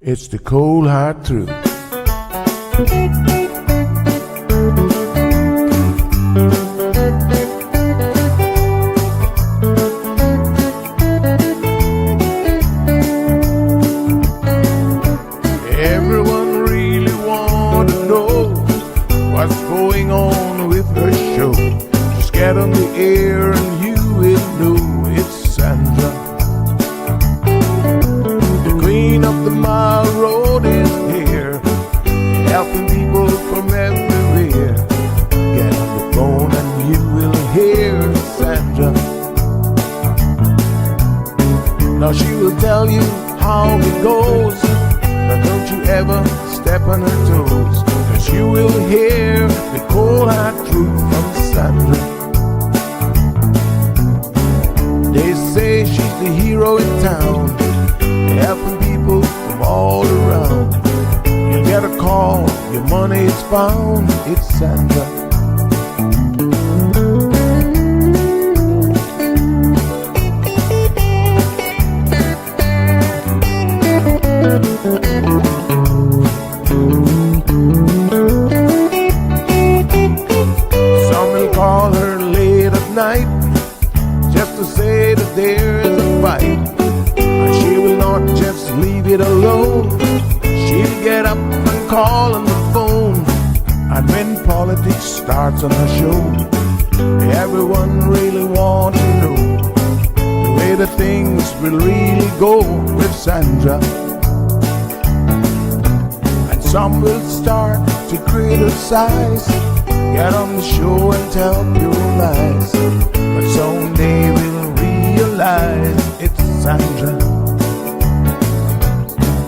It's the cold hard truth. Everyone really want to know what's going on with her show. Just get on the air and you will know it's Sandra. The queen of the mile road is here, helping people from everywhere. Get on the phone and you will hear Sandra. Now she will tell you how it goes, but don't you ever step on her toes, 'cause you will hear the cold hard truth from Sandra. They say she's the hero in town, helping people from all around. You get a call, your money is found, it's Sandra. Some will call her late at night just to say that there is a fight, and she will not just leave it alone. She'll get up and call on the phone, and when politics starts on her show, everyone really wants to know the way the things will really go with Sandra. And some will start to criticize, get on the show and tell pure lies, but someday we'll realize it's Sandra.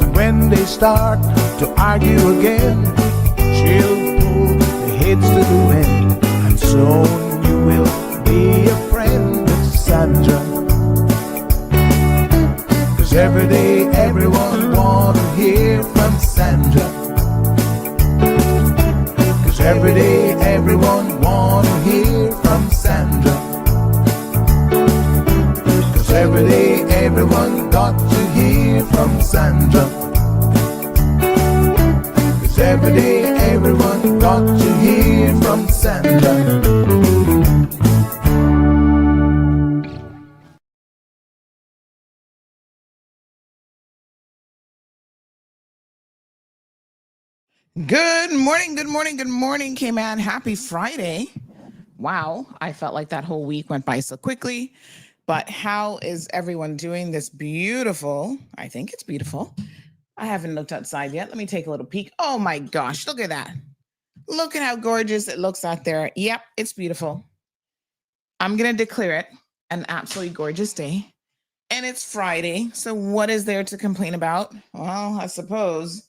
And when they start to argue again, she'll pull the heads to the wind, and soon you will be a friend with Sandra. 'Cause every day everyone wants to hear from Sandra. 'Cause every day everyone wants to hear from Sandra. 'Cause every day everyone got to hear from Sandra. 'Cause every day everyone got to hear from Sandra. Good morning, good morning, good morning, K-Man. Happy Friday. Wow, I felt like that whole week went by so quickly. But how is everyone doing this beautiful? I think it's beautiful. I haven't looked outside yet. Let me take a little peek. Oh my gosh, look at that. Look at how gorgeous it looks out there. Yep, it's beautiful. I'm going to declare it an absolutely gorgeous day. And it's Friday. So what is there to complain about? Well, I suppose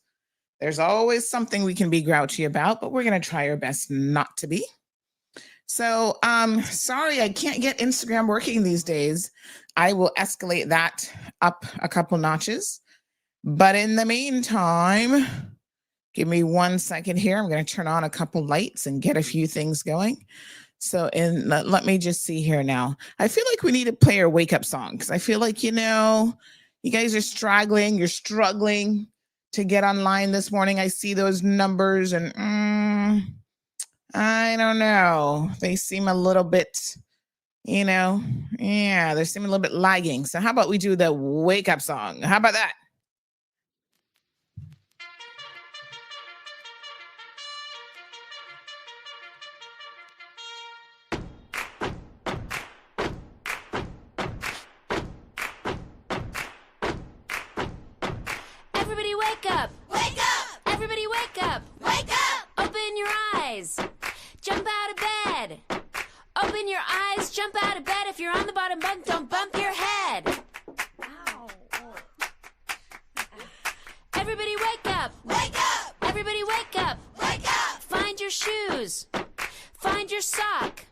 there's always something we can be grouchy about, but we're going to try our best not to be. So, sorry, I can't get Instagram working these days. I will escalate that up a couple notches. But in the meantime, give me 1 second here. I'm going to turn on a couple lights and get a few things going. So let me just see here now. I feel like we need to play our wake up song, because I feel like, you guys are struggling. You're struggling to get online this morning. I see those numbers and I don't know. They seem a little bit, they seem a little bit lagging. So how about we do the wake up song? How about that? Everybody wake up! Wake up! Everybody wake up! Wake up! Open your eyes! Jump out of bed! Open your eyes, jump out of bed. If you're on the bottom bunk, don't bump your head. Ow. Everybody wake up! Wake up! Everybody wake up! Wake up! Find your shoes. Find your sock.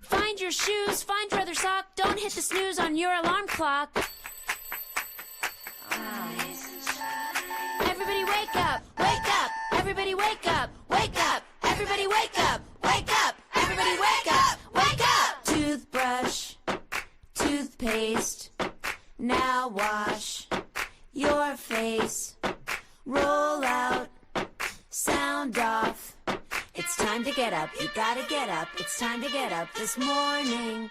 Find your shoes, find your other sock. Don't hit the snooze on your alarm clock. Everybody wake up! Wake up! Everybody wake up! Wake up! Everybody wake up! Wake up! Everybody wake up! Wake up! Toothbrush, toothpaste. Now wash your face. roll out, sound off. It's time to get up, you gotta get up. It's time to get up this morning.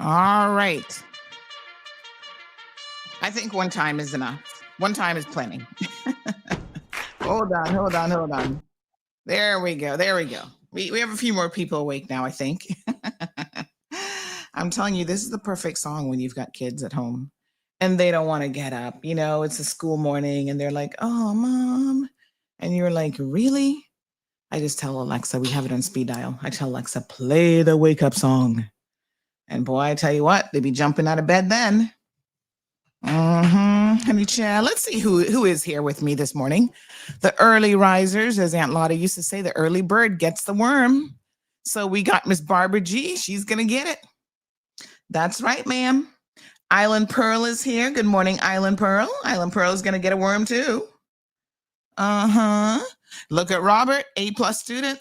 All right. I think one time is enough. One time is plenty. Hold on. There we go. We have a few more people awake now, I think. I'm telling you, this is the perfect song when you've got kids at home and they don't want to get up. You know, it's a school morning and they're like, oh, mom. And you're like, really? I just tell Alexa, we have it on speed dial. I tell Alexa, play the wake up song. And boy, I tell you what, they be jumping out of bed then. Honey child, let's see who is here with me this morning. The early risers, as Aunt Lotta used to say, the early bird gets the worm. So we got Miss Barbara G. She's going to get it. That's right, ma'am. Island Pearl is here. Good morning, Island Pearl. Island Pearl is going to get a worm too. Look at Robert, A+ student.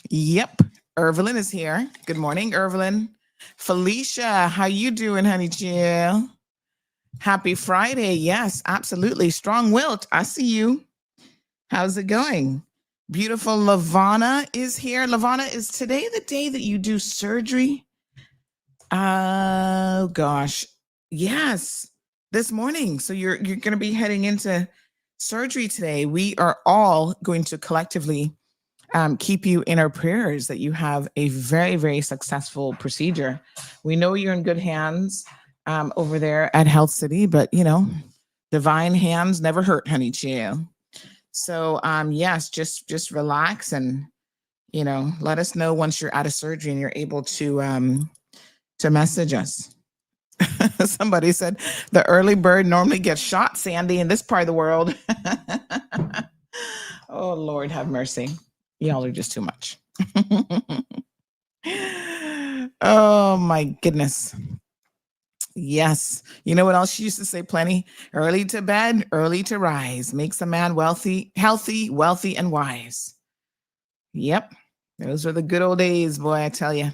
Yep. Evelyn is here. Good morning, Evelyn. Felicia, how you doing, honey chill? Happy Friday. Yes, absolutely. Strong Wilt. I see you. How's it going? Beautiful Lavana is here. Lavana, is today the day that you do surgery? Oh gosh. Yes. This morning. So you're going to be heading into surgery today. We are all going to collectively keep you in our prayers that you have a very, very successful procedure. We know you're in good hands over there at Health City, but you know, divine hands never hurt, honey chill. So yes, just relax and you know, let us know once you're out of surgery and you're able to message us. Somebody said the early bird normally gets shot, Sandy, in this part of the world. Oh Lord, have mercy. Y'all are just too much. Oh my goodness. Yes. You know what else she used to say plenty? Early to bed, early to rise. Makes a man wealthy, healthy, wealthy, and wise. Yep. Those were the good old days, boy, I tell you.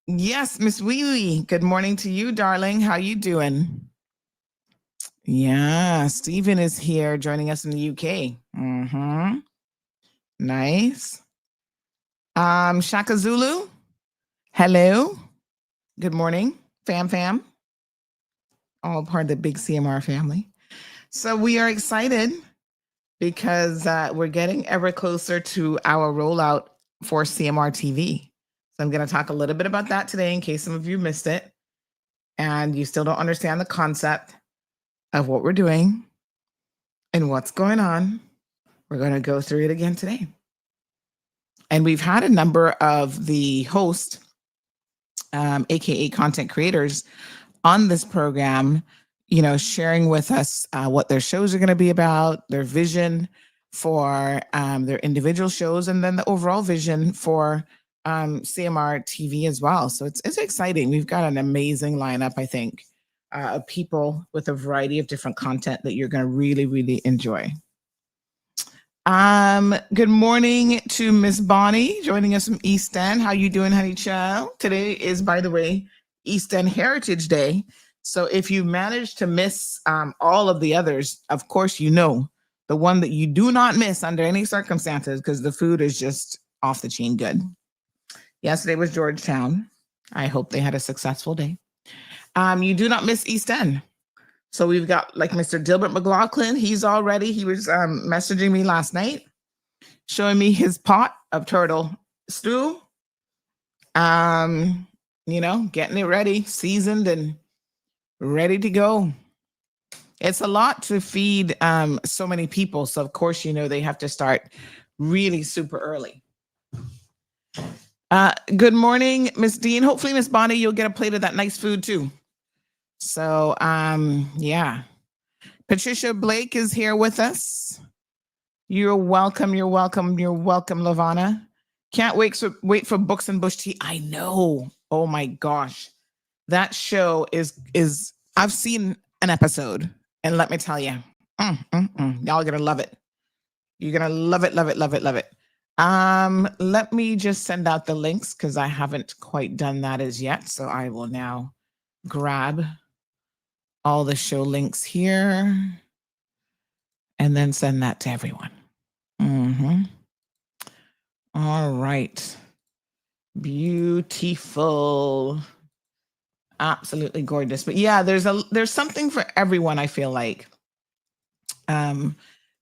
Yes, Miss Wee Wee. Good morning to you, darling. How you doing? Yeah, Stephen is here joining us in the UK. Nice. Shaka Zulu. Hello. Good morning, fam. All part of the big CMR family. So we are excited because we're getting ever closer to our rollout for CMR TV. So I'm going to talk a little bit about that today in case some of you missed it and you still don't understand the concept of what we're doing and what's going on. We're going to go through it again today. And we've had a number of the hosts, AKA content creators on this program, you know, sharing with us what their shows are going to be about, their vision for their individual shows, and then the overall vision for CMR TV as well. So it's exciting. We've got an amazing lineup, I think, of people with a variety of different content that you're going to really, really enjoy. Good morning to Miss Bonnie joining us from East End. How you doing, honey child? Today is, by the way, East End Heritage Day. So if you managed to miss all of the others, of course, you know the one that you do not miss under any circumstances because the food is just off the chain good. Yesterday was Georgetown. I hope they had a successful day. You do not miss East End. So we've got like Mr. Dilbert McLaughlin. He was messaging me last night, showing me his pot of turtle stew. You know, getting it ready, seasoned and ready to go. It's a lot to feed so many people. So of course, you know, they have to start really super early. Good morning, Miss Dean. Hopefully, Miss Bonnie, you'll get a plate of that nice food too. So, yeah. Patricia Blake is here with us. You're welcome, Lavana. Can't wait for Books and Bush Tea. I know. Oh my gosh. That show is I've seen an episode, and let me tell you, y'all are gonna love it. You're gonna love it. Let me just send out the links because I haven't quite done that as yet. So I will now grab all the show links here and then send that to everyone. All right. Beautiful. Absolutely gorgeous. But yeah, there's something for everyone, I feel like.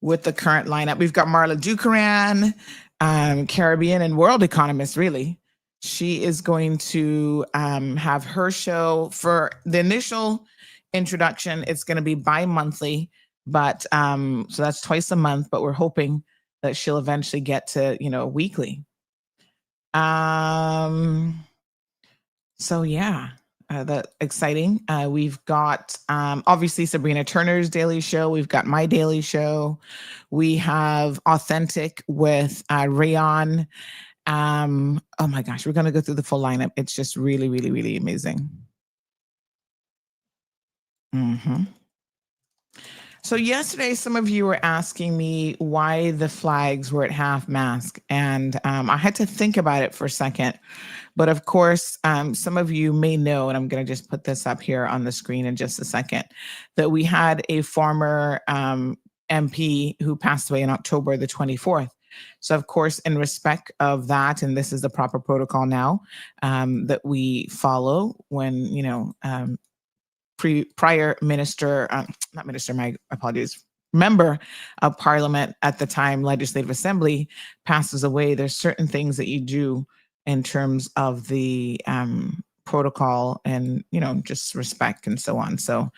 With the current lineup, we've got Marla Ducaran, Caribbean and world economist, really. She is going to have her show. For the initial introduction, it's going to be bi-monthly, but so that's twice a month, but we're hoping that she'll eventually get to, weekly. So yeah, that's exciting. We've got obviously Sabrina Turner's daily show. We've got my daily show. We have Authentic with Rayon. Oh my gosh, we're going to go through the full lineup. It's just really, really, really amazing. So yesterday, some of you were asking me why the flags were at half mast, and I had to think about it for a second. But of course, some of you may know, and I'm going to just put this up here on the screen in just a second, that we had a former MP who passed away on October the 24th. So of course, in respect of that, and this is the proper protocol now that we follow when, prior minister, not minister, my apologies, member of parliament at the time, Legislative Assembly, passes away, there's certain things that you do in terms of the protocol and, just respect and so on. So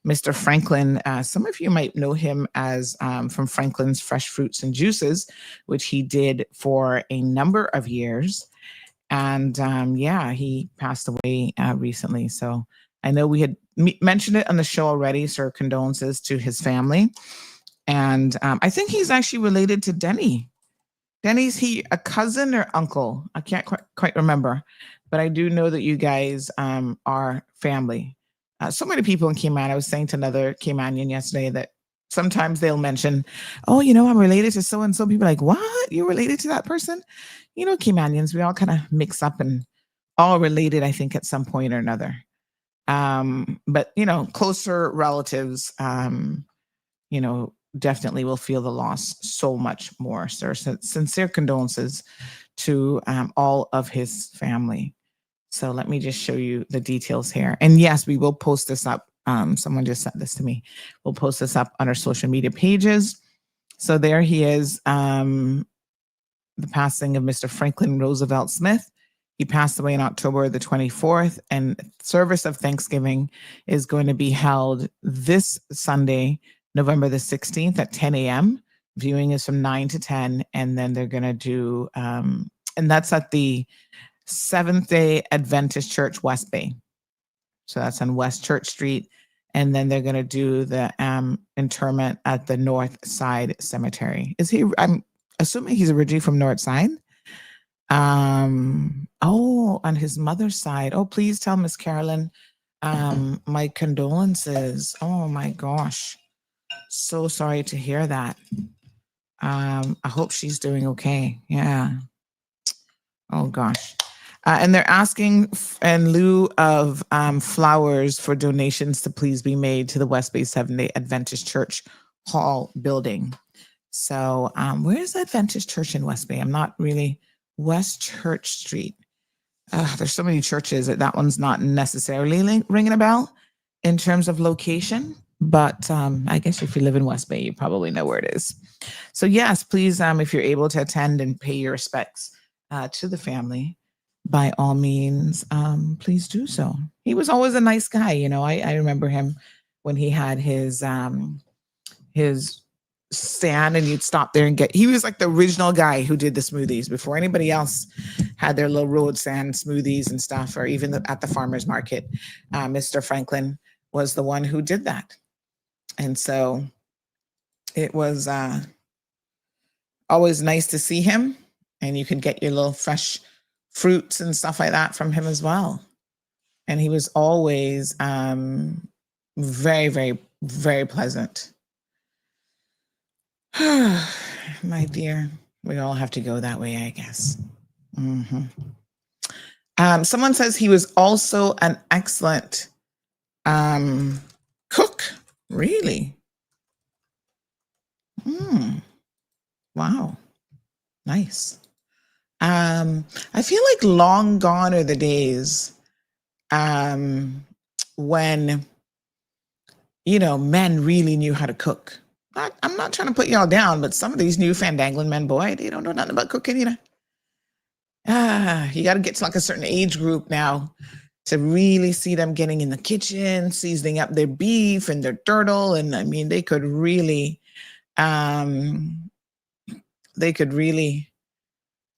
Mr. Franklin, some of you might know him as from Franklin's Fresh Fruits and Juices, which he did for a number of years. And he passed away recently. So I know we had mentioned it on the show already, so condolences to his family. And I think he's actually related to Denny. Denny's he a cousin or uncle? I can't quite remember, but I do know that you guys are family. So many people in Cayman. I was saying to another Caymanian yesterday that sometimes they'll mention, oh, I'm related to so-and-so. People are like, what? You're related to that person? Caymanians, we all kind of mix up and all related, I think, at some point or another. But, closer relatives, definitely will feel the loss so much more. So sincere condolences to all of his family. So let me just show you the details here. And yes, we will post this up. Someone just sent this to me. We'll post this up on our social media pages. So there he is, the passing of Mr. Franklin Roosevelt Smith. He passed away on October the 24th, and service of Thanksgiving is going to be held this Sunday, November the 16th at 10 a.m. Viewing is from 9 to 10, and then they're going to do, and that's at the Seventh-day Adventist Church, West Bay. So that's on West Church Street. And then they're going to do the interment at the North Side Cemetery. I'm assuming he's originally from North Side. On his mother's side. Oh, please tell Miss Carolyn my condolences. Oh my gosh. So sorry to hear that. I hope she's doing okay. Yeah. Oh gosh. And they're asking in lieu of flowers for donations to please be made to the West Bay Seventh-day Adventist Church Hall building. So where's the Adventist Church in West Bay? I'm not really... West Church Street. There's so many churches that one's not necessarily ringing a bell in terms of location, but I guess if you live in West Bay, you probably know where it is. So yes, please, if you're able to attend and pay your respects to the family, by all means, please do so. He was always a nice guy. I remember him when he had his stand, and you'd stop there and he was like the original guy who did the smoothies before anybody else had their little road stand smoothies and stuff, or even at the farmer's market. Mr. Franklin was the one who did that. And so it was always nice to see him, and you could get your little fresh fruits and stuff like that from him as well. And he was always very, very, very pleasant. My dear, we all have to go that way, I guess. Someone says he was also an excellent Cook? Really? Wow. Nice. I feel like long gone are the days when, men really knew how to cook. I'm not trying to put y'all down, but some of these new fandangling men, boy, they don't know nothing about cooking, you got to get to like a certain age group now to really see them getting in the kitchen, seasoning up their beef and their turtle. And I mean, they could really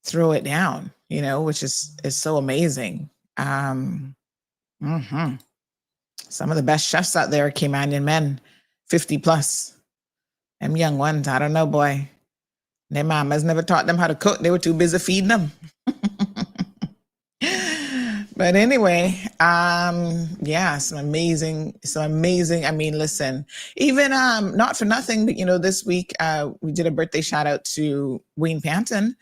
throw it down, which is so amazing. Mhm. Some of the best chefs out there are Caymanian men, 50 plus. Them young ones, I don't know, boy. Their mamas never taught them how to cook. They were too busy feeding them. But anyway, some amazing. I mean, listen, even not for nothing, but this week we did a birthday shout out to Wayne Panton,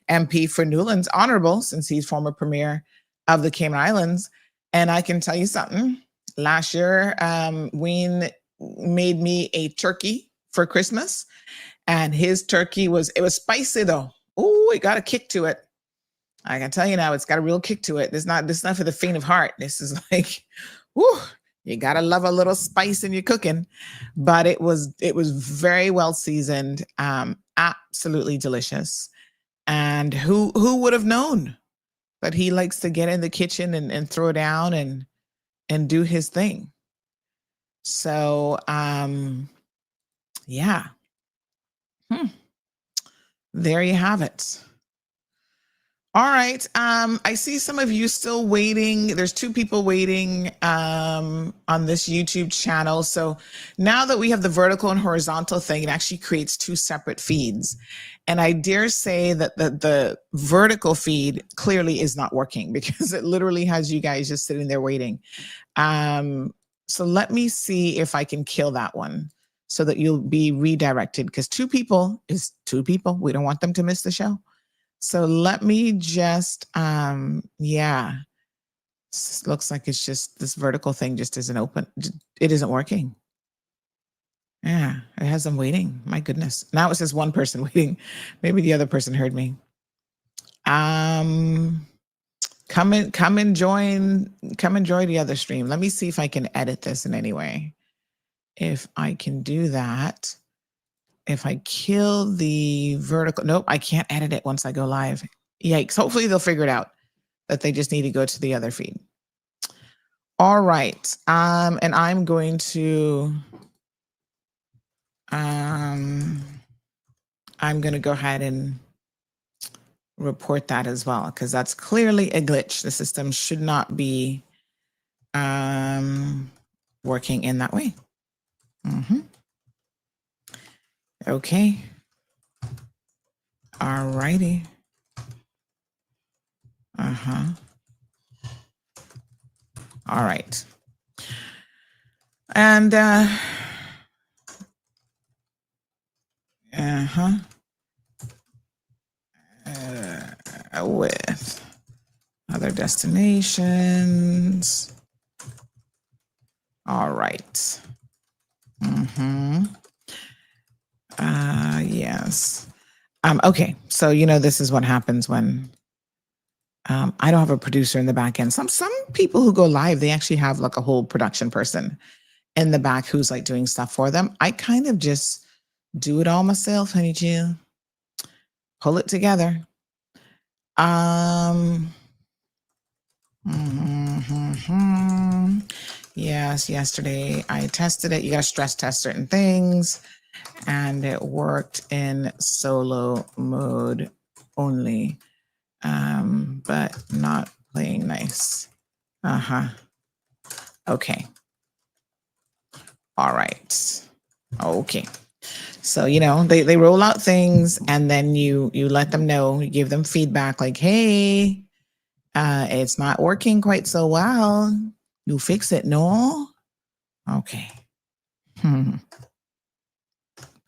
MP for Newlands, honorable since he's former premier of the Cayman Islands. And I can tell you something. Last year, Wayne made me a turkey for Christmas, and his turkey was spicy though. Oh, it got a kick to it. I can tell you now, it's got a real kick to it. This is not for the faint of heart. This is like, whoo, you gotta love a little spice in your cooking. But it was very well seasoned, absolutely delicious. And who would have known? But he likes to get in the kitchen and throw down and do his thing. So yeah. There you have it. All right. I see some of you still waiting. There's 2 people waiting on this YouTube channel. So now that we have the vertical and horizontal thing, it actually creates 2 separate feeds. And I dare say that the vertical feed clearly is not working because it literally has you guys just sitting there waiting. So let me see if I can kill that one so that you'll be redirected, because 2 people is 2 people. We don't want them to miss the show. So let me just, this looks like it's just, this vertical thing just isn't open. It isn't working. Yeah, it has them waiting. My goodness. Now it says 1 person waiting. Maybe the other person heard me. Come and join the other stream. Let me see if I can edit this in any way. If I can do that. If I kill the vertical, nope, I can't edit it once I go live. Yikes. Hopefully they'll figure it out that they just need to go to the other feed. All right. And I'm going to go ahead and report that as well, because that's clearly a glitch. The system should not be working in that way. Okay. All righty. All right. And with other destinations. All right. Yes. Okay. So, this is what happens when I don't have a producer in the back end. Some people who go live, they actually have like a whole production person in the back who's like doing stuff for them. I kind of just do it all myself, honey chill. Pull it together. Yes, yesterday I tested it. You got to stress test certain things. And it worked in solo mode only, but not playing nice. Okay. All right. Okay. So, they roll out things and then you let them know, you give them feedback like, hey, it's not working quite so well. You fix it, no? Okay. Put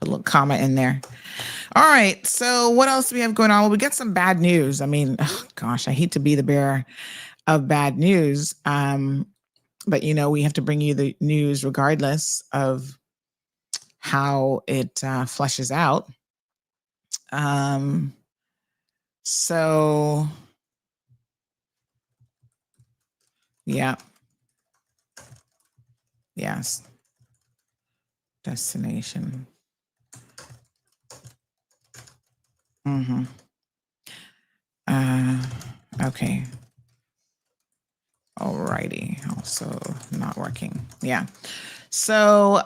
a little comment in there. All right. So what else do we have going on? Well, we got some bad news. I mean, gosh, I hate to be the bearer of bad news. But, we have to bring you the news regardless of how it fleshes out. So, yeah. Yes. Destination. Mm-hmm. Okay. Alrighty. Also not working. Yeah. So,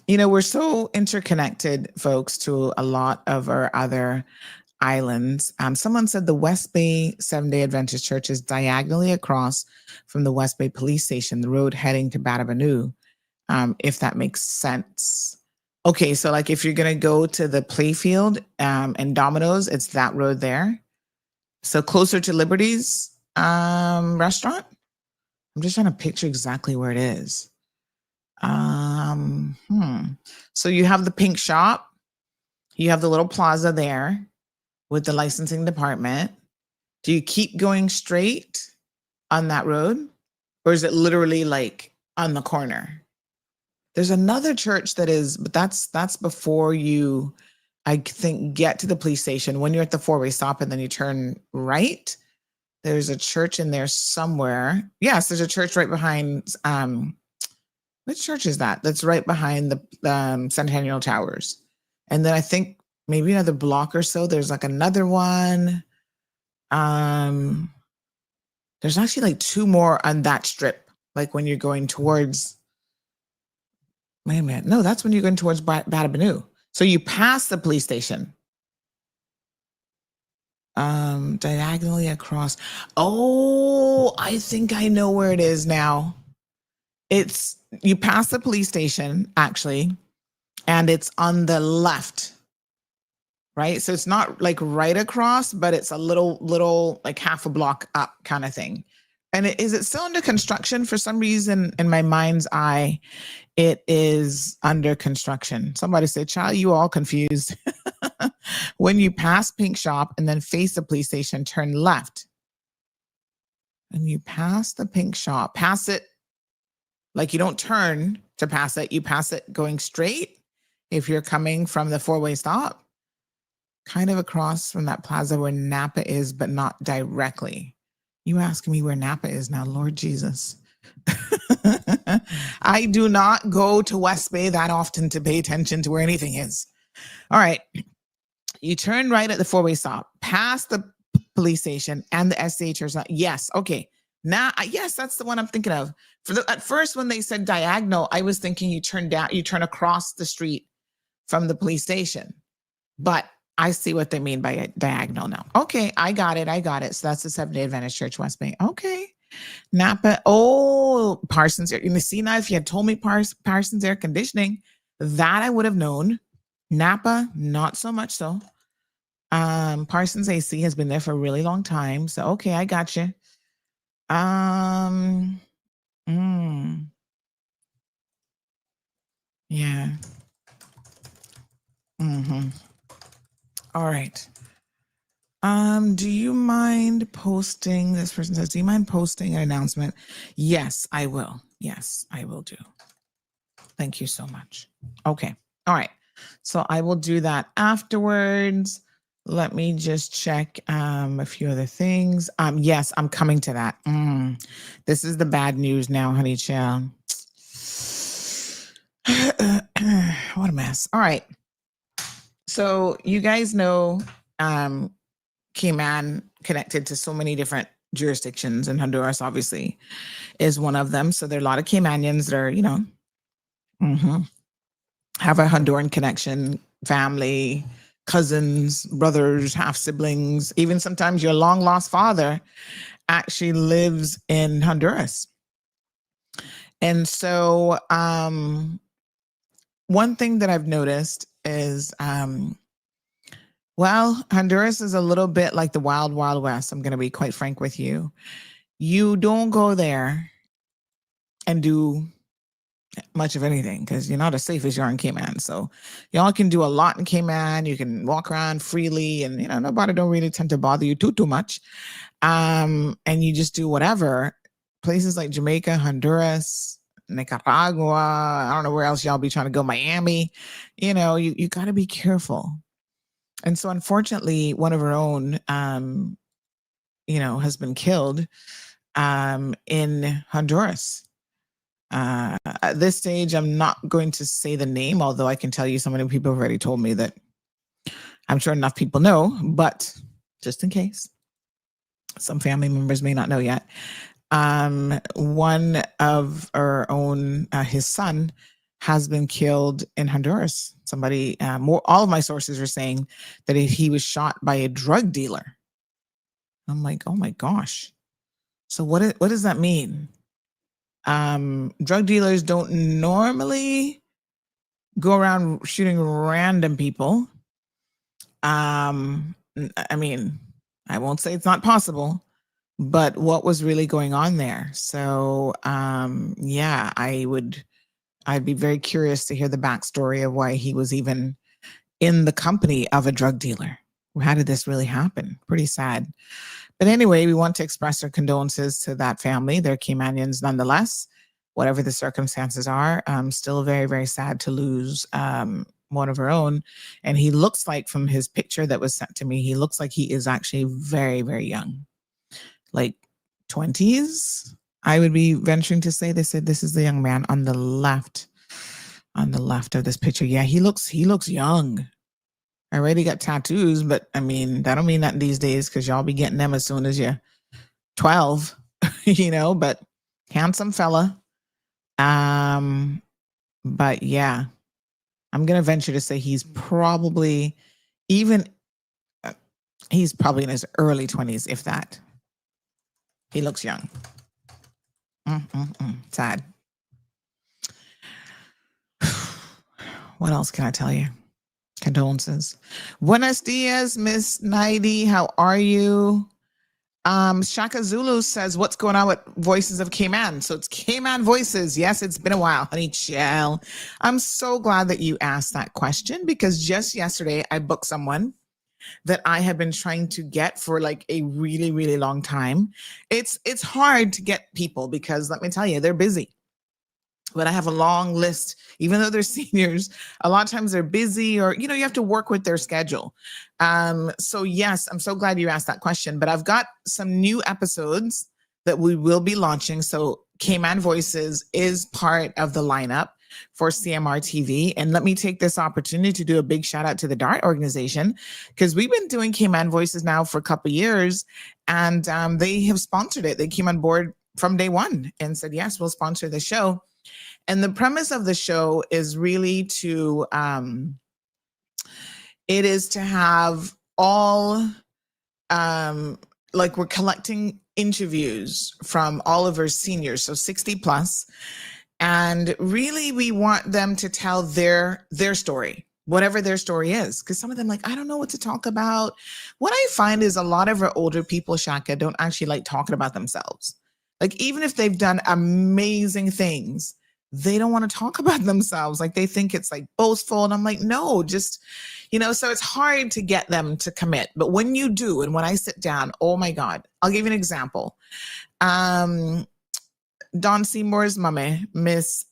we're so interconnected, folks, to a lot of our other islands. Someone said the West Bay Seventh-day Adventist Church is diagonally across from the West Bay Police Station, the road heading to Batabanu, if that makes sense. Okay, so like if you're going to go to the playfield and Domino's, it's that road there. So closer to Liberty's restaurant. I'm just trying to picture exactly where it is. So you have the pink shop. You have the little plaza there with the licensing department. Do you keep going straight on that road? Or is it literally like on the corner? There's another church that is, but that's before you, I think, get to the police station. When you're at the four-way stop and then you turn right, there's a church in there somewhere. Yes, there's a church right behind, which church is that? That's right behind the Centennial Towers. And then I think maybe another block or so, there's like another one. There's actually like two more on that strip, like when you're going towards, wait a minute. No, that's when you're going towards Batabanu. So you pass the police station. Diagonally across. Oh, I think I know where it is now. It's, you pass the police station, actually, and it's on the left, right? So it's not like right across, but it's a little like half a block up kind of thing. And is it still under construction? For some reason in my mind's eye, it is under construction. Somebody said, child, you all confused. When you pass Pink Shop and then face the police station, turn left. And you pass the Pink Shop, pass it, like you don't turn to pass it, you pass it going straight. If you're coming from the four-way stop, kind of across from that plaza where Napa is, but not directly. You asking me where Napa is now, Lord Jesus. I do not go to West Bay that often to pay attention to where anything is. All right. You turn right at the four-way stop, past the police station and the SCH or something. Yes. Okay. Now, yes, that's the one I'm thinking of. At first, when they said diagonal, I was thinking you turn across the street from the police station. But I see what they mean by a diagonal now. Okay, I got it. So that's the Seventh-day Adventist Church, West Bay. Okay. Napa. Oh, Parsons. You see now, if you had told me Parsons Air Conditioning, that I would have known. Napa, not so much so. Parsons AC has been there for a really long time. So, okay, I got you. Yeah. All right. Do you mind posting, this person says, do you mind posting an announcement? Yes, I will. Yes, I will do. Thank you so much. Okay. All right. So I will do that afterwards. Let me just check a few other things. Yes, I'm coming to that. This is the bad news now, honey child. What a mess. All right. So you guys know Cayman connected to so many different jurisdictions, and Honduras obviously is one of them. So there are a lot of Caymanians that are, have a Honduran connection, family, cousins, brothers, half siblings, even sometimes your long lost father actually lives in Honduras. And so one thing that I've noticed is, Honduras is a little bit like the wild, wild west. I'm going to be quite frank with you. You don't go there and do much of anything because you're not as safe as you are in Cayman. So y'all can do a lot in Cayman. You can walk around freely and, nobody don't really tend to bother you too much. And you just do whatever. places like Jamaica, Honduras, Nicaragua. I don't know where else y'all be trying to go. Miami. You got to be careful. And so, unfortunately, one of our own, has been killed in Honduras. At this stage, I'm not going to say the name, although I can tell you so many people have already told me that I'm sure enough people know, but just in case, some family members may not know yet. One of our own, his son, has been killed in Honduras. Somebody, all of my sources are saying that he was shot by a drug dealer. I'm like, oh my gosh. So what does that mean? Drug dealers don't normally go around shooting random people. I mean, I won't say it's not possible, but what was really going on there? So, yeah, I'd be very curious to hear the backstory of why he was even in the company of a drug dealer. How did this really happen? Pretty sad. But anyway, we want to express our condolences to that family. They're Caymanians nonetheless, whatever the circumstances are. Still very, very sad to lose one of our own. And he looks like, from his picture that was sent to me, he looks like he is actually very, very young, like 20s. I would be venturing to say, they said this is the young man on the left of this picture. Yeah, he looks young. I already got tattoos, but I mean, that don't mean nothing these days, because y'all be getting them as soon as you're 12, but handsome fella. But yeah, I'm going to venture to say he's probably in his early 20s, if that. He looks young. Sad. What else can I tell you? Condolences. Buenos dias, Miss Naidi. How are you? Shaka Zulu says, what's going on with Voices of Cayman? So it's Cayman Voices. Yes, it's been a while, honey chill. I'm so glad that you asked that question, because just yesterday I booked someone that I have been trying to get for like a really, really long time. It's hard to get people because, let me tell you, they're busy. But I have a long list, even though they're seniors. A lot of times they're busy, or, you have to work with their schedule. So yes, I'm so glad you asked that question, but I've got some new episodes that we will be launching. So Cayman Voices is part of the lineup for CMR TV. And let me take this opportunity to do a big shout out to the DART organization, because we've been doing Cayman Voices now for a couple of years, and they have sponsored it. They came on board from day one and said, yes, we'll sponsor the show. And the premise of the show is really to have all, we're collecting interviews from all of our seniors, so 60 plus. And really, we want them to tell their story, whatever their story is. Because some of them, I don't know what to talk about. What I find is a lot of our older people, Shaka, don't actually like talking about themselves. Even if they've done amazing things, they don't want to talk about themselves. They think it's boastful. And I'm like, no, just, so it's hard to get them to commit. But when you do, and when I sit down, oh my God, I'll give you an example. Don Seymour's mummy, Miss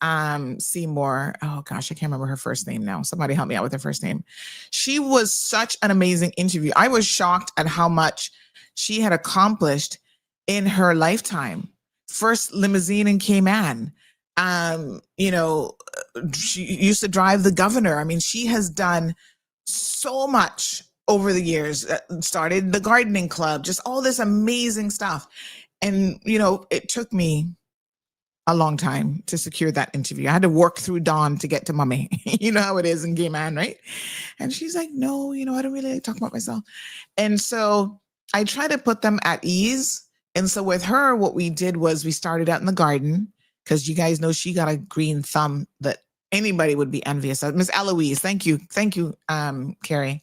Seymour. Oh gosh, I can't remember her first name now. Somebody help me out with her first name. She was such an amazing interview. I was shocked at how much she had accomplished in her lifetime. First limousine in Cayman. She used to drive the governor. I mean, she has done so much over the years. Started the gardening club, just all this amazing stuff. And, it took me a long time to secure that interview. I had to work through Dawn to get to mommy. You know how it is in Cayman, right? And she's like, no, I don't really talk about myself. And so I try to put them at ease. And so with her, what we did was we started out in the garden, because you guys know she got a green thumb that anybody would be envious of. Miss Eloise, thank you, Carrie.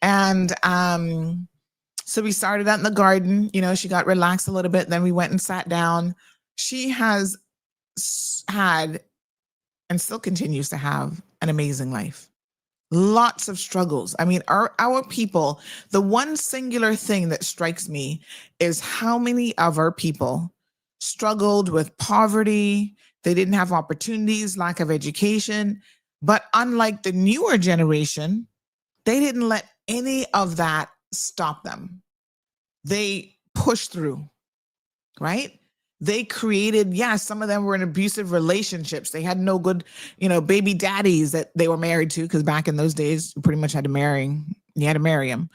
And so we started out in the garden. She got relaxed a little bit. Then we went and sat down. She has had, and still continues to have, an amazing life. Lots of struggles. I mean, our people, the one singular thing that strikes me is how many of our people struggled with poverty. They didn't have opportunities, lack of education. But unlike the newer generation, they didn't let any of that stop them. They pushed through, right? They created, some of them were in abusive relationships. They had no good, baby daddies that they were married to, because back in those days, you pretty much had to marry. You had to marry them,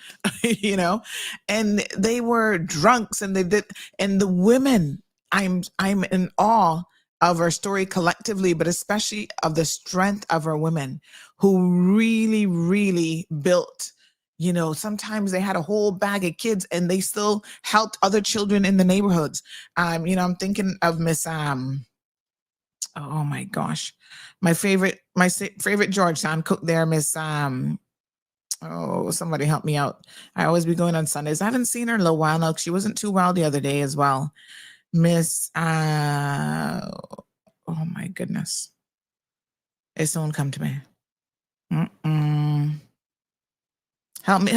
and they were drunks, and and the women. I'm in awe of our story collectively, but especially of the strength of our women who really, really built. Sometimes they had a whole bag of kids and they still helped other children in the neighborhoods. I'm thinking of Miss oh my gosh, my favorite Georgetown cook there, Miss oh, somebody help me out. I always be going on Sundays. I haven't seen her in a little while now. She wasn't too well the other day as well. Miss oh my goodness. It soon come to me. Help me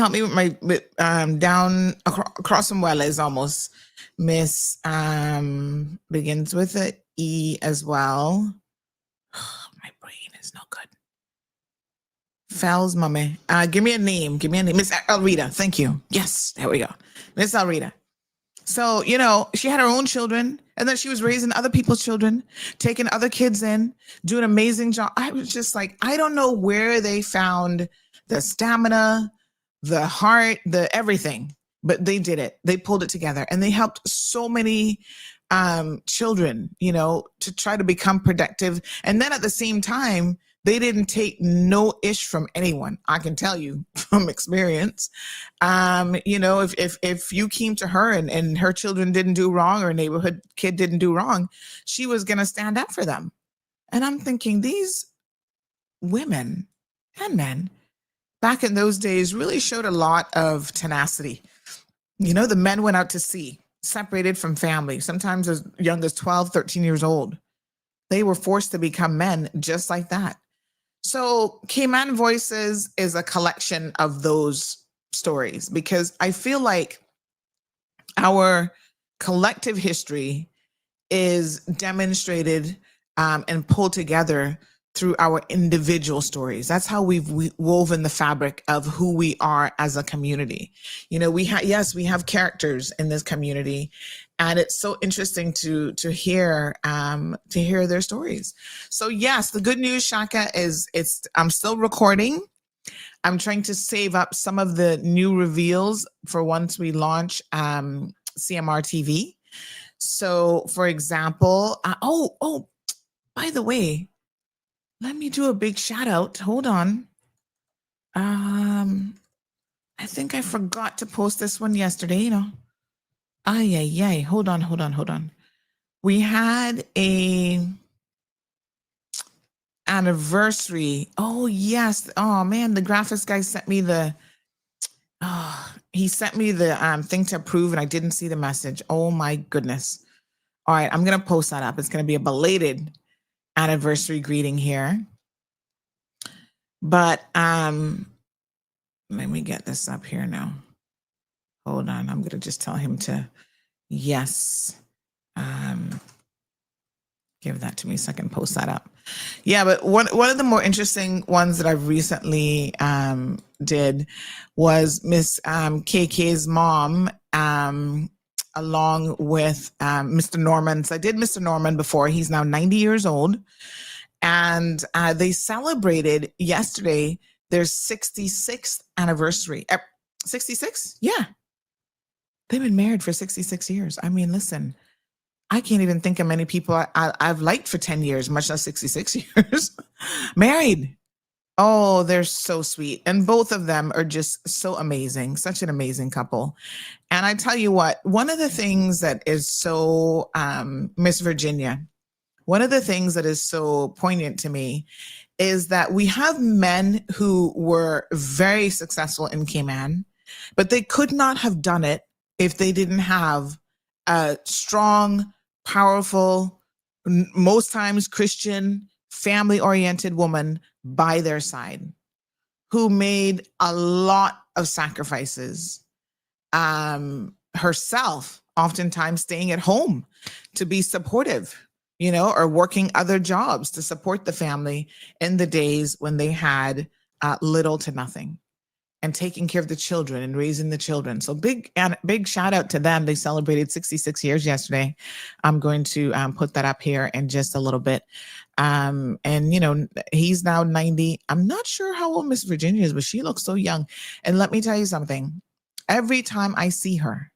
with down across from Welles almost. Miss begins with a E as well. My brain is no good. Fells, mommy. Give me a name. Miss Elrita. Thank you. Yes, there we go. Miss Elrita. So, she had her own children, and then she was raising other people's children, taking other kids in, doing an amazing job. I was just like, I don't know where they found the stamina, the heart, the everything, but they did it. They pulled it together, and they helped so many children, to try to become productive. And then at the same time, they didn't take no ish from anyone. I can tell you from experience. If you came to her and her children didn't do wrong, or a neighborhood kid didn't do wrong, she was going to stand up for them. And I'm thinking, these women and men back in those days really showed a lot of tenacity. The men went out to sea, separated from family, sometimes as young as 12, 13 years old. They were forced to become men just like that. So Cayman Voices is a collection of those stories, because I feel like our collective history is demonstrated and pulled together through our individual stories. That's how we've woven the fabric of who we are as a community. We have characters in this community, and it's so interesting to hear their stories. So yes, the good news, Shaka, is I'm still recording. I'm trying to save up some of the new reveals for once we launch CMR TV. So, for example, by the way, let me do a big shout out. Hold on. I think I forgot to post this one yesterday, Hold on. We had a anniversary. Oh, yes. Oh, man, the graphics guy sent me the thing to approve, and I didn't see the message. Oh my goodness. All right, I'm going to post that up. It's going to be a belated anniversary greeting here. But let me get this up here now. Hold on. I'm going to just tell him to, yes. Give that to me so I can post that up. Yeah, but one of the more interesting ones that I've recently did was Miss KK's mom, along with Mr. Norman. So I did Mr. Norman before. He's now 90 years old. And they celebrated yesterday their 66th anniversary. 66? Yeah. They've been married for 66 years. I mean, listen, I can't even think of many people I've liked for 10 years, much less 66 years. Married. Oh, they're so sweet. And both of them are just so amazing. Such an amazing couple. And I tell you what, one of the things that is so, Miss Virginia, one of the things that is so poignant to me is that we have men who were very successful in Cayman, but they could not have done it if they didn't have a strong, powerful, most times Christian, family-oriented woman by their side who made a lot of sacrifices, herself oftentimes staying at home to be supportive, or working other jobs to support the family in the days when they had little to nothing, and taking care of the children and raising the children. So big shout out to them. They celebrated 66 years yesterday. I'm going to put that up here in just a little bit. And he's now 90. I'm not sure how old Miss Virginia is, but she looks so young. And let me tell you something. Every time I see her,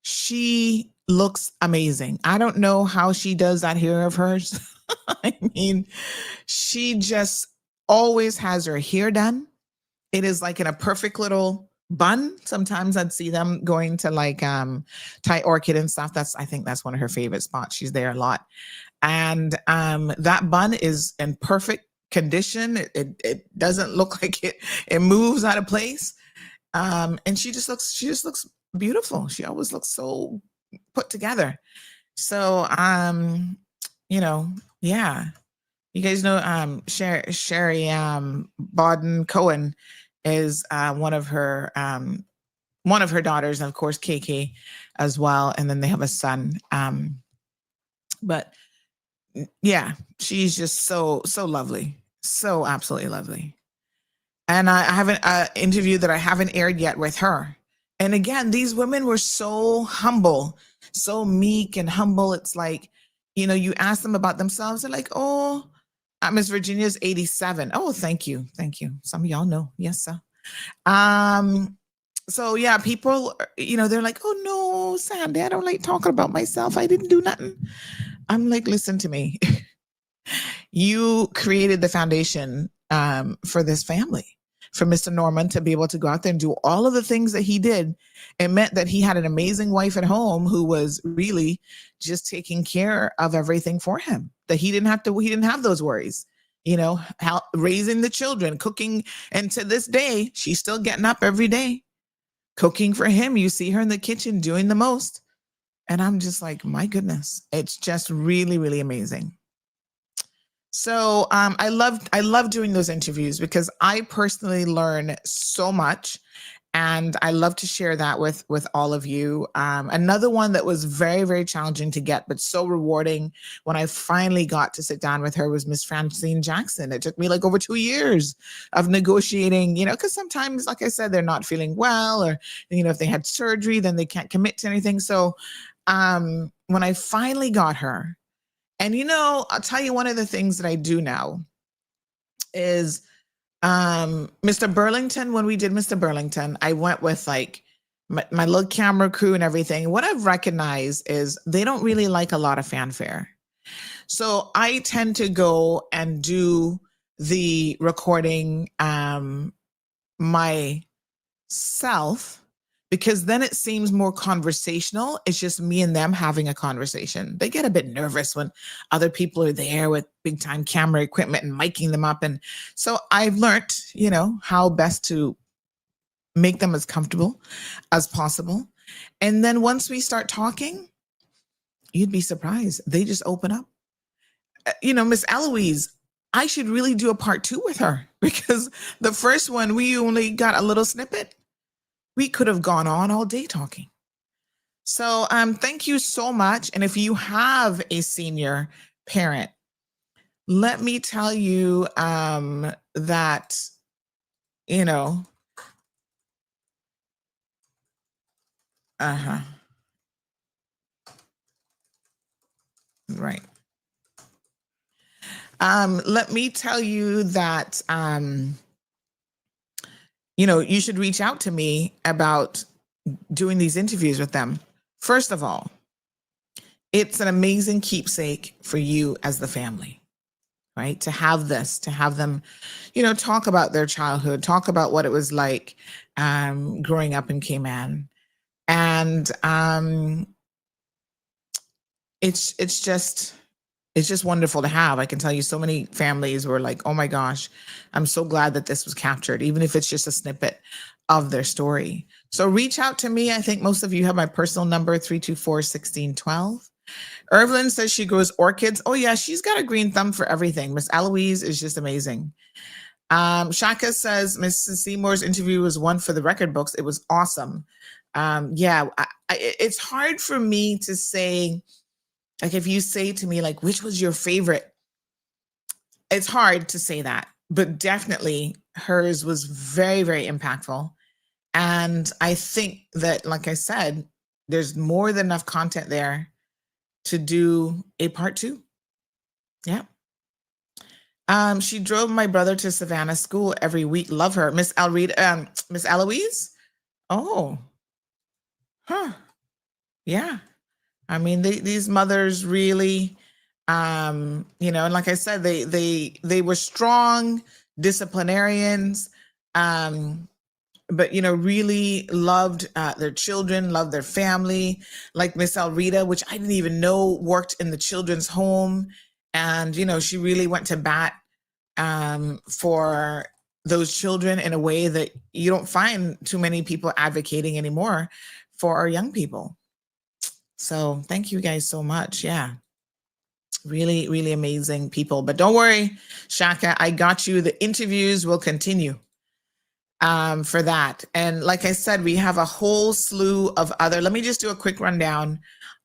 she looks amazing. I don't know how she does that hair of hers. I mean, she just always has her hair done. It is like in a perfect little bun. Sometimes I'd see them going to like Thai Orchid and stuff. I think that's one of her favorite spots. She's there a lot. And that bun is in perfect condition. It doesn't look like it moves out of place. And she just looks beautiful. She always looks so put together. So yeah. You guys know Sherry Bodden Cohen is one of her daughters, and of course KK as well. And then they have a son. But yeah, she's just so lovely, so absolutely lovely. And I have an interview that I haven't aired yet with her. And again, these women were so humble, so meek and humble. It's like, you ask them about themselves, they're like, oh, Miss Virginia's 87. Oh, thank you. Thank you. Some of y'all know. Yes, sir. So yeah, people, they're like, oh no, Sandy, I don't like talking about myself. I didn't do nothing. I'm like, listen to me. You created the foundation for this family, for Mr. Norman to be able to go out there and do all of the things that he did. It meant that he had an amazing wife at home who was really just taking care of everything for him, that he didn't have those worries, raising the children, cooking. And to this day, she's still getting up every day, cooking for him. You see her in the kitchen doing the most. And I'm just like, my goodness, it's just really, really amazing. So I love doing those interviews because I personally learn so much, and I love to share that with all of you. Another one that was very, very challenging to get, but so rewarding when I finally got to sit down with her was Miss Francine Jackson. It took me like over 2 years of negotiating, because sometimes, like I said, they're not feeling well, or, if they had surgery, then they can't commit to anything. So when I finally got her, and, I'll tell you, one of the things that I do now is Mr. Burlington. When we did Mr. Burlington, I went with like my little camera crew and everything. What I've recognized is they don't really like a lot of fanfare. So I tend to go and do the recording myself, because then it seems more conversational. It's just me and them having a conversation. They get a bit nervous when other people are there with big time camera equipment and miking them up. And so I've learned, how best to make them as comfortable as possible. And then once we start talking, you'd be surprised. They just open up. Miss Eloise, I should really do a part 2 with her, because the first one, we only got a little snippet. We could have gone on all day talking. So thank you so much. And if you have a senior parent, let me tell you that, right. Let me tell you that, you should reach out to me about doing these interviews with them. First of all, it's an amazing keepsake for you as the family, right? To have them, talk about their childhood, talk about what it was like growing up in Cayman. And it's just wonderful to have. I can tell you, so many families were like, oh my gosh, I'm so glad that this was captured, even if it's just a snippet of their story. So reach out to me. I think most of you have my personal number, 324-1612. Irvlyn says she grows orchids. Oh yeah, she's got a green thumb for everything. Miss Eloise is just amazing. Shaka says Mrs. Seymour's interview was one for the record books. It was awesome. It's hard for me to say, like, if you say to me, like, which was your favorite? It's hard to say that, but definitely hers was very, very impactful. And I think that, like I said, there's more than enough content there to do a part 2. Yeah. She drove my brother to Savannah school every week. Love her. Miss Eloise? Oh, huh. Yeah. I mean, these mothers really, and like I said, they were strong disciplinarians, but really loved their children, loved their family. Like Miss Elrita, which I didn't even know worked in the children's home, and she really went to bat for those children in a way that you don't find too many people advocating anymore for our young people. So thank you guys so much. Yeah. Really, really amazing people. But don't worry, Shaka, I got you. The interviews will continue for that. And like I said, we have a whole slew of other, let me just do a quick rundown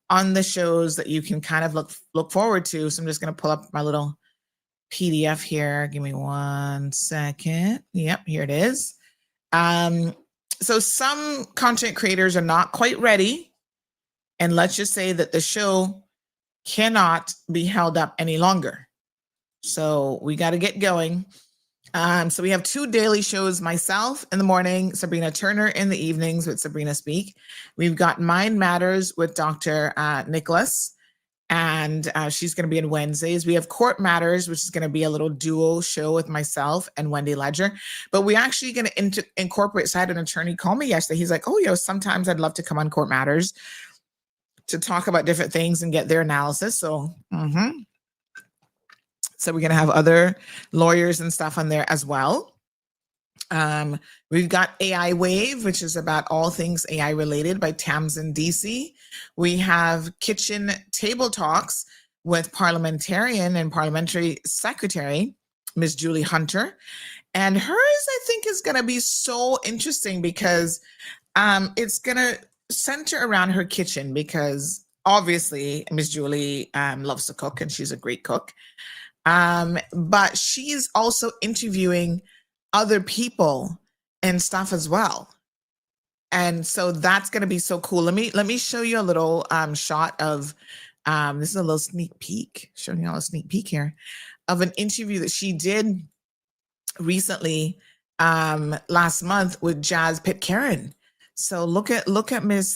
on the shows that you can kind of look forward to. So I'm just going to pull up my little PDF here. Give me 1 second. Yep, here it is. So some content creators are not quite ready. And let's just say that the show cannot be held up any longer. So we got to get going. So we have 2 daily shows, myself in the morning, Sabrina Turner in the evenings with Sabrina Speak. We've got Mind Matters with Dr. Nicholas, and she's going to be on Wednesdays. We have Court Matters, which is going to be a little duo show with myself and Wendy Ledger. But we're actually going to incorporate, so I had an attorney call me yesterday. He's like, oh, sometimes I'd love to come on Court Matters to talk about different things and get their analysis. So, so we're going to have other lawyers and stuff on there as well. We've got AI Wave, which is about all things AI related by Tamsin DC. We have Kitchen Table Talks with parliamentarian and parliamentary secretary, Ms. Julie Hunter. And hers, I think, is going to be so interesting because it's going to center around her kitchen, because obviously Ms. Julie loves to cook and she's a great cook. But she's also interviewing other people and stuff as well. And so that's going to be so cool. Let me show you a little shot of, this is a little sneak peek, showing you all a sneak peek here of an interview that she did recently last month with Jazz Pitcairn. So look at Miss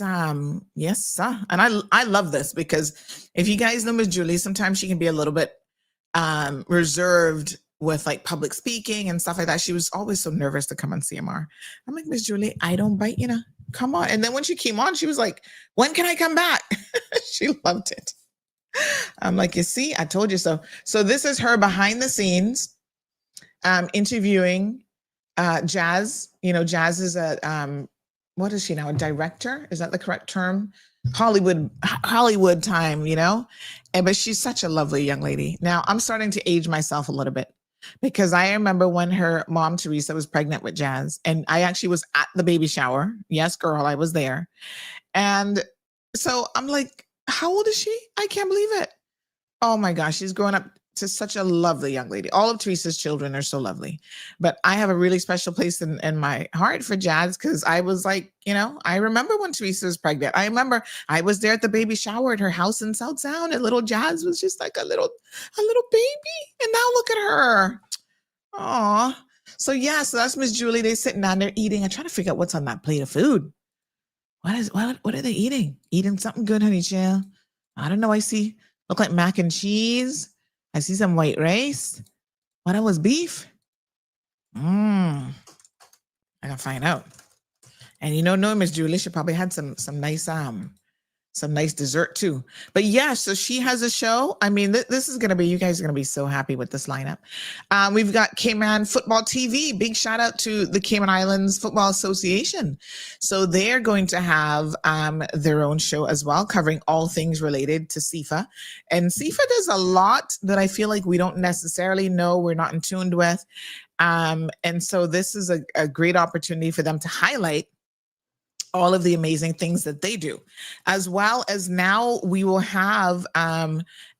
yes, and I love this, because if you guys know Miss Julie, sometimes she can be a little bit reserved with like public speaking and stuff like that. She was always so nervous to come on CMR. I'm like, Miss Julie, I don't bite, come on. And then when she came on, she was like, when can I come back? She loved it. I'm like, you see, I told you so. So this is her behind the scenes interviewing Jazz. Jazz is a what is she now? A director? Is that the correct term? Hollywood time, but she's such a lovely young lady. Now I'm starting to age myself a little bit, because I remember when her mom, Teresa, was pregnant with Jazz, and I actually was at the baby shower. Yes, girl, I was there. And so I'm like, how old is she? I can't believe it. Oh my gosh, she's growing up to such a lovely young lady. All of Teresa's children are so lovely. But I have a really special place in my heart for Jazz, because I was like, I remember when Teresa was pregnant. I remember I was there at the baby shower at her house in South Sound, and little Jazz was just like a little baby. And now look at her. Aw. So that's Miss Julie. They're sitting down there eating. I try to figure out what's on that plate of food. What are they eating? Eating something good, honey chill. I don't know. Look like mac and cheese. I see some white rice. What was beef? I gotta find out. And no, Miss Julie, she probably had some nice dessert too. But yeah, so she has a show. I mean, this is gonna be, you guys are gonna be so happy with this lineup. We've got Cayman Football TV. Big shout out to the Cayman Islands Football Association. So they're going to have their own show as well, covering all things related to CIFA. And CIFA does a lot that I feel like we don't necessarily know, we're not in tune with. And so this is a great opportunity for them to highlight all of the amazing things that they do, as well as now we will have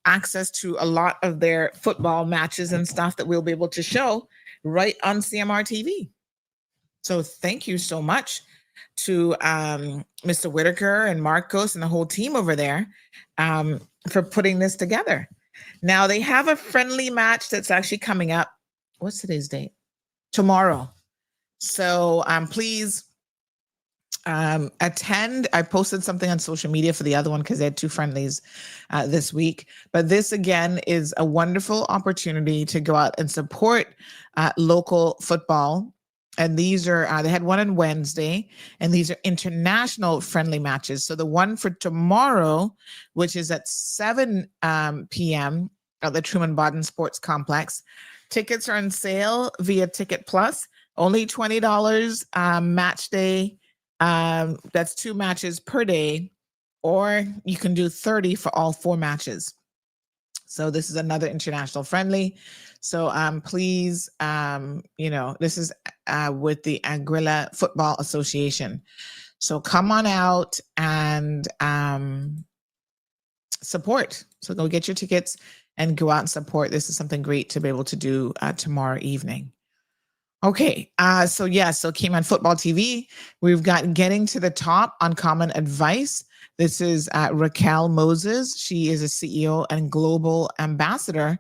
access to a lot of their football matches and stuff that we'll be able to show right on CMR TV. So thank you so much to Mr. Whitaker and Marcos and the whole team over there for putting this together. Now they have a friendly match that's actually coming up. What's today's date? Tomorrow. So please attend. I posted something on social media for the other one because they had 2 friendlies this week. But this again is a wonderful opportunity to go out and support local football. And these are, they had one on Wednesday, and these are international friendly matches. So the one for tomorrow, which is at 7 p.m. at the Truman Bodden Sports Complex. Tickets are on sale via Ticket Plus, only $20 match day. That's 2 matches per day, or you can do 30 for all 4 matches. So this is another international friendly. So please, this is with the Anguilla Football Association. So come on out and support. So go get your tickets and go out and support. This is something great to be able to do tomorrow evening. Okay, so Cayman Football TV, we've got Getting to the Top Uncommon Advice. This is Raquel Moses. She is a CEO and global ambassador,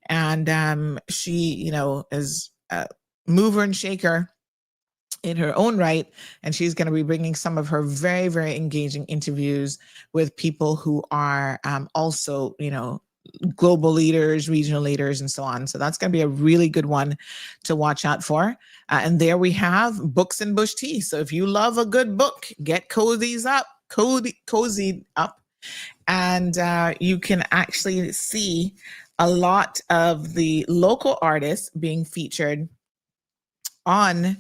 and she, is a mover and shaker in her own right, and she's going to be bringing some of her very, very engaging interviews with people who are also, global leaders, regional leaders, and so on. So that's going to be a really good one to watch out for. And there we have Books and Bush Tea. So if you love a good book, get cozied up, and you can actually see a lot of the local artists being featured on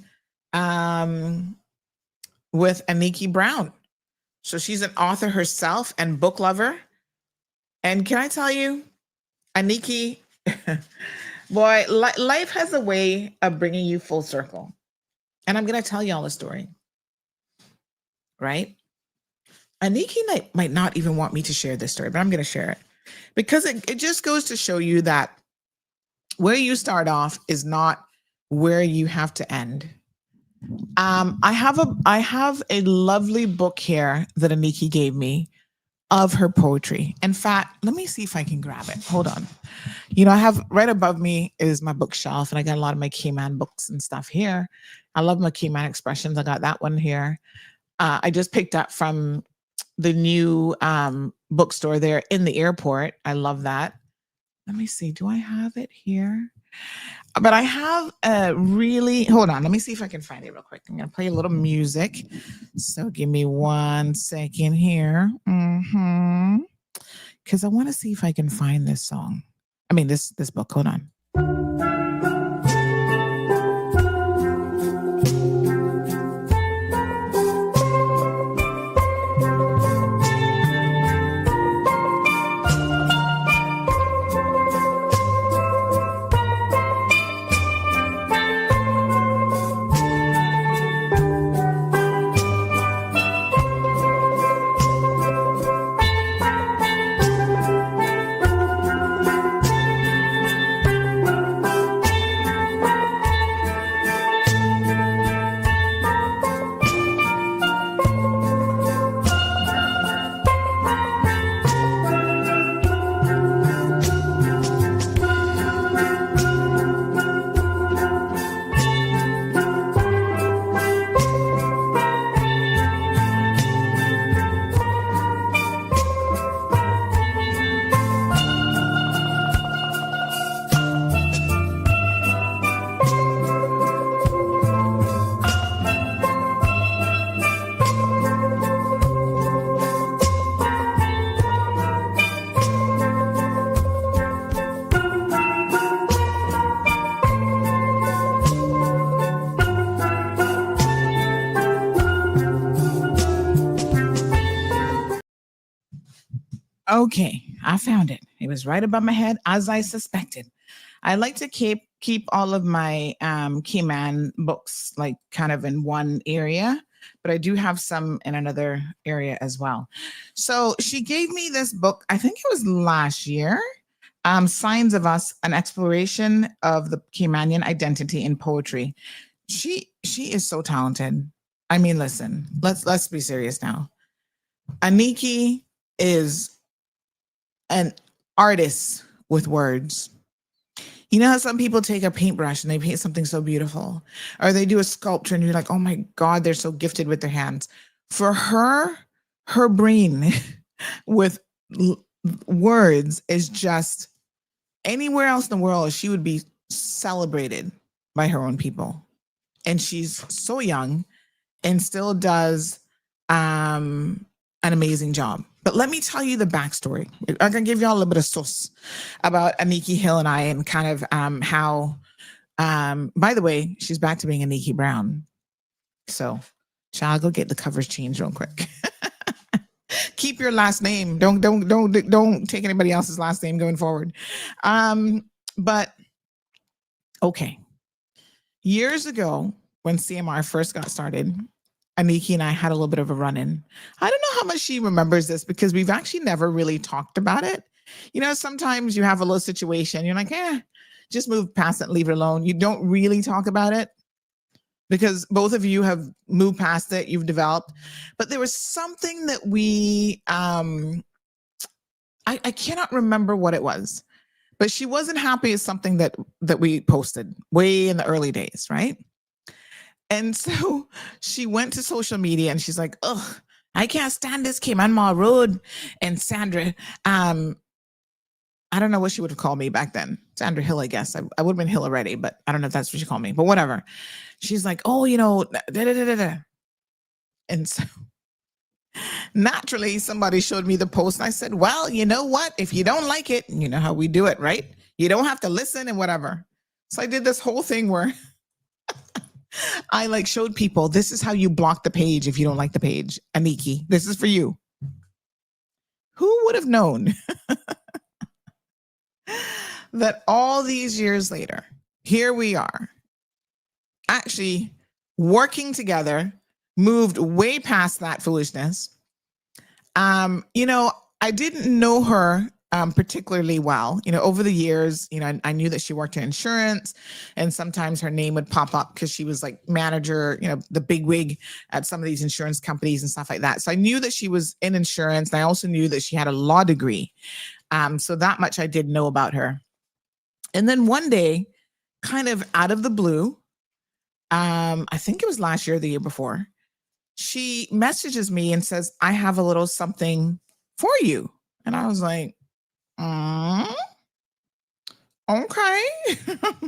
with Aniki Brown. So she's an author herself and book lover. And can I tell you, Aniki, boy, life has a way of bringing you full circle. And I'm going to tell you all a story, right? Aniki might not even want me to share this story, but I'm going to share it because it just goes to show you that where you start off is not where you have to end. I have a lovely book here that Aniki gave me of her poetry. In fact, let me see if I can grab it. Hold on. I have right above me is my bookshelf, and I got a lot of my Cayman books and stuff here. I love my Cayman expressions. I got that one here. I just picked up from the new bookstore there in the airport. I love that. Let me see. Do I have it here? But I have hold on. Let me see if I can find it real quick. I'm going to play a little music. So give me 1 second here. Because I want to see if I can find this song. I mean, this book. Hold on. Okay, I found it. It was right above my head, as I suspected. I like to keep all of my Cayman books like kind of in one area. but I do have some in another area as well. So she gave me this book, I think it was last year, Signs of Us, an exploration of the Caymanian identity in poetry. She is so talented. I mean, listen, let's be serious now. Aniki is an artist with words. You know how some people take a paintbrush and they paint something so beautiful, or they do a sculpture and you're like, oh my God, they're so gifted with their hands. For her, her brain with words is just anywhere else in the world, she would be celebrated by her own people. And she's so young and still does an amazing job. But let me tell you the backstory. I'm going to give you all a little bit of sauce about Aniki Hill and I, and kind of how, by the way, she's back to being Aniki Brown. So shall I go get the covers changed real quick? Keep your last name. Don't take anybody else's last name going forward. But okay. Years ago, when CMR first got started, Aniki and I had a little bit of a run-in. I don't know how much she remembers this because we've actually never really talked about it. You know, sometimes you have a little situation, you're like, just move past it, leave it alone. You don't really talk about it because both of you have moved past it, you've developed. But there was something that we, I cannot remember what it was, but she wasn't happy with something that we posted way in the early days, right? And so she went to social media and she's like, ugh, I can't stand this Cayman Mall Road. And Sandra, I don't know what she would have called me back then. Sandra Hill, I guess. I would have been Hill already, but I don't know if that's what she called me, but whatever. She's like, oh, you know, And so naturally somebody showed me the post and I said, well, you know what? If you don't like it, you know how we do it, right? You don't have to listen and whatever. So I did this whole thing where I like showed people, this is how you block the page if you don't like the page. Aniki, this is for you. Who would have known that all these years later, here we are, actually working together, moved way past that foolishness. You know, I didn't know her particularly well. You know, over the years, you know, I knew that she worked in insurance, and sometimes her name would pop up because she was like manager, you know, the big wig at some of these insurance companies and stuff like that. So I knew that she was in insurance, and I also knew that she had a law degree. So that much I did know about her. And then one day, kind of out of the blue, I think it was last year or the year before, she messages me and says, I have a little something for you. And I was like, okay.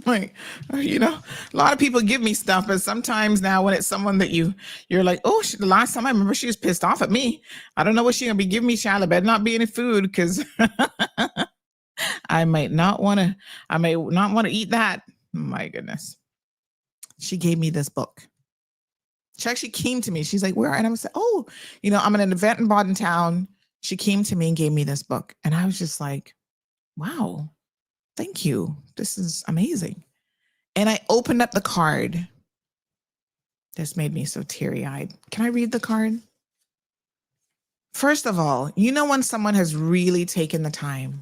Like, you know, a lot of people give me stuff, but sometimes now when it's someone that you're like, oh, the last time I remember she was pissed off at me. I don't know what she's gonna be giving me, Charlotte. Better not be any food because I may not want to eat that. My goodness. She gave me this book. She actually came to me. She's like, where? And I was like, oh, you know, I'm at an event in Bodden Town. She came to me and gave me this book. And I was just like, wow, thank you. This is amazing. And I opened up the card. This made me so teary-eyed. Can I read the card? First of all, you know when someone has really taken the time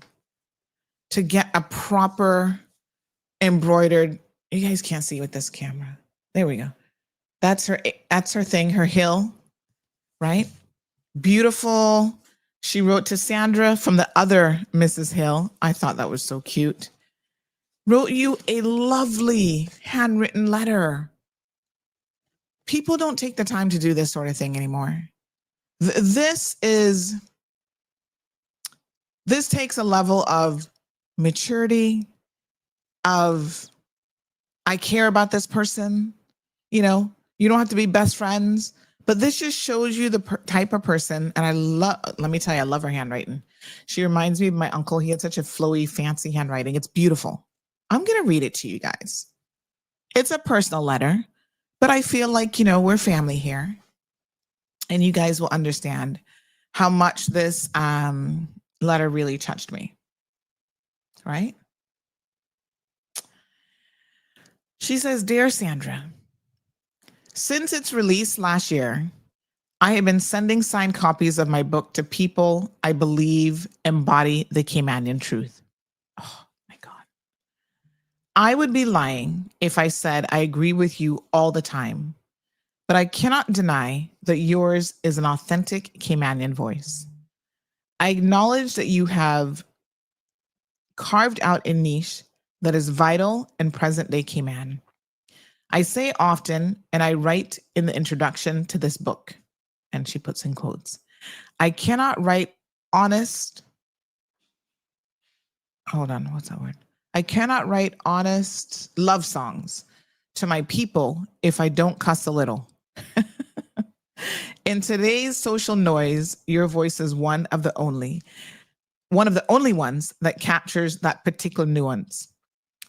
to get a proper embroidered, you guys can't see with this camera. There we go. That's her thing, her hill, right? Beautiful. She wrote to Sandra from the other Mrs. Hill. I thought that was so cute. Wrote you a lovely handwritten letter. People don't take the time to do this sort of thing anymore. This takes a level of maturity, of I care about this person. You know, you don't have to be best friends, but this just shows you the type of person. And let me tell you, I love her handwriting. She reminds me of my uncle. He had such a flowy, fancy handwriting. It's beautiful. I'm going to read it to you guys. It's a personal letter, but I feel like, you know, we're family here and you guys will understand how much this letter really touched me. Right? She says, Dear Sandra, Since its release last year, I have been sending signed copies of my book to people I believe embody the Caymanian truth. Oh my God. I would be lying if I said I agree with you all the time, but I cannot deny that yours is an authentic Caymanian voice. I acknowledge that you have carved out a niche that is vital in present day Cayman. I say often, and I write in the introduction to this book, and she puts in quotes, I cannot write honest, hold on, what's that word? I cannot write honest love songs to my people if I don't cuss a little. In today's social noise, your voice is one of the only ones that captures that particular nuance.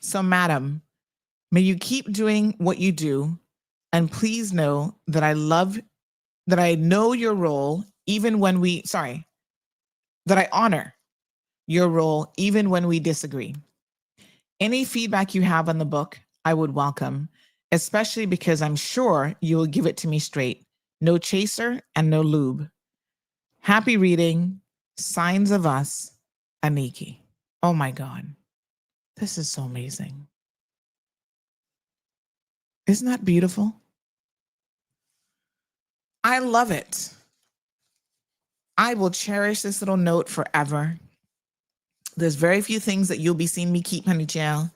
So, madam, may you keep doing what you do, and please know that I know your role even when that I honor your role even when we disagree. Any feedback you have on the book, I would welcome, especially because I'm sure you will give it to me straight. No chaser and no lube. Happy reading. Signs of Us, Aniki. Oh my God. This is so amazing. Isn't that beautiful? I love it. I will cherish this little note forever. There's very few things that you'll be seeing me keep, honey child,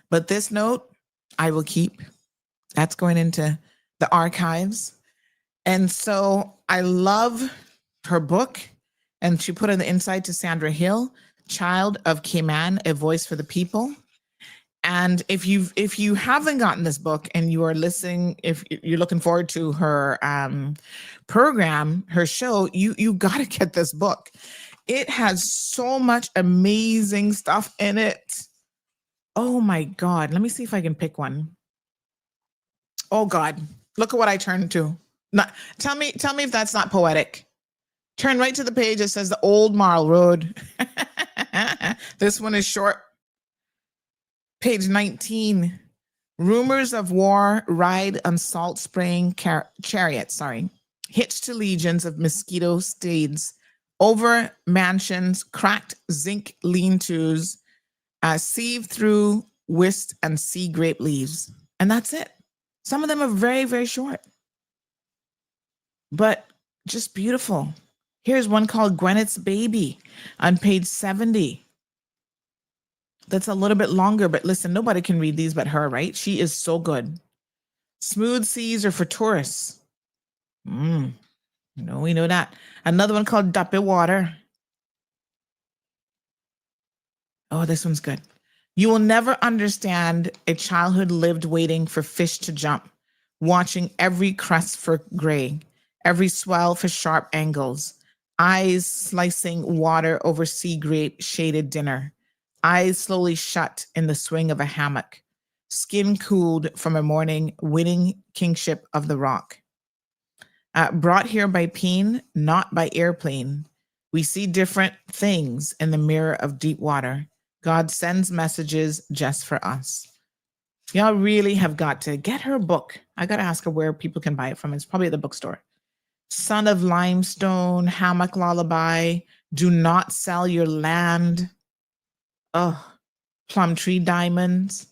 but this note I will keep. That's going into the archives. And so I love her book. And she put on the inside to Sandra Hill, Child of Cayman, A Voice for the People. And if you haven't gotten this book and you are listening, if you're looking forward to her program, her show, you got to get this book. It has so much amazing stuff in it. Oh my God. Let me see if I can pick one. Oh God, look at what I turned to. Not, tell me if that's not poetic. Turn right to the page. It says the Old Marl Road. This one is short. Page 19. Rumors of war ride on salt spraying chariots, hitched to legions of mosquito steeds, over mansions, cracked zinc lean-tos, sieve through whist and sea grape leaves. And that's it. Some of them are very, very short, but just beautiful. Here's one called Gwyneth's Baby on page 70. That's a little bit longer, but listen, nobody can read these but her, right? She is so good. Smooth Seas are for tourists. We know that. Another one called Duppy Water. Oh, this one's good. You will never understand a childhood lived waiting for fish to jump, watching every crest for gray, every swell for sharp angles, eyes slicing water over sea grape shaded dinner, eyes slowly shut in the swing of a hammock, skin cooled from a morning winning kingship of the rock. Brought here by Peen, not by airplane, we see different things in the mirror of deep water. God sends messages just for us. Y'all really have got to get her book. I got to ask her where people can buy it from. It's probably at the bookstore. Son of Limestone, Hammock Lullaby, Do Not Sell Your Land. Oh, Plum Tree Diamonds.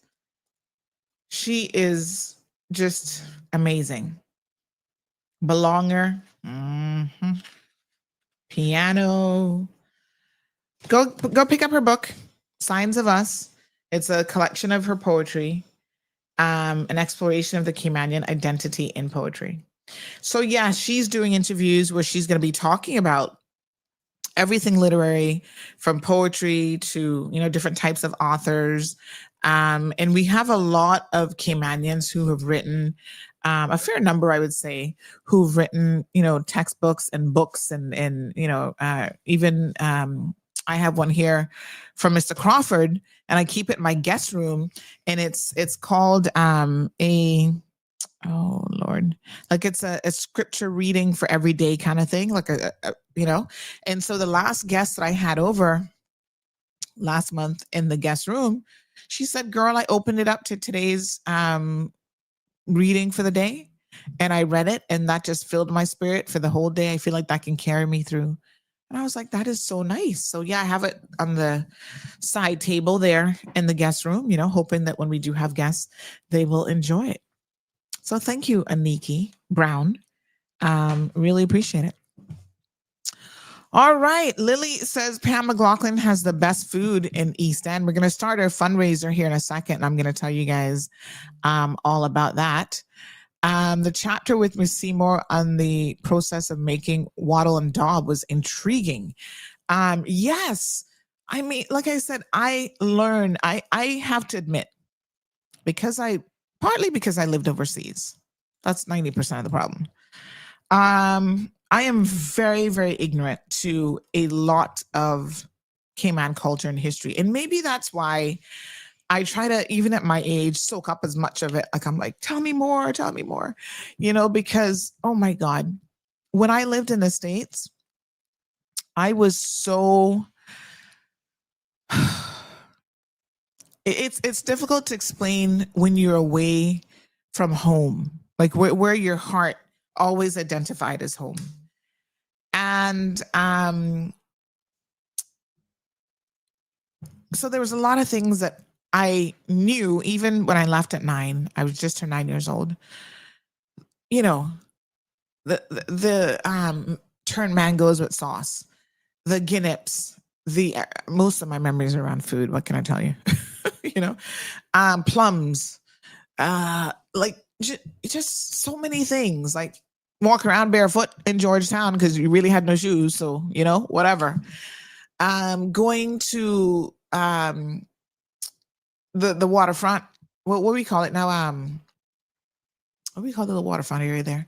She is just amazing. Belonger. Piano. Go pick up her book, Signs of Us. It's a collection of her poetry, an exploration of the Caymanian identity in poetry. So yeah, she's doing interviews where she's going to be talking about everything literary, from poetry to, different types of authors. And we have a lot of Caymanians who have written, a fair number, I would say, who've written, textbooks and books and even I have one here from Mr. Crawford, and I keep it in my guest room, and it's called oh Lord, like it's a scripture reading for every day kind of thing, like and so the last guest that I had over last month in the guest room, she said, girl, I opened it up to today's reading for the day. And I read it, and that just filled my spirit for the whole day. I feel like that can carry me through. And I was like, that is so nice. So yeah, I have it on the side table there in the guest room, hoping that when we do have guests, they will enjoy it. So thank you, Aniki Brown. Really appreciate it. All right. Lily says Pam McLaughlin has the best food in East End. We're going to start our fundraiser here in a second, and I'm going to tell you guys all about that. The chapter with Miss Seymour on the process of making wattle and daub was intriguing. Yes. I mean, like I said, I learned, I have to admit, partly because I lived overseas. That's 90% of the problem. I am very, very ignorant to a lot of Cayman culture and history. And maybe that's why I try to, even at my age, soak up as much of it. Like, I'm like, tell me more, because, oh my God, when I lived in the States, I was so, it's difficult to explain when you're away from home, like where your heart always identified as home. And so there was a lot of things that I knew even when I left at 9. I was just turned 9 years old. The turned mangoes with sauce, the guineps, most of my memories are around food. What can I tell you? Plums, like just so many things. Like walk around barefoot in Georgetown because you really had no shoes. So whatever. Going to the waterfront. What do we call it now? What do we call the waterfront area there?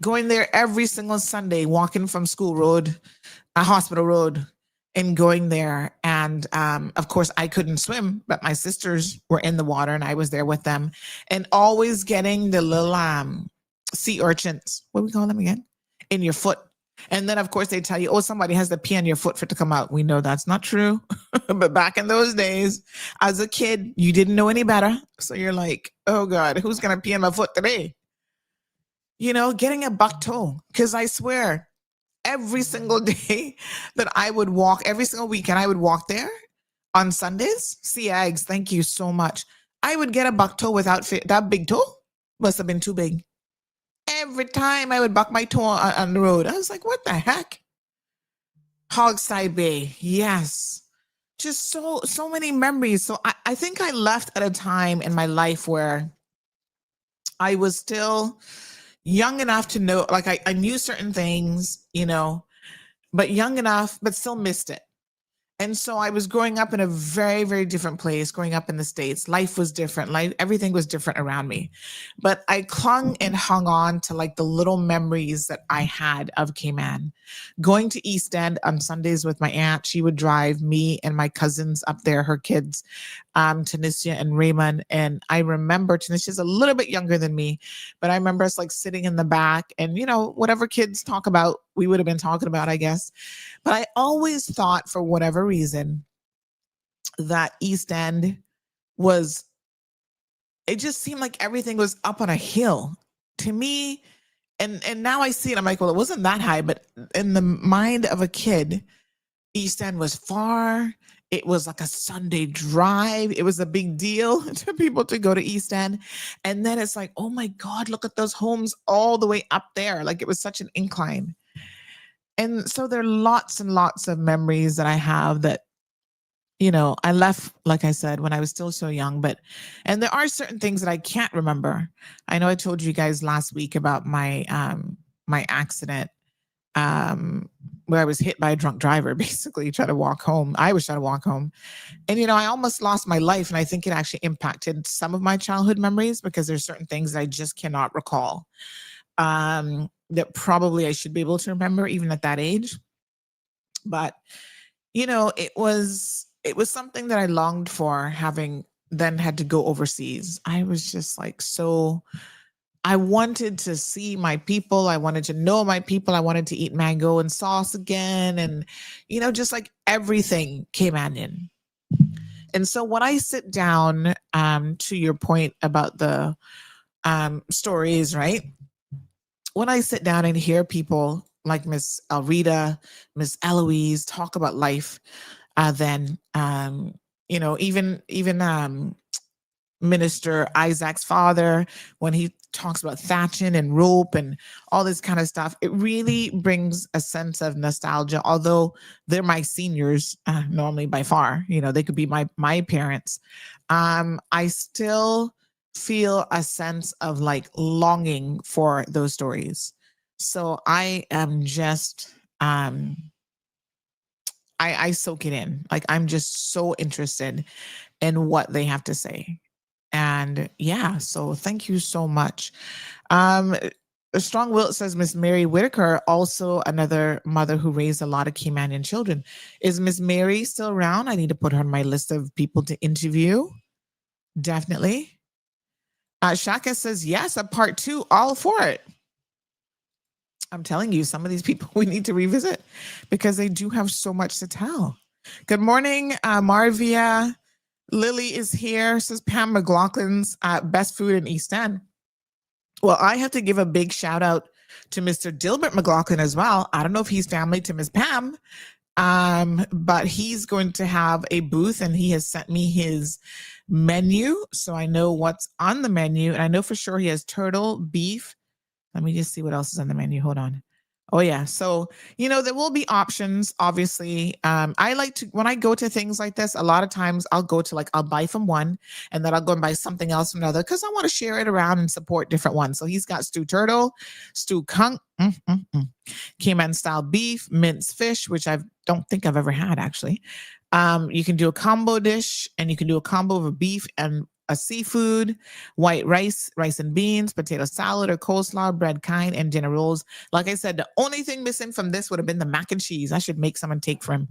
Going there every single Sunday, walking from School Road, Hospital Road, and going there. And of course, I couldn't swim, but my sisters were in the water, and I was there with them, and always getting the little sea urchins. What do we call them again? In your foot. And then, of course, they tell you, oh, somebody has to pee on your foot for it to come out. We know that's not true. But back in those days, as a kid, you didn't know any better. So you're like, oh, God, who's going to pee on my foot today? Getting a buck toe. Because I swear, every single day that I would walk, every single weekend, I would walk there on Sundays. Sea eggs, thank you so much. I would get a buck toe without that big toe. Must have been too big. Every time I would buck my toe on the road, I was like, what the heck? Hogside Bay. Yes. Just so many memories. So I think I left at a time in my life where I was still young enough to know, like I knew certain things, but young enough, but still missed it. And so I was growing up in a very, very different place, growing up in the States. Life was different. Everything was different around me. But I clung and hung on to like the little memories that I had of Cayman. Going to East End on Sundays with my aunt. She would drive me and my cousins up there, her kids, Tanisha and Raymond. And I remember Tanisha's a little bit younger than me, but I remember us like sitting in the back and, whatever kids talk about, we would have been talking about, I guess. But I always thought, for whatever reason, that East End it just seemed like everything was up on a hill to me. And now I see it, I'm like, well, it wasn't that high, but in the mind of a kid, East End was far. It was like a Sunday drive. It was a big deal to people to go to East End. And then it's like, oh my God, look at those homes all the way up there. Like it was such an incline. And so there are lots and lots of memories that I have that, I left, like I said, when I was still so young, and there are certain things that I can't remember. I know I told you guys last week about my accident, where I was hit by a drunk driver, basically trying to walk home. I was trying to walk home. And, I almost lost my life. And I think it actually impacted some of my childhood memories because there's certain things that I just cannot recall. That probably I should be able to remember even at that age. But, it was something that I longed for, having then had to go overseas. I was just like, I wanted to see my people. I wanted to know my people. I wanted to eat mango and sauce again. And, just like everything came in. And so when I sit down, to your point about the stories, right? when I sit down and hear people like Miss Elrita, Miss Eloise talk about life, then even Minister Isaac's father, when he talks about thatching and rope and all this kind of stuff, it really brings a sense of nostalgia. Although they're my seniors, normally by far, they could be my parents. I still feel a sense of like longing for those stories. So I am just I soak it in. Like I'm just so interested in what they have to say. And yeah, so thank you so much. Um, Strong Will says Miss Mary Whitaker, also another mother who raised a lot of Caymanian children. Is Miss Mary still around? I need to put her on my list of people to interview. Definitely. Shaka says yes, a part 2, all for it. I'm telling you, some of these people we need to revisit because they do have so much to tell. Good morning, Marvia. Lily is here, says Pam McLaughlin's Best Food in East End. Well, I have to give a big shout out to Mr. Dilbert McLaughlin as well. I don't know if he's family to Miss Pam, but he's going to have a booth and he has sent me his menu. So I know what's on the menu. And I know for sure he has turtle, beef. Let me just see what else is on the menu. Hold on. Oh yeah. So, there will be options, obviously. I like to, when I go to things like this, a lot of times I'll go to I'll buy from one and then I'll go and buy something else from another because I want to share it around and support different ones. So he's got stew turtle, stew conch, Cayman style beef, minced fish, which I don't think I've ever had actually. You can do a combo dish and you can do a combo of a beef and a seafood, white rice and beans, potato salad or coleslaw, bread kind, and dinner rolls. Like I said, the only thing missing from this would have been the mac and cheese. I should make some and take for him.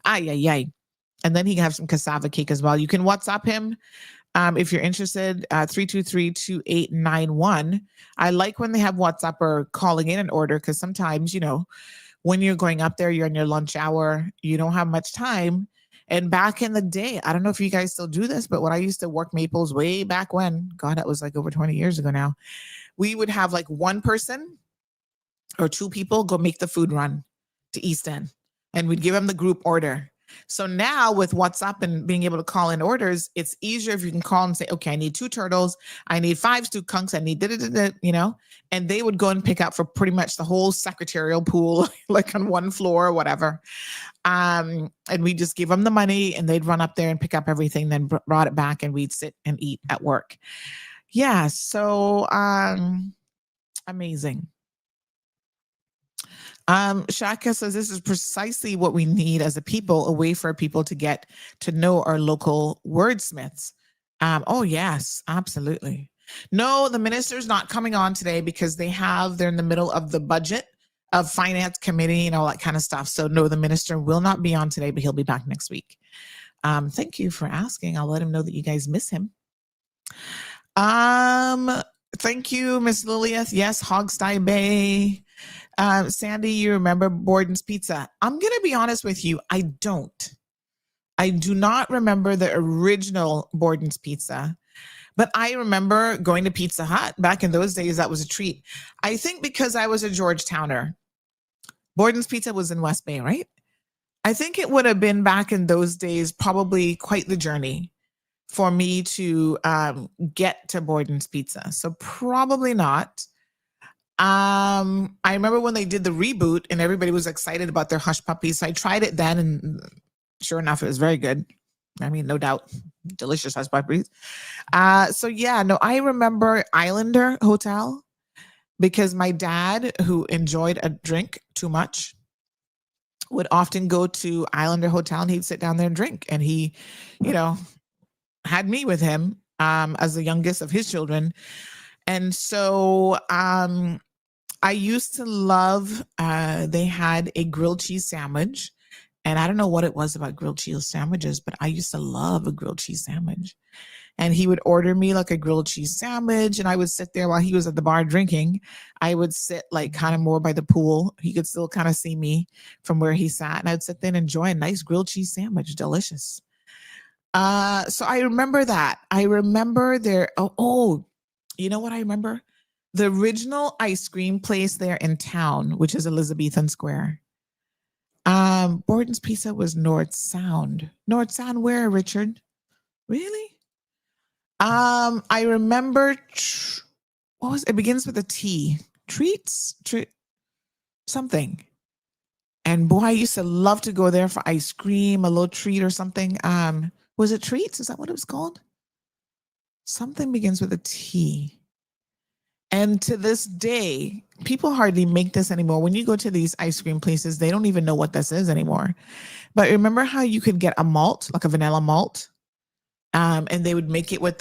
Ay, ay, ay. And then he can have some cassava cake as well. You can WhatsApp him if you're interested, 323-2891. I like when they have WhatsApp or calling in an order because sometimes, when you're going up there, you're in your lunch hour, you don't have much time. And back in the day, I don't know if you guys still do this, but when I used to work Maples way back when, God, that was over 20 years ago now, we would have one person or 2 people go make the food run to East End and we'd give them the group order. So now with WhatsApp and being able to call in orders, it's easier if you can call and say, okay, I need 2 turtles. I need 5 stew conchs. I need and they would go and pick up for pretty much the whole secretarial pool, on one floor or whatever. And we just give them the money and they'd run up there and pick up everything, then brought it back and we'd sit and eat at work. Yeah. So, amazing. Shaka says this is precisely what we need as a people, a way for people to get to know our local wordsmiths. Oh yes, absolutely. No, the minister's not coming on today because they're in the middle of the budget of finance committee and all that kind of stuff. So no, the minister will not be on today, but he'll be back next week. Thank you for asking. I'll let him know that you guys miss him. Thank you, Miss Liliath. Yes, Hogsty Bay. Sandy, you remember Borden's Pizza? I'm going to be honest with you. I don't. I do not remember the original Borden's Pizza, but I remember going to Pizza Hut back in those days. That was a treat. I think because I was a Georgetowner. Borden's Pizza was in West Bay, right? I think it would have been back in those days, probably quite the journey for me to get to Borden's Pizza. So probably not. I remember when they did the reboot and everybody was excited about their hush puppies. So I tried it then and sure enough, it was very good. I mean, no doubt, delicious hush puppies. So yeah, no, I remember Islander Hotel because my dad, who enjoyed a drink too much, would often go to Islander Hotel and he'd sit down there and drink. And he, had me with him as the youngest of his children. And so I used to love, they had a grilled cheese sandwich. And I don't know what it was about grilled cheese sandwiches, but I used to love a grilled cheese sandwich. And he would order me a grilled cheese sandwich. And I would sit there while he was at the bar drinking. I would sit kind of more by the pool. He could still kind of see me from where he sat. And I'd sit there and enjoy a nice grilled cheese sandwich. Delicious. So I remember that. I remember you know what I remember? The original ice cream place there in town, which is Elizabethan Square. Borden's Pizza was North Sound. North Sound where, Richard? Really? I remember what was it? Begins with a T. Treats? Something. And boy, I used to love to go there for ice cream, a little treat or something. Was it Treats? Is that what it was called? Something begins with a T. And to this day, people hardly make this anymore. When you go to these ice cream places, they don't even know what this is anymore. But remember how you could get a malt, like a vanilla malt? And they would make it with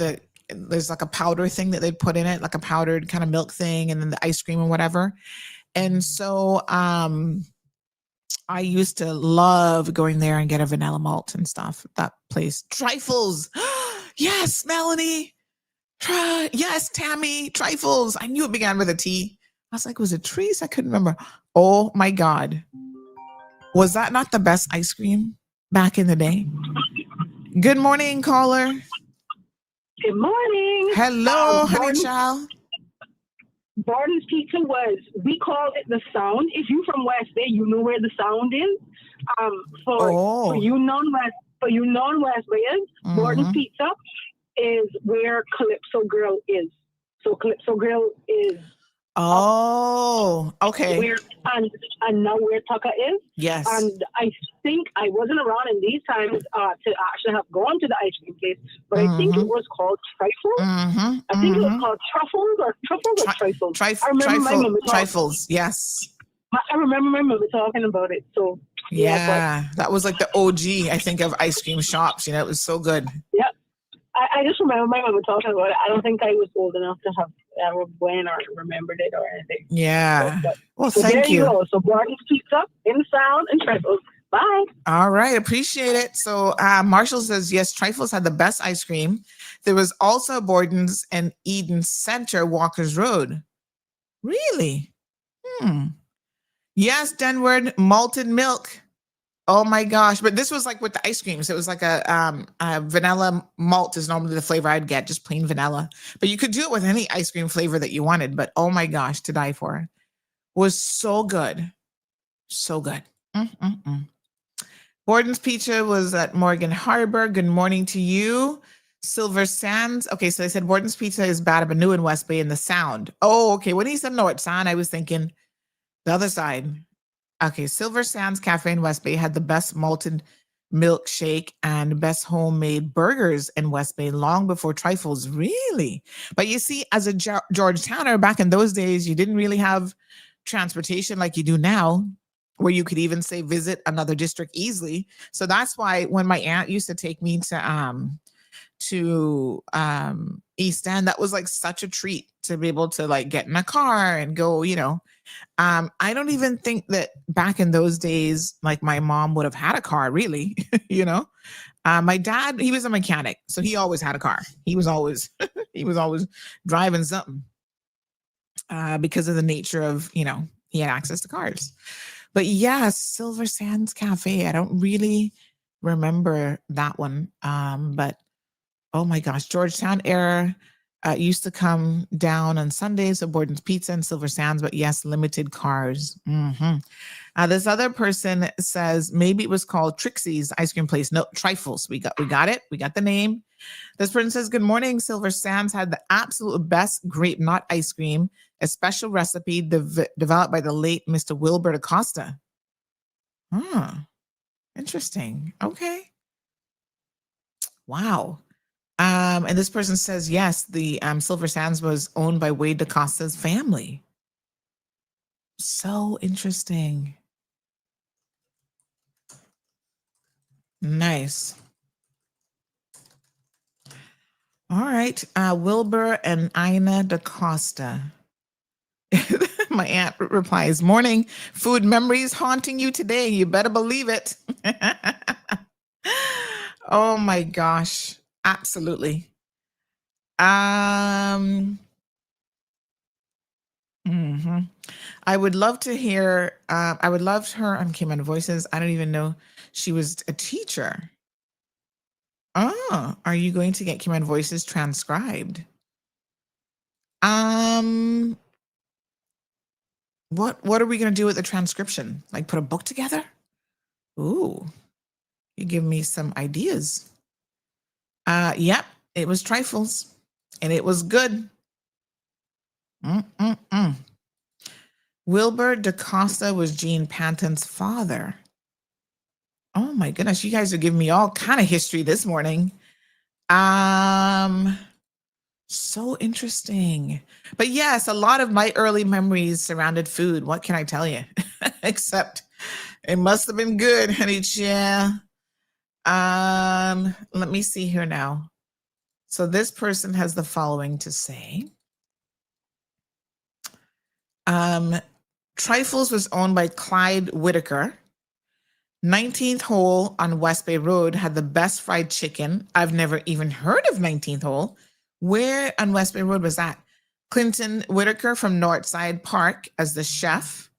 there's like a powder thing that they'd put in it, like a powdered kind of milk thing, and then the ice cream and whatever. And so I used to love going there and get a vanilla malt and stuff. That place. Trifles. Yes, Melanie. Yes, Tammy. Trifles. I knew it began with a T. I was like, was it trees? I couldn't remember. Oh my God. Was that not the best ice cream back in the day? Good morning, caller. Good morning. Hello, honey child. Borden's Pizza we called it the Sound. If you're from West Bay, you know where the Sound is. For you non-West Bayers, Borden's Pizza is where Calypso Grill is. So Calypso Grill is okay. And now where Tucker is. Yes. And I think I wasn't around in these times to actually have gone to the ice cream place, but I think it was called Trifles. I think it was called Truffles or Trifles. I remember my mom Trifles, yes. I remember my mother talking about it. So yeah, that was like the OG, I think, of ice cream shops. You know, it was so good. Yeah. I just remember my mother talking about it. I don't think I was old enough to have ever went or remembered it or anything. Yeah. Well, so thank you. Go. So Borden's Pizza, In Sound, and Trifles. Bye. All right. Appreciate it. So Marshall says, yes, Trifles had the best ice cream. There was also Borden's and Eden Center, Walker's Road. Really? Yes, Denward, malted milk. Oh my gosh. But this was like with the ice cream. So it was like a vanilla malt is normally the flavor I'd get, just plain vanilla. But you could do it with any ice cream flavor that you wanted. But oh my gosh, to die for. Was so good. So good. Borden's Pizza was at Morgan Harbor. Good morning to you. Silver Sands. Okay, so they said Borden's Pizza is Batabanu in West Bay in the Sound. Oh, okay. When he said North Sound, I was thinking the other side. Okay, Silver Sands Cafe in West Bay had the best malted milkshake and best homemade burgers in West Bay long before Trifles. Really? But you see, as a Georgetowner, back in those days, you didn't really have transportation like you do now, where you could even say visit another district easily. So that's why when my aunt used to take me to East End, that was like such a treat to be able to like get in a car and go, you know. I don't even think that back in those days, like my mom would have had a car really, you know. My dad, he was a mechanic, so he always had a car. He was always driving something because of the nature of, you know, he had access to cars. But yes, Silver Sands Cafe. I don't really remember that one. But oh my gosh, Georgetown era used to come down on Sundays at Borden's Pizza and Silver Sands, but yes, limited cars. This other person says maybe it was called Trixie's ice cream place. No, Trifles. We got it. We got the name. This person says, good morning. Silver Sands had the absolute best grape nut ice cream, a special recipe developed by the late Mr. Wilbert Acosta. Interesting. Okay. Wow. And this person says, yes, the Silver Sands was owned by Wade DaCosta's family. So interesting. Nice. All right. Wilbur and Ina DaCosta. My aunt replies, morning, food memories haunting you today. You better believe it. Oh my gosh. Absolutely. I would love to hear, I would love her on Cayman Voices. I don't even know she was a teacher. Oh, are you going to get Cayman Voices transcribed? What are we gonna do with the transcription? Like put a book together? Ooh, you give me some ideas. Yep, it was trifles, and it was good. Wilbur DaCosta was Gene Panton's father. Oh my goodness, you guys are giving me all kind of history this morning. So interesting. But yes, a lot of my early memories surrounded food. What can I tell you? Except it must have been good, honey. Yeah. Let me see here now. So this person has the following to say. Trifles was owned by Clyde Whitaker. 19th Hole on West Bay Road had the best fried chicken. I've never even heard of 19th Hole. Where on West Bay Road was that? Clinton Whitaker from Northside Park as the chef.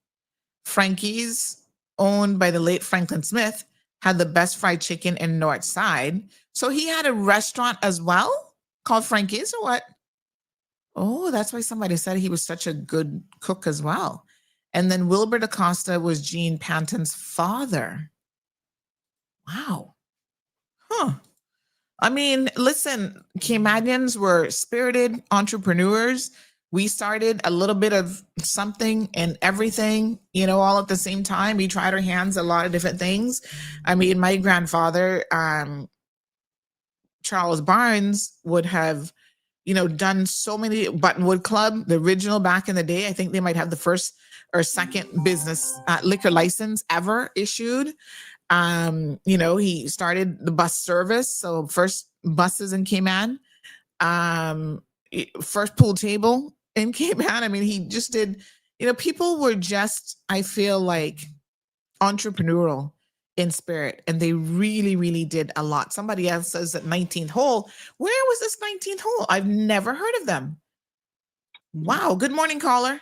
Frankie's, owned by the late Franklin Smith, had the best fried chicken in Northside. So he had a restaurant as well called Frankie's, or what? Oh, that's why somebody said he was such a good cook as well. And then Wilbur DaCosta was Gene Panton's father. Wow. Huh. I mean, listen, Caymanians were spirited entrepreneurs. We started a little bit of something and everything, all at the same time. We tried our hands at a lot of different things. I mean, my grandfather, Charles Barnes, would have, done so many. Buttonwood Club, the original back in the day. I think they might have the first or second business liquor license ever issued. He started the bus service. So first buses in Cayman, first pool table in Cayman. I mean, he just did, people were just, I feel like, entrepreneurial in spirit, and they really, really did a lot. Somebody else says that 19th Hole. Where was this 19th Hole? I've never heard of them. Wow. Good morning, caller.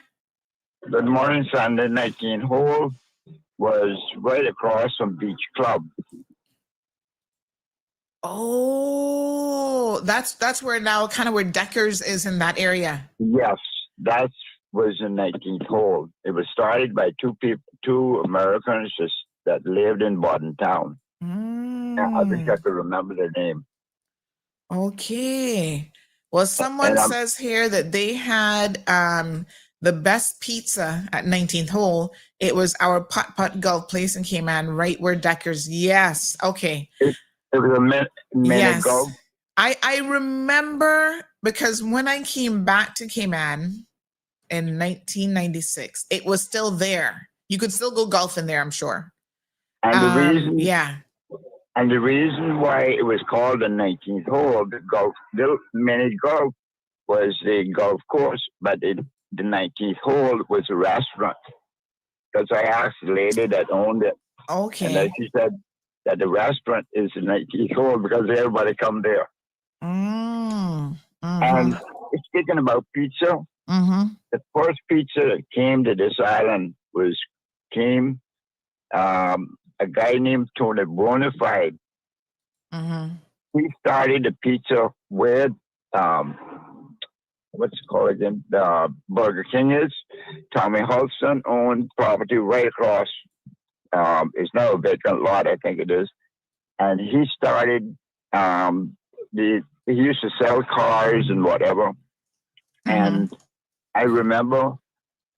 Good morning, Sunday. 19th Hole was right across from Beach Club. Oh, that's where now kind of where Deckers is in that area. Yes, that was in 19th Hole. It was started by two Americans that lived in Bodden Town. I think I could remember their name. Okay. Well, someone says here that they had the best pizza at 19th Hole. It was our Putt Gulf place in Cayman, right where Deckers. Yes. Okay. It was a minute Gulf. I remember because when I came back to Cayman in 1996, it was still there. You could still go golfing there, I'm sure. And the reason why it was called the 19th Hole, the mini golf, was the golf course, but the 19th Hole was a restaurant. Because I asked the lady that owned it. Okay. And then she said that the restaurant is the 19th Hole because everybody come there. And speaking about pizza, the first pizza that came to this island came a guy named Tony Bonafide. He started the pizza with what's it called again? The Burger King is. Tommy Hulston owned property right across. It's now a vacant lot, I think it is. And he started. He used to sell cars and whatever. And I remember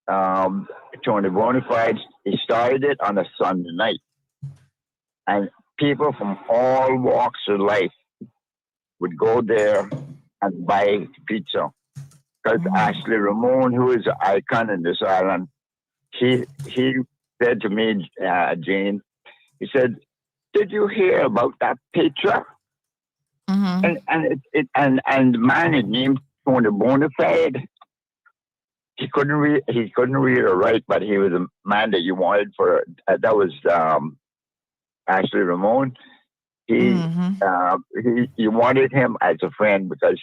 Tony Bonafide. He started it on a Sunday night. And people from all walks of life would go there and buy pizza. Because Ashley Ramon, who is an icon in this island, he said to me, Jane, he said, "Did you hear about that pizza?" And the man is named Tony Bonafide. He couldn't read or write, but he was a man that you wanted for. That was Ashley Ramon. You wanted him as a friend because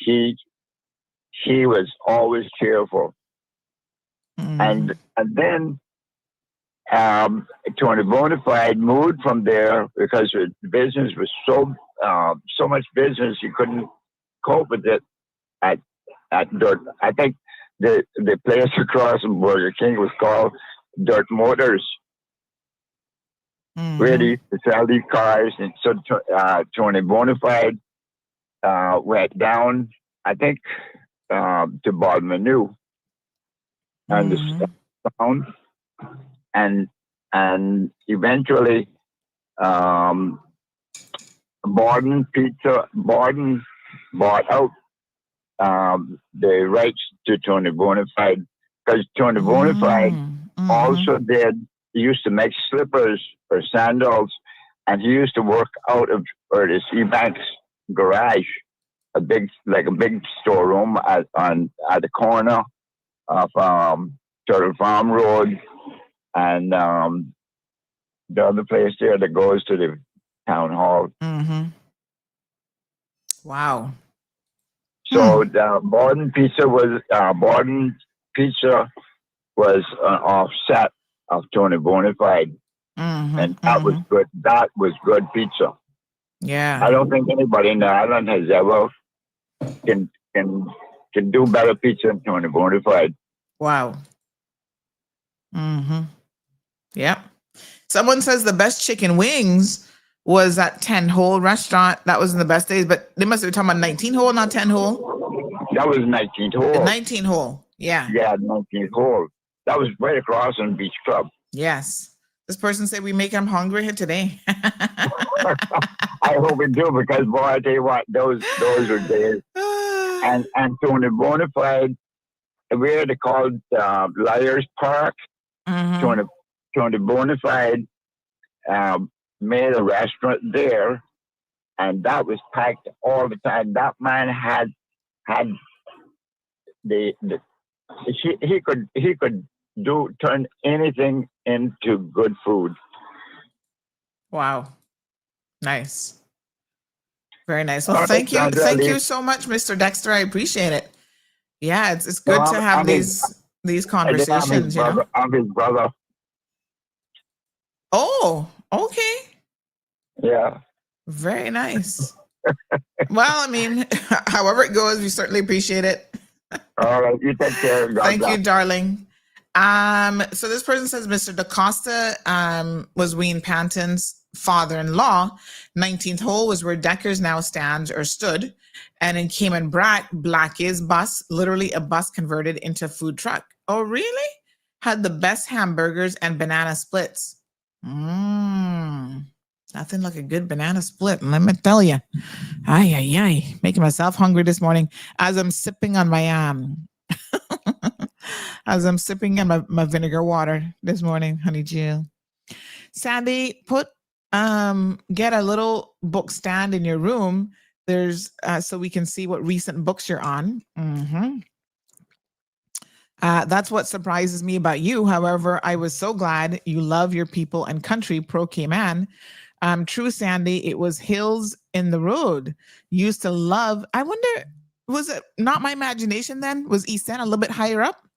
he was always cheerful. And then Tony Bonafide moved from there because the business was so much business he couldn't cope with it. I think the place across from Burger King was called Dirt Motors, where they used to sell these cars. And so Tony Bonafide went down, I think, to Balmanew and the town, and eventually Borden bought out the rights to Tony Bonafide, because Tony Bonafide also he used to make slippers or sandals, and he used to work out of the Seabanks garage, a big storeroom at the corner of Turtle Farm Road and the other place there that goes to the town hall. Wow. So the Borden Pizza was an offset of Tony Bonafide, and that was good. That was good pizza. Yeah. I don't think anybody in the island has ever can do better pizza than Tony Bonafide. Wow. Yep. Someone says the best chicken wings was at 10 Hole Restaurant. That was in the best days, but they must have been talking about 19 Hole, not 10 Hole. That was 19 Hole. 19 Hole. Yeah. Yeah, 19 Hole. That was right across on Beach Club. Yes. This person said we make him hungry here today. I hope we do, because boy, I tell you what, those are days. And Tony Bonafide, where they called Liars Park. Tony Bonafide made a restaurant there, and that was packed all the time. That man had he could turn anything into good food. Wow. Nice. Very nice. Well, thank you. Thank you so much, Mr. Dexter. I appreciate it. Yeah, it's good to have these conversations. I'm his brother. Oh, okay. Yeah. Very nice. Well, I mean, however it goes, we certainly appreciate it. All right, you take care. Thank you, darling. So this person says Mr. DaCosta was Wayne Panton's father-in-law. 19th Hole was where Deckers now stands or stood. And in Cayman Brack, Black is bus, literally a bus converted into a food truck. Oh, really? Had the best hamburgers and banana splits. Nothing like a good banana split, let me tell you. Ay. Making myself hungry this morning as I'm sipping on my my vinegar water this morning, honey Jill. Sandy, get a little book stand in your room. There's so we can see what recent books you're on. That's what surprises me about you. However, I was so glad you love your people and country, pro Cayman. True, Sandy, it was Hills in the Road. Used to love, I wonder, was it not my imagination then? Was East End a little bit higher up?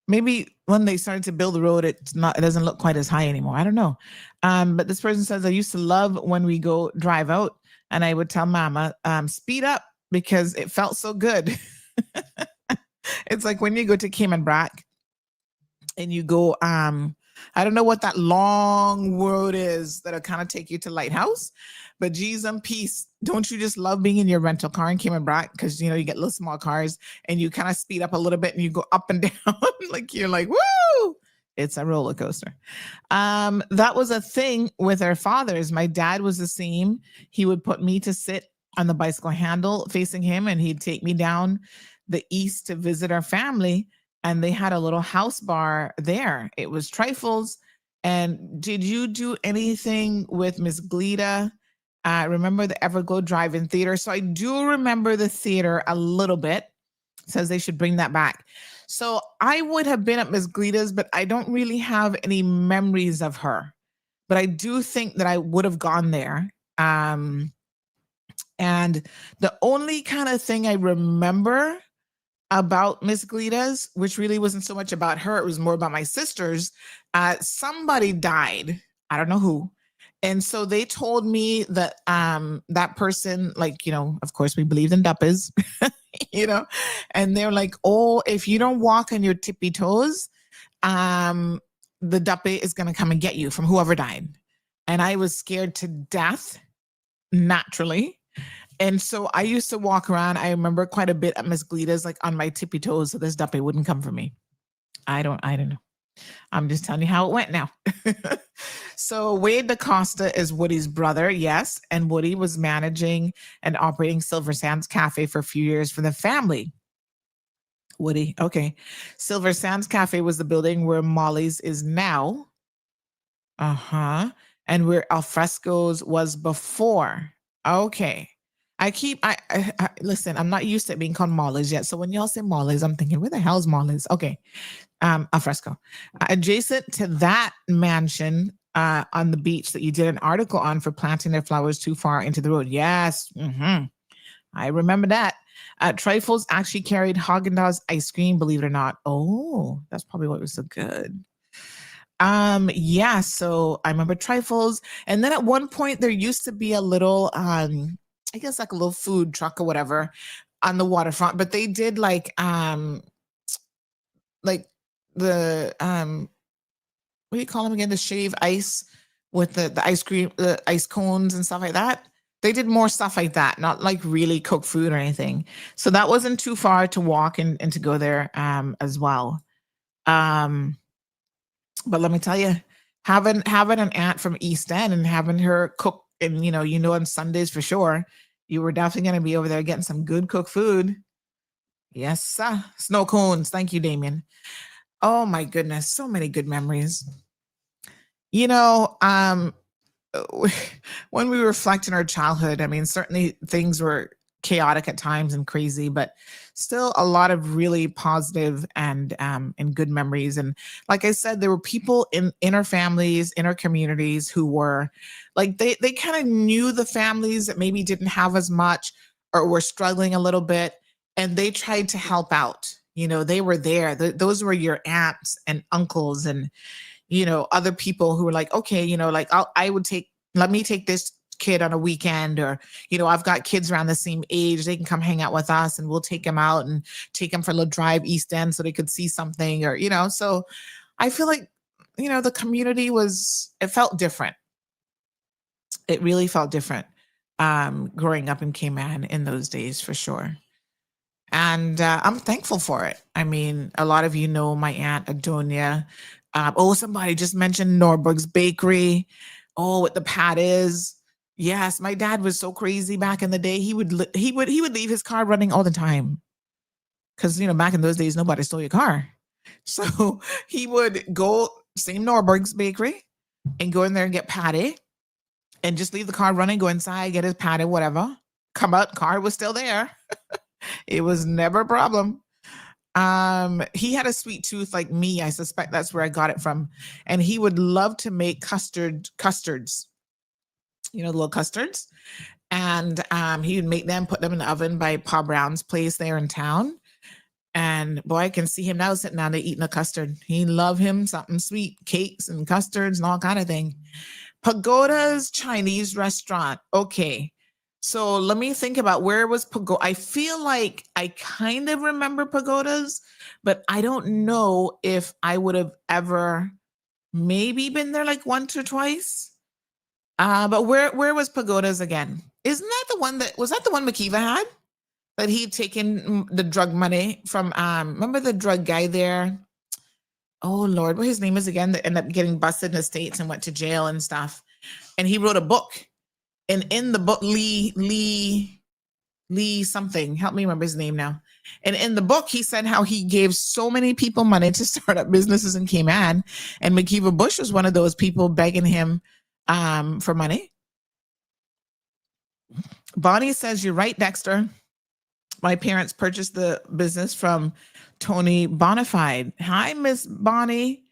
Maybe when they started to build the road, it doesn't look quite as high anymore. I don't know. But this person says, I used to love when we go drive out and I would tell Mama, speed up because it felt so good. It's like when you go to Cayman Brack and you go, I don't know what that long road is that'll kind of take you to Lighthouse, but geez, peace. Don't you just love being in your rental car in Cayman Brack? Because, you get little small cars and you kind of speed up a little bit and you go up and down. Like you're like, woo! It's a roller coaster. That was a thing with our fathers. My dad was the same. He would put me to sit on the bicycle handle facing him and he'd take me down the east to visit our family. And they had a little house bar there. It was trifles. And did you do anything with Miss Glida? Remember the Everglow Drive-In Theater? So I do remember the theater a little bit. Says they should bring that back. So I would have been at Miss Glida's, but I don't really have any memories of her. But I do think that I would have gone there. And the only kind of thing I remember about Miss Glida's, which really wasn't so much about her, it was more about my sisters. Somebody died, I don't know who, And so they told me that that person, like, you know, of course we believed in duppies, you know, and they're like, oh, if you don't walk on your tippy toes, the duppy is going to come and get you from whoever died. And I was scared to death, naturally. And so I used to walk around, I remember quite a bit at Miss Gleda's, like on my tippy toes, so this duppy wouldn't come for me. I don't know. I'm just telling you how it went now. So Wade DaCosta is Woody's brother, yes. And Woody was managing and operating Silver Sands Cafe for a few years for the family. Woody, okay. Silver Sands Cafe was the building where Molly's is now. Uh-huh. And where Alfresco's was before. Okay. I listen, I'm not used to it being called Molly's yet. So when y'all say Molly's, I'm thinking, where the hell's Molly's? Okay. Alfresco. Adjacent to that mansion on the beach that you did an article on for planting their flowers too far into the road. Yes. I remember that. Trifles actually carried Haagen-Dazs ice cream, believe it or not. Oh, that's probably what was so good. Yeah, so I remember Trifles. And then at one point there used to be a little, I guess like a little food truck or whatever on the waterfront, but they did like the what do you call them again? The shave ice with the ice cream, the ice cones and stuff like that. They did more stuff like that, not like really cooked food or anything. So that wasn't too far to walk and to go there as well. But let me tell you, having an aunt from East End and having her cook, and you know, on Sundays for sure, you were definitely going to be over there getting some good cooked food. Yes, sir. Snow cones. Thank you, Damien. Oh my goodness, so many good memories. You know, when we reflect on our childhood, I mean, certainly things were chaotic at times and crazy, but still a lot of really positive and good memories. And like I said, there were people in our families, in our communities who were like, they kind of knew the families that maybe didn't have as much or were struggling a little bit, and they tried to help out. You know, they were there. Those were your aunts and uncles and, you know, other people who were like, okay, you know, like let me take this kid on a weekend, or, you know, I've got kids around the same age. They can come hang out with us and we'll take them out and take them for a little drive East End so they could see something, or, you know, so I feel like, you know, the community it felt different. It really felt different growing up in Cayman in those days for sure. And I'm thankful for it. I mean, a lot of you know my Aunt Adonia. Somebody just mentioned Norberg's Bakery. Oh, what the patties. Yes, my dad was so crazy back in the day. He would leave his car running all the time. Because, you know, back in those days, nobody stole your car. So he would go, same Norberg's Bakery, and go in there and get patty and just leave the car running, go inside, get his patty, whatever. Come out, car was still there. It was never a problem. He had a sweet tooth like me. I suspect that's where I got it from. And he would love to make custards, you know, the little custards. And he would make them, put them in the oven by Pa Brown's place there in town. And boy, I can see him now sitting down there eating a custard. He loved him something sweet, cakes and custards and all kind of thing. Pagoda's Chinese restaurant. Okay. So let me think about where was Pagoda. I feel like I kind of remember Pagoda's, but I don't know if I would have ever maybe been there like once or twice. But where was Pagoda's again? Isn't that the one was that the one McKeeva had? That he'd taken the drug money from, remember the drug guy there? Oh Lord, what his name is again, that ended up getting busted in the States and went to jail and stuff. And he wrote a book. And in the book, Lee something, help me remember his name now. And in the book, he said how he gave so many people money to start up businesses in Cayman. And McKeeva Bush was one of those people begging him for money. Bonnie says, you're right, Dexter. My parents purchased the business from Tony Bonafide. Hi, Miss Bonnie.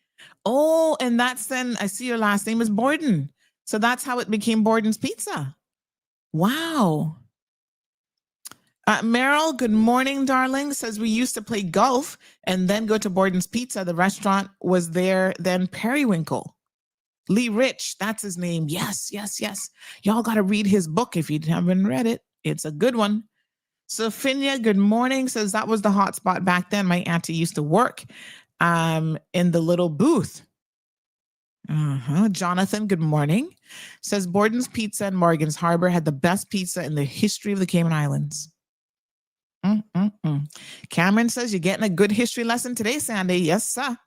Oh, and that's then, I see your last name is Borden. So that's how it became Borden's Pizza. Wow. Meryl, good morning, darling. Says we used to play golf and then go to Borden's Pizza. The restaurant was there then Periwinkle. Lee Rich, that's his name. Yes, yes, yes. Y'all got to read his book if you haven't read it. It's a good one. Sophia, good morning, says that was the hot spot back then. My auntie used to work in the little booth. Jonathan, good morning, says Borden's Pizza in Morgan's Harbor had the best pizza in the history of the Cayman Islands. Cameron says you're getting a good history lesson today, Sandy. Yes, sir.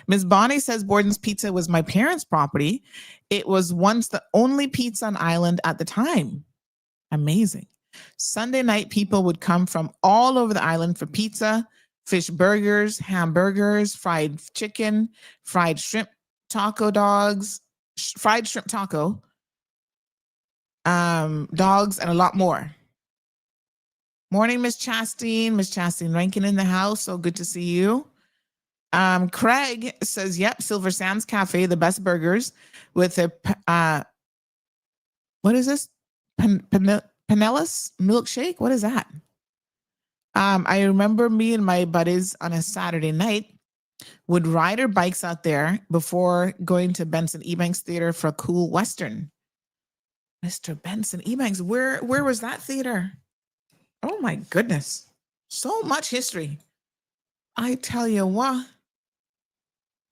Ms. Bonnie says Borden's Pizza was my parents' property. It was once the only pizza on island at the time. Amazing. Sunday night, people would come from all over the island for pizza, fish burgers, hamburgers, fried chicken, fried shrimp taco dogs, fried shrimp taco, dogs, and a lot more. Morning, Miss Chastine. Miss Chastine Rankin in the house. So good to see you. Craig says, yep, Silver Sands Cafe, the best burgers with a, what is this? Pinellas milkshake? What is that? I remember me and my buddies on a Saturday night would ride our bikes out there before going to Benson Ebanks Theater for a cool Western. Mr. Benson Ebanks, where was that theater? Oh my goodness. So much history. I tell you what.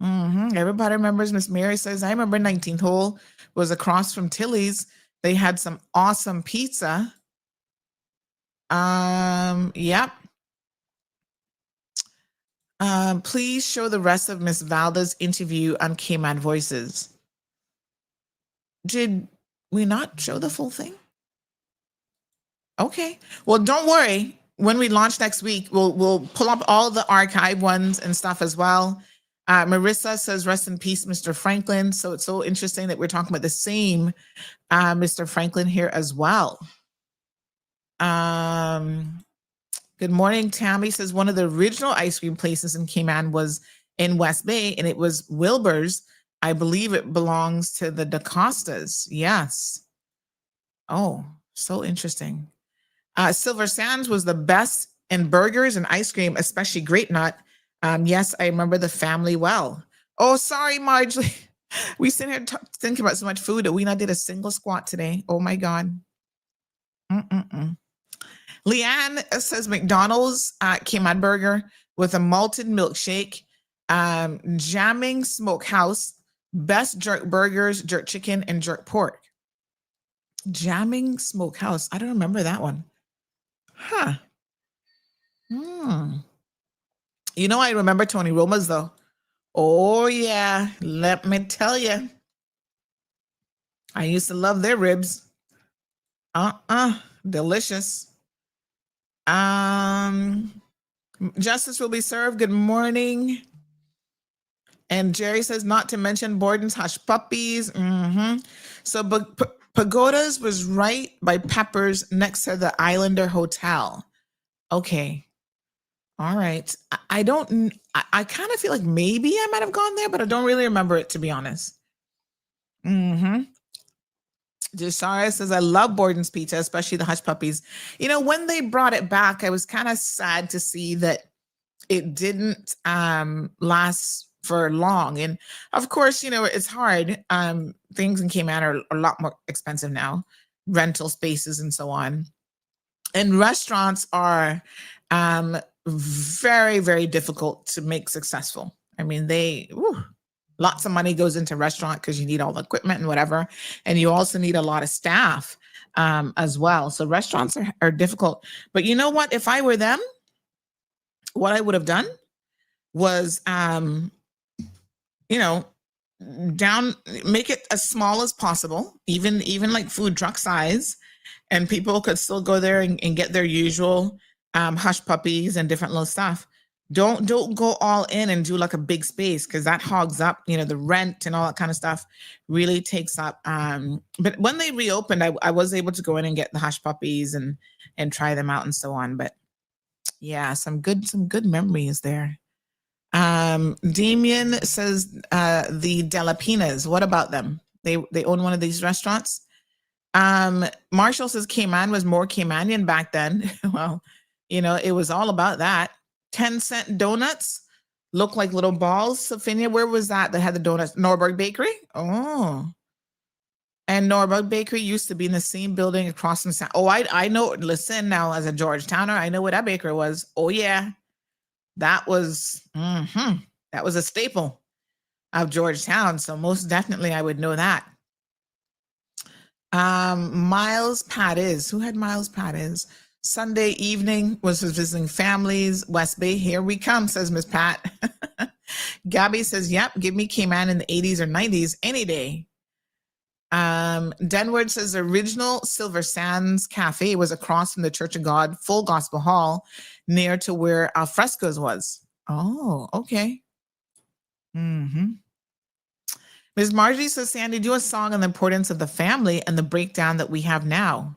Everybody remembers. Miss Mary says, I remember 19th Hole was across from Tilly's. They had some awesome pizza. Yep. Please show the rest of Miss Valda's interview on Cayman Voices. Did we not show the full thing? Okay. Well, don't worry. When we launch next week, we'll pull up all the archive ones and stuff as well. Marissa says, rest in peace, Mr. Franklin. So it's so interesting that we're talking about the same Mr. Franklin here as well. Good morning, Tammy says one of the original ice cream places in Cayman was in West Bay, and it was Wilbur's. I believe it belongs to the DaCostas. Yes. Oh, so interesting. Silver Sands was the best in burgers and ice cream, especially Great Nut. Yes, I remember the family well. Oh, sorry, Marjorie. We sit here thinking about so much food that we not did a single squat today. Oh my God. Leanne says McDonald's Cayman Burger with a malted milkshake, jamming smokehouse, best jerk burgers, jerk chicken, and jerk pork. Jamming smokehouse. I don't remember that one. Huh. You know, I remember Tony Roma's though. Oh yeah, let me tell you. I used to love their ribs. Delicious. Justice will be served. Good morning. And Jerry says, not to mention Borden's Hush Puppies. So Pagoda's was right by Pepper's next to the Islander Hotel. Okay. All right. I kind of feel like maybe I might have gone there, but I don't really remember it, to be honest. Jashara says, I love Borden's Pizza, especially the Hush Puppies. You know, when they brought it back, I was kind of sad to see that it didn't last for long. And of course, you know, it's hard. Things in Cayman are a lot more expensive now, rental spaces and so on. And restaurants are very, very difficult to make successful. I mean, lots of money goes into restaurant because you need all the equipment and whatever. And you also need a lot of staff as well. So restaurants are difficult. But you know what? If I were them, what I would have done was, you know, make it as small as possible, even like food truck size, and people could still go there and get their usual Hush Puppies and different little stuff. Don't go all in and do like a big space, because that hogs up, you know, the rent and all that kind of stuff really takes up. But when they reopened, I was able to go in and get the Hush Puppies and try them out and so on. But yeah, some good memories there. Damien says the Delapinas. What about them? They own one of these restaurants. Marshall says Cayman was more Caymanian back then. Well, you know, it was all about that. 10-cent donuts, look like little balls. Sophia, where was that had the donuts? Norberg Bakery? Oh. And Norberg Bakery used to be in the same building across from I know. Listen, now as a Georgetowner, I know where that bakery was. Oh yeah. That was that was a staple of Georgetown. So most definitely I would know that. Miles Pattis. Who had Miles Pattis? Sunday evening was visiting families. West Bay, here we come, says Miss Pat. Gabby says, yep, give me Cayman in the 80s or 90s any day. Denward says the original Silver Sands Cafe was across from the Church of God Full Gospel Hall near to where Alfresco's was. Oh, okay. Ms. Margie says, Sandy, do a song on the importance of the family and the breakdown that we have now.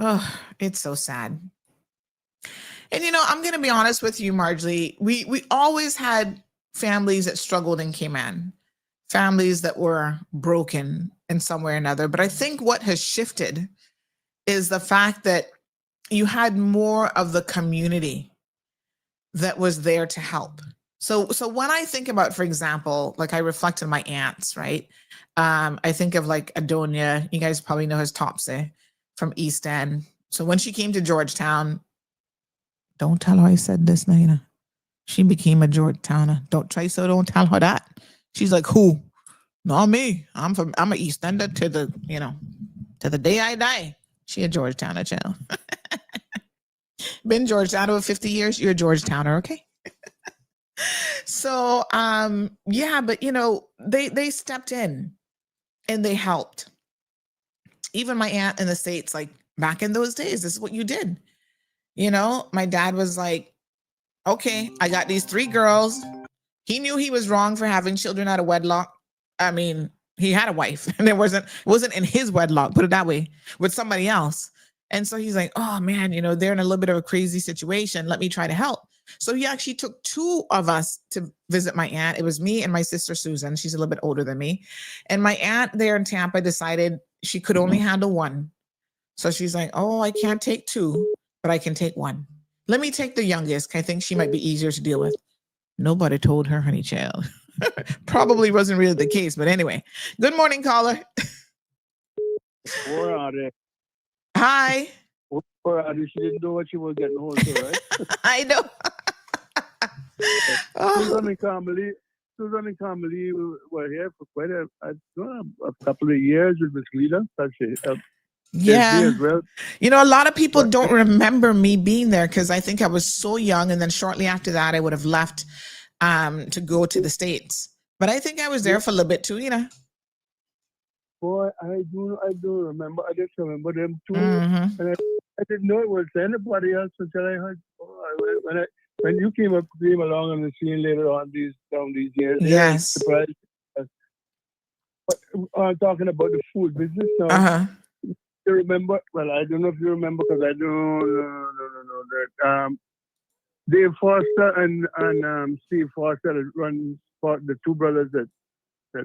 Oh, it's so sad. And, I'm going to be honest with you, Marjorie. We always had families that struggled in Cayman, families that were broken in some way or another. But I think what has shifted is the fact that you had more of the community that was there to help. So when I think about, for example, like I reflect on my aunts, right? I think of like Adonia. You guys probably know his Topsy from East End. So when she came to Georgetown, don't tell her I said this, Nina. She became a Georgetowner. Don't tell her that. She's like, who? Not me. I'm a East Ender to the day I die. She a Georgetowner child. Been Georgetown over 50 years. You're a Georgetowner, okay? So, yeah, but they stepped in and they helped. Even my aunt in the States, like back in those days, this is what you did. My dad was like, okay, I got these 3 girls. He knew he was wrong for having children out of wedlock. I mean, he had a wife and it wasn't in his wedlock, put it that way, with somebody else. And so he's like, oh man, they're in a little bit of a crazy situation. Let me try to help. So he actually took 2 of us to visit my aunt. It was me and my sister, Susan. She's a little bit older than me. And my aunt there in Tampa decided she could only handle 1. So she's like, oh, I can't take 2, but I can take 1. Let me take the youngest. I think she might be easier to deal with. Nobody told her, honey child. Probably wasn't really the case, but anyway. Good morning, caller. Where are they? Hi. Where are they? She didn't know what she was getting hold of, right? I know. Susan and Carmelie were here for quite a couple of years with Miss Lita. Yeah. As well. A lot of people don't remember me being there because I think I was so young. And then shortly after that, I would have left to go to the States. But I think I was there for a little bit too, Boy, I do remember. I just remember them too. Mm-hmm. And I didn't know it was anybody else until I heard when you came along on the scene later on down these years. Yes. Surprised. But I'm talking about the food business now. Uh-huh. You remember? Well, I don't know if you remember because I don't know that. Dave Foster and Steve Foster that run the 2 brothers that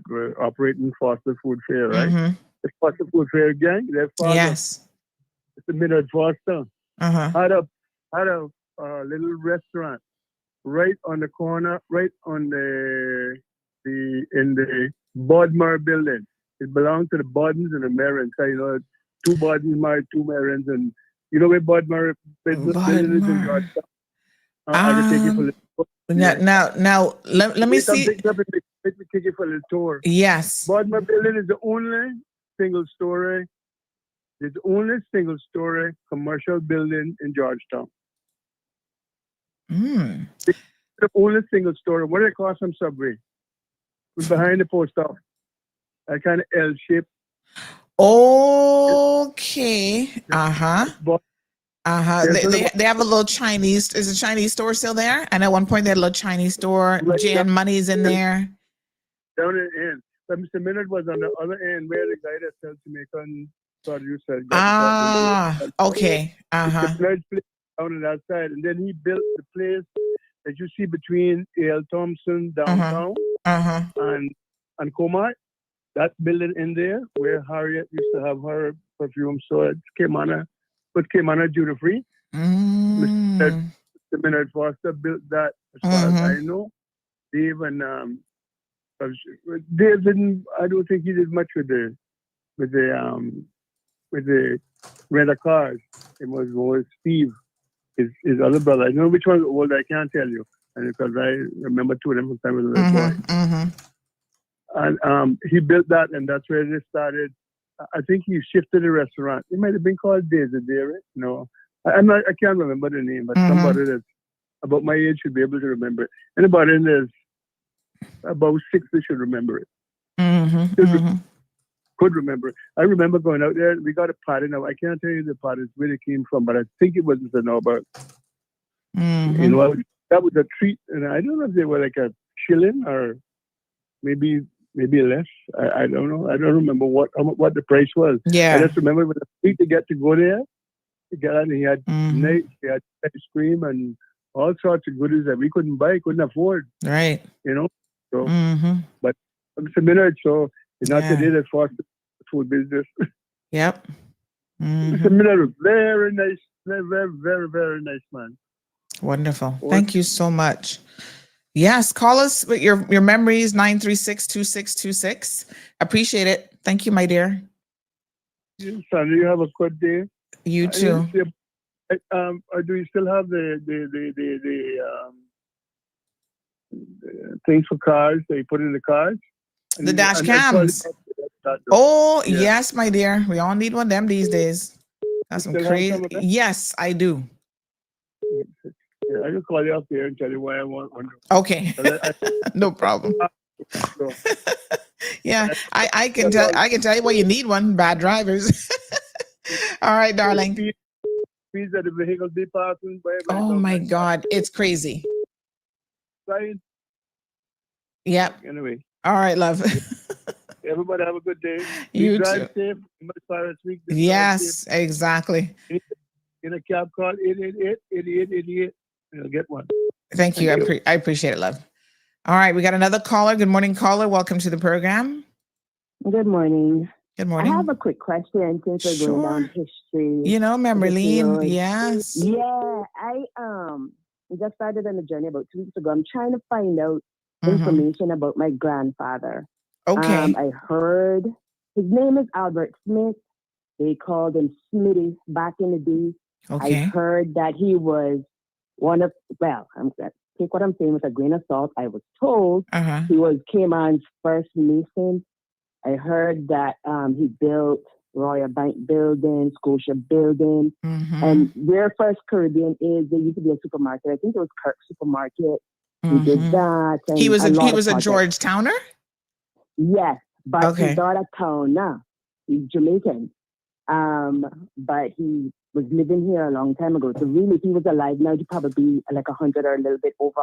were operating Foster Food Fair, right? Mm-hmm. The Foster Food Fair gang. Their father, Yes. Mr. Minard Foster, Uh-huh. had a little restaurant right on the corner, right on in the Bodmer building. It belonged to the Bodens and the Merrins. 2 Bodens married 2 Merrins, and where Bodmer building is in Georgetown. Now, let me see. Let me take you for a little tour. Yes. Bodmer building is the only single story. It's the only single story commercial building in Georgetown. It's the only single story. What do they call some Subway? It's behind the post office. A kind of L shape. Okay. Uh-huh. Uh-huh. They have a little Chinese. Is the Chinese store still there? And at one point they had a little Chinese store. Right, Jan Money's in there. Down at the end. But Mr. Minard was on the other end where the guy that sells Jamaican produce said. Okay. Uh-huh. Mr. Minard's place down on that side. And then he built the place that you see between A.L. Thompson downtown and Comart. That building in there where Harriet used to have her perfume store. It came on a duty free. Mr. Minard Foster built that as far as I know. Dave and Dave didn't. I don't think he did much with the rental cars. It was more Steve, his other brother. I don't know which one was older. I can't tell you, and because I remember two of them from time I was a little boy. And he built that, and that's where they started. I think he shifted the restaurant. It might have been called Days of Dairy. No, I can't remember the name, but somebody that's about my age should be able to remember it. Anybody in there's about 60 should remember it. Could remember it. I remember going out there. We got a party. Now I can't tell you the party where it came from, but I think it was in Norbert. You know, that was a treat, and I don't know if they were like a shilling or maybe less. I don't know. I don't remember what the price was. Yeah. I just remember it was a treat to get to go there. To get out, and he had nights, he had ice cream and all sorts of goodies that we couldn't buy, couldn't afford. Right. You know. So, but it's a minute. So it's not today that forced the food business. Yep. It's a minute. Very nice. Very, very, very, very nice man. Wonderful. Thank you so much. Yes, call us with your memories, 936-2626. Appreciate it. Thank you, my dear. Yes, son, you have a good day. You too. Do you still have the things for cars that you put in the cars? The dash cams. Oh, yes, my dear. We all need one of them these days. That's some crazy. Yes, I do. Yeah, I can call you up here and tell you why I want one. Okay. No problem. Yeah, I can tell you why you need one. Bad drivers. All right, darling. Fees at the vehicle department. Oh my God, it's crazy. Right. Yep. Anyway. All right, love. Everybody have a good day. You drive too. Safe. Yes, exactly. In a cab call 888-8888. You'll get one. Thank you. I appreciate it, love. All right, we got another caller. Good morning, caller. Welcome to the program. Good morning. Good morning. I have a quick question since we're going down history. You know, Memberline. Yes. Yeah, I just started on the journey about 2 weeks ago. I'm trying to find out information about my grandfather. Okay. I heard his name is Albert Smith. They called him Smitty back in the day. Okay. I heard that he was one of, well, I'm going to take what I'm saying with a grain of salt. I was told he was Cayman's first Mason. I heard that he built Royal Bank Building, Scotia Building, and their first Caribbean is, there used to be a supermarket. I think it was Kirk Supermarket. He did that. And he was a Georgetowner? Yes, but he's not a towner. He's Jamaican. But he was living here a long time ago. So really, if he was alive now, he'd probably be like 100 or a little bit over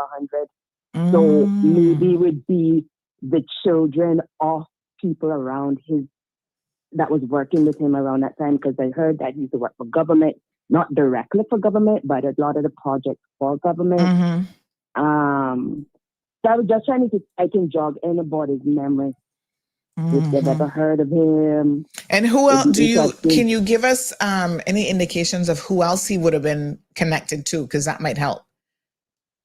100. So maybe it would be the children of people around his that was working with him around that time, because I heard that he used to work for government, not directly for government, but a lot of the projects for government. So I was just trying to see if I can jog anybody's memory. If they've ever heard of him. And who else can you give us any indications of who else he would have been connected to? Because that might help.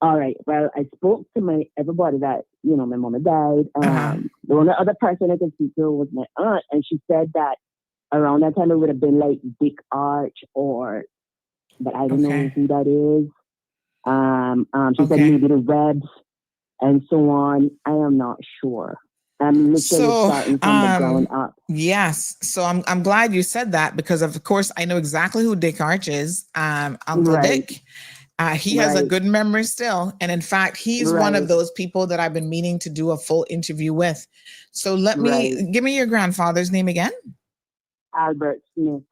All right. Well, I spoke to everybody that, my mama died. The only other person I could speak to was my aunt. And she said that around that time it would have been like Dick Arch but I don't know who that is. She said maybe the Rebs and so on. I am not sure. I'm literally starting from the ground up. Yes. So I'm glad you said that, because of course I know exactly who Dick Arch is. Uncle Dick. He has a good memory still. And in fact, he's one of those people that I've been meaning to do a full interview with. So give me your grandfather's name again. Albert Smith.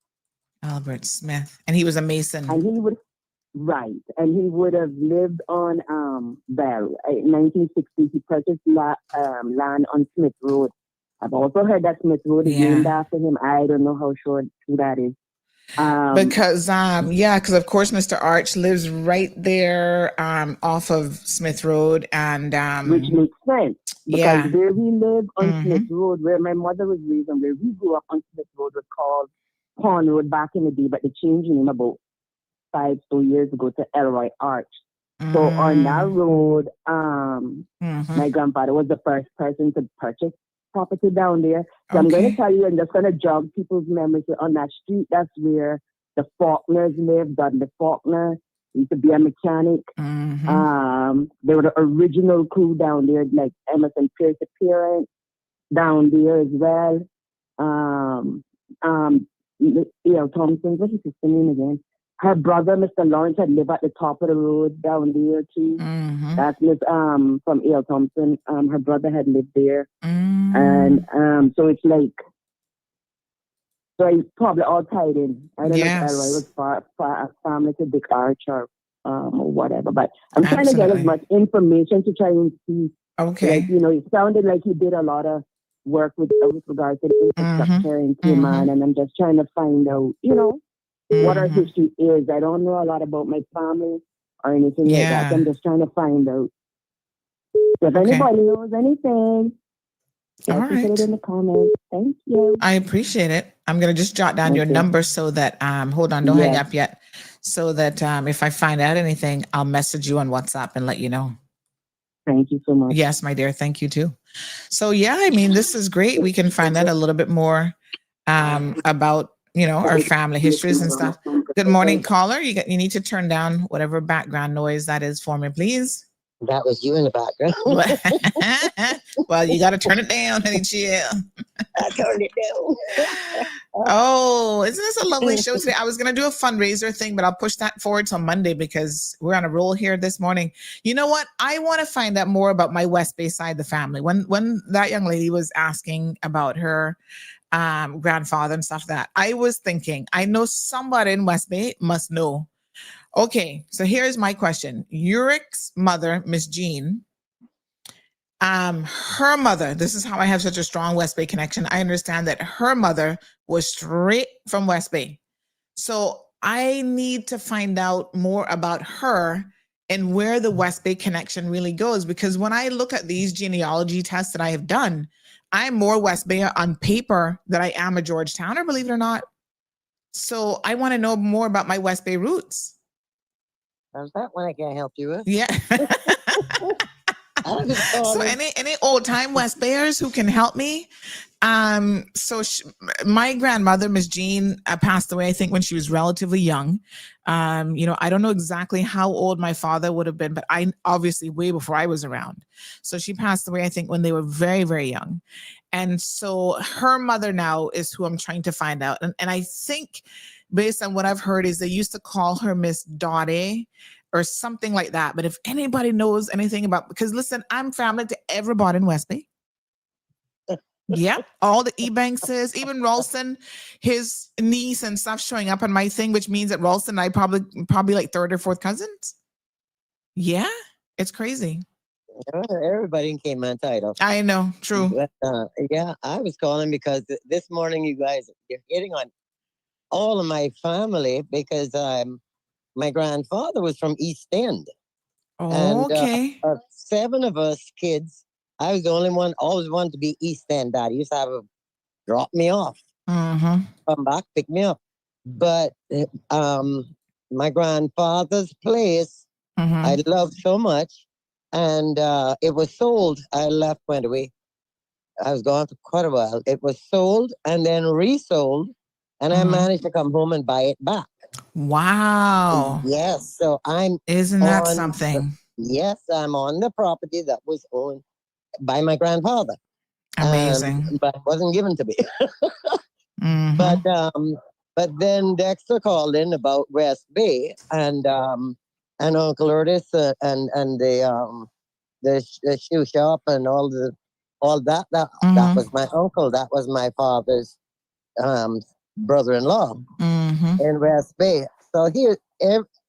Albert Smith. And he was a Mason. And he would have lived on, in 1960s, he purchased land on Smith Road. I've also heard that Smith Road is named after him. I don't know how sure who that is. Because of course, Mr. Arch lives right there off of Smith Road, and which makes sense, because where we live on Smith Road, where my mother was raised and where we grew up on Smith Road, was called Pond Road back in the day, but they changed the name about 5 years ago to Elroy Arch. So on that road, my grandfather was the first person to purchase property down there. So I'm going to tell you, I'm just going to jog people's memories. On that street, that's where the Faulkners lived. Dudley Faulkner used to be a mechanic. They were the original crew down there, like Emerson Pierce appearance down there as well. E.L. Thompson, what's his sister name again? Her brother, Mr. Lawrence, had lived at the top of the road down there too. That's Miss from E.L. Thompson. Her brother had lived there, and so it's like, so it's probably all tied in. I don't know if Elroy was far family to Dick Archer or whatever, but I'm trying to get as much information to try and see. Like, you know, it sounded like he did a lot of work with regard to the infrastructure in Cayman, and I'm just trying to find out, you know, what our history is. I don't know a lot about my family or anything like that. So I'm just trying to find out. So if anybody knows anything, all right, put it in the comments. Thank you. I appreciate it. I'm going to just jot down your number so that, hold on, don't hang up yet. So that if I find out anything, I'll message you on WhatsApp and let you know. Thank you so much. Yes, my dear. Thank you too. So yeah, I mean, this is great. We can find out a little bit more about, you know, our family histories and stuff. Good morning, caller. You need to turn down whatever background noise that is for me, please. That was you in the background. Well, you got to turn it down, honey. Chill. I turned it down. Oh, isn't this a lovely show today? I was going to do a fundraiser thing, but I'll push that forward till Monday because we're on a roll here this morning. You know what? I want to find out more about my West Bay side of the family. When that young lady was asking about her grandfather and stuff, that I was thinking, I know somebody in West Bay must know. Okay, so here's my question. Uric's mother, Miss Jean, her mother, this is how I have such a strong West Bay connection. I understand that her mother was straight from West Bay. So I need to find out more about her and where the West Bay connection really goes. Because when I look at these genealogy tests that I have done, I'm more West Bay on paper than I am a Georgetowner, believe it or not. So I want to know more about my West Bay roots. How's that one I can't help you with? Yeah. So any old time West Bayers who can help me? My grandmother, Miss Jean, passed away, I think, when she was relatively young. You know, I don't know exactly how old my father would have been, but I obviously way before I was around. So she passed away, I think, when they were very, very young. And so her mother now is who I'm trying to find out. And I think based on what I've heard is they used to call her Miss Dottie or something like that. But if anybody knows anything about, because listen, I'm family to everybody in West Bay. Yeah, all the Ebankses, even Ralston, his niece and stuff showing up on my thing, which means that Ralston and I probably like third or fourth cousins. Yeah, it's crazy. Everybody in Cayman title. I know, true. But, yeah, I was calling because this morning you guys are hitting on all of my family because my grandfather was from East End. Oh, and, 7 of us kids, I was the only one, always wanted to be East End. Daddy used to have drop me off, come back, pick me up. But my grandfather's place, I loved so much. And it was sold. I left, went away. I was gone for quite a while. It was sold and then resold. And I managed to come home and buy it back. Wow. Yes. So Isn't that something? Yes, I'm on the property that was owned by my grandfather. Amazing. But it wasn't given to me. But then Dexter called in about West Bay and Uncle Curtis and the shoe shop and all that. That was my uncle. That was my father's brother-in-law in West Bay. So here,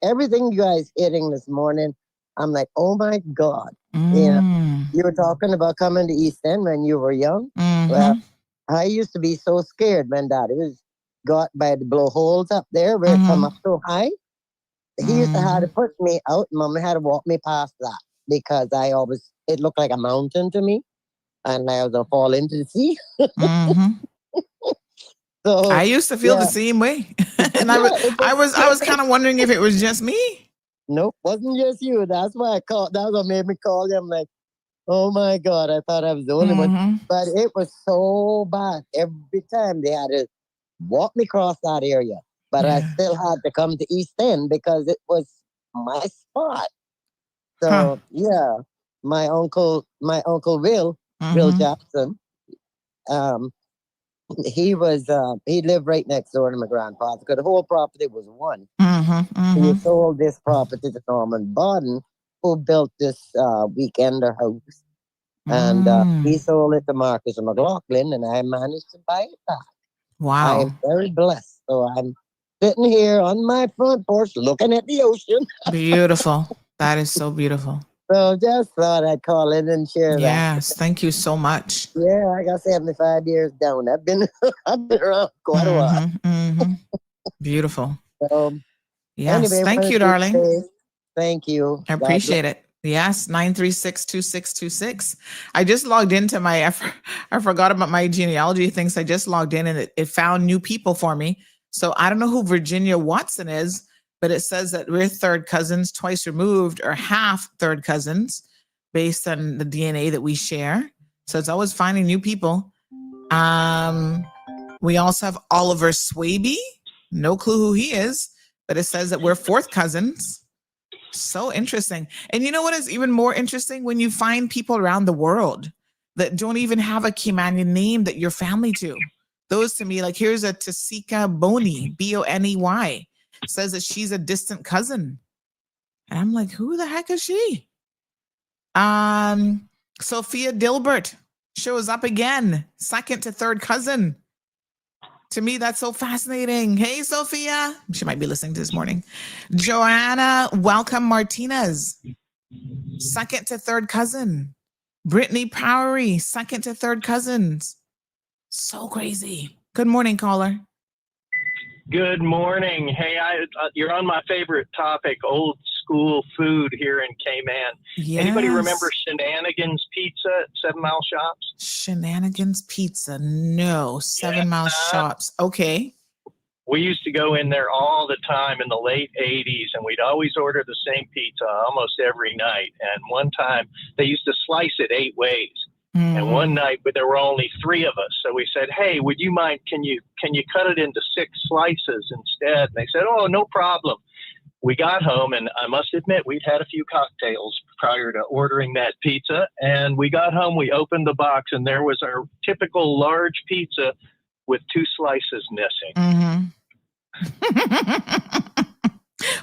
everything you guys hitting this morning, I'm like, oh my God. You know, you were talking about coming to East End when you were young. Well, I used to be so scared when Daddy was got by the blowholes up there where it come up so high. He used to have to put me out. Mama had to walk me past that because it looked like a mountain to me. And I was going to fall into the sea. So I used to feel the same way. And I was kind of wondering if it was just me. Nope, wasn't just you. That's why I called. That's what made me call you. I'm like, oh my God, I thought I was the only one. But it was so bad. Every time they had to walk me across that area. But I still had to come to East End because it was my spot. So yeah, my uncle Will Jackson, he lived right next door to my grandfather because the whole property was one. He sold this property to Norman Bodden, who built this weekender house. And he sold it to Marcus and McLaughlin, and I managed to buy it back. Wow. I am very blessed. So I'm sitting here on my front porch looking at the ocean. Beautiful. That is so beautiful. So just thought I'd call in and share that. Yes, thank you so much. Yeah, I got 75 years down. I've been around quite a while. Beautiful. Yes, anyway, thank you, darling. Thank you. I appreciate it. Yes, 936-2626. I just logged into I forgot about my genealogy things. I just logged in and it found new people for me. So I don't know who Virginia Watson is, but it says that we're third cousins, twice removed, or half third cousins based on the DNA that we share. So it's always finding new people. We also have Oliver Swaby. No clue who he is, but it says that we're fourth cousins. So interesting. And you know what is even more interesting? When you find people around the world that don't even have a Caymanian name that you're family to. Those to me, like here's a Tasika Boney, Boney, says that she's a distant cousin. And I'm like, who the heck is she? Sophia Dilbert shows up again, second to third cousin. To me, that's so fascinating. Hey, Sophia. She might be listening to this morning. Joanna Welcome Martinez, second to third cousin. Brittany Powery, second to third cousins. So crazy. Good morning, caller. Good morning. Hey, you're on my favorite topic, old school food here in Cayman. Yes. Anybody remember Shenanigans Pizza at 7 Mile Shops? Shenanigans Pizza. No, 7 Mile Shops. Okay. We used to go in there all the time in the late 80s, and we'd always order the same pizza almost every night. And one time they used to slice it 8 ways. And one night, but there were only 3 of us. So we said, hey, would you mind, can you cut it into 6 slices instead? And they said, oh, no problem. We got home, and I must admit, we'd had a few cocktails prior to ordering that pizza. And we got home, we opened the box, and there was our typical large pizza with 2 slices missing.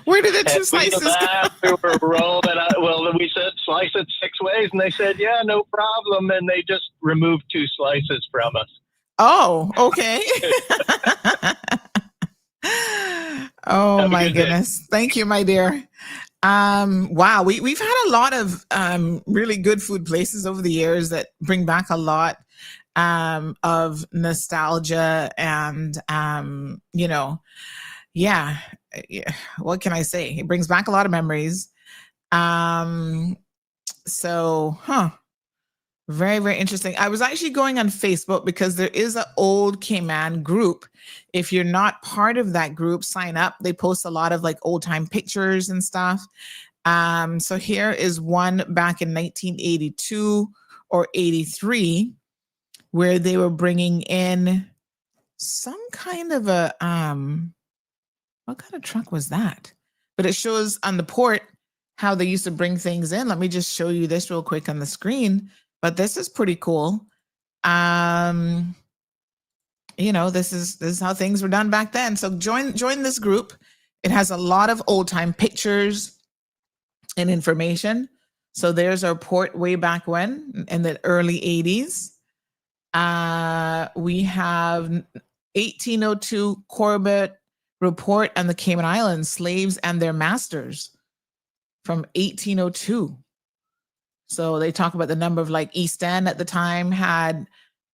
Where did the 2 slices go? We were rolling out. Well, we said slice it 6 ways, and they said, yeah, no problem. And they just removed 2 slices from us. Oh, okay. Oh, my goodness. Day. Thank you, my dear. Wow, we've had a lot of really good food places over the years that bring back a lot of nostalgia and, yeah, what can I say? It brings back a lot of memories. Very, very interesting. I was actually going on Facebook because there is an old Cayman group. If you're not part of that group, sign up. They post a lot of like old time pictures and stuff. So here is one back in 1982 or 83 where they were bringing in some kind of a, what kind of truck was that? But it shows on the port how they used to bring things in. Let me just show you this real quick on the screen. But this is pretty cool. This is how things were done back then. So join this group. It has a lot of old time pictures and information. So there's our port way back when in the early 80s. We have 1802 Corbett Report on the Cayman Islands, Slaves and Their Masters from 1802. So they talk about the number of like East End at the time had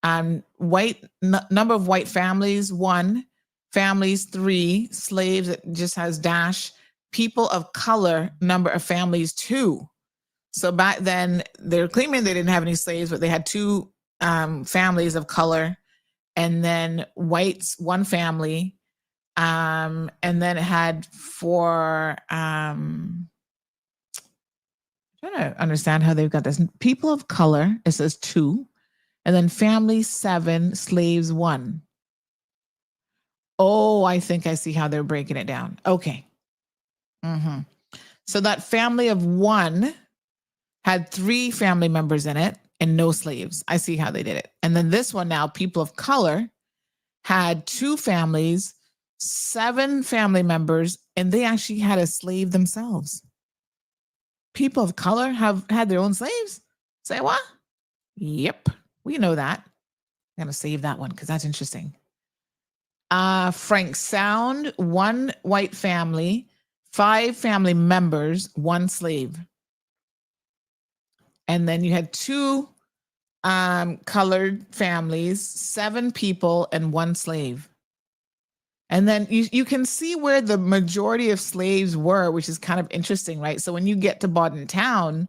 number of white families, 1, families 3, slaves, it just has dash, people of color, number of families 2. So back then they're claiming they didn't have any slaves, but they had 2 families of color, and then whites, 1 family. And then it had for trying to understand how they've got this. People of color, it says 2. And then family 7, slaves 1. Oh, I think I see how they're breaking it down. Okay. Mm-hmm. So that family of 1 had 3 family members in it and no slaves. I see how they did it. And then this one now, people of color, had 2 families, 7 family members, and they actually had a slave themselves. People of color have had their own slaves? Say what? Yep, we know that. I'm going to save that one because that's interesting. Frank Sound, 1 white family, 5 family members, 1 slave. And then you had 2 colored families, 7 people and 1 slave. And then you can see where the majority of slaves were, which is kind of interesting, right? So when you get to Bordentown,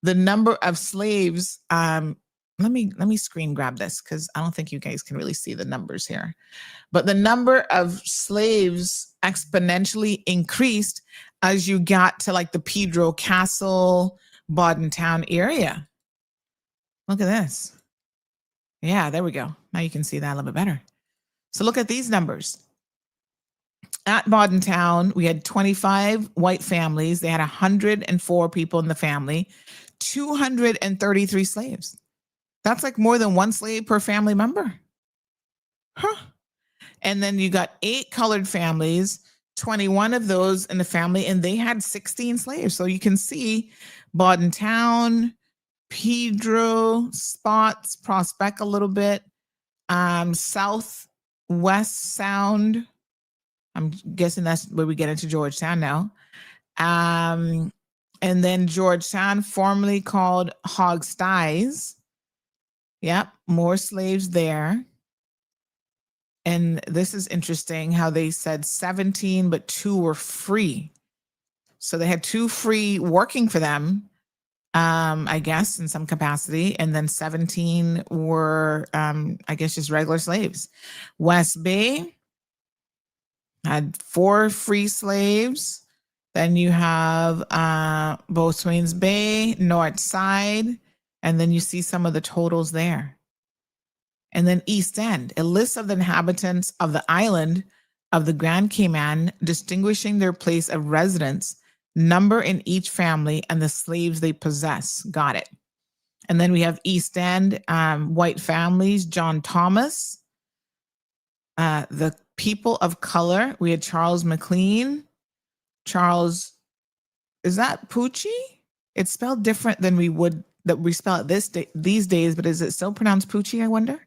the number of slaves, let me screen grab this because I don't think you guys can really see the numbers here. But the number of slaves exponentially increased as you got to like the Pedro Castle, Bordentown area. Look at this. Yeah, there we go. Now you can see that a little bit better. So look at these numbers. At Bordentown, we had 25 white families. They had 104 people in the family, 233 slaves. That's like more than 1 slave per family member. Huh. And then you got 8 colored families, 21 of those in the family, and they had 16 slaves. So you can see Bordentown, Pedro, Spots, Prospect a little bit, Southwest Sound. I'm guessing that's where we get into Georgetown now. And then Georgetown, formerly called Hog Styes. Yep, more slaves there. And this is interesting how they said 17, but 2 were free. So they had 2 free working for them, I guess, in some capacity. And then 17 were, I guess, just regular slaves. West Bay had 4 free slaves. Then you have Boatswain's Bay, North Side, and then you see some of the totals there. And then East End, a list of the inhabitants of the island of the Grand Cayman, distinguishing their place of residence, number in each family, and the slaves they possess. Got it. And then we have East End, white families, John Thomas. The people of color, we had Charles McLean. Charles, is that Pucci? It's spelled different than we spell it these days, but is it still pronounced Pucci, I wonder?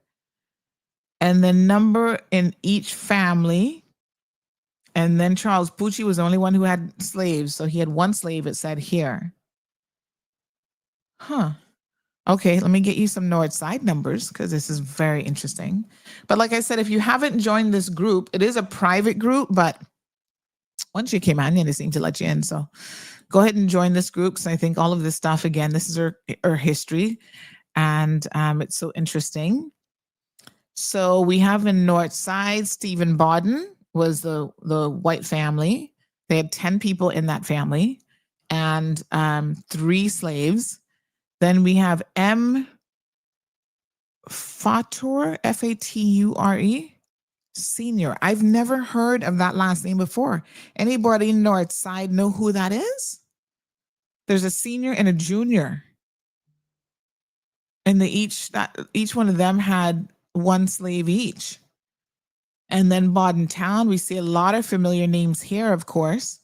And the number in each family. And then Charles Pucci was the only one who had slaves. So he had 1 slave, it said here. Huh. Okay, let me get you some North Side numbers because this is very interesting. But like I said, if you haven't joined this group, it is a private group, but once you came on, they seem to let you in. So go ahead and join this group because I think all of this stuff, again, this is our history. And it's so interesting. So we have in North Side, Stephen Bodden was the white family. They had 10 people in that family and 3 slaves. Then we have M. Fature, Fature, Senior. I've never heard of that last name before. Anybody in North Side know who that is? There's a senior and a junior. And each one of them had 1 slave each. And then Bordentown, we see a lot of familiar names here, of course.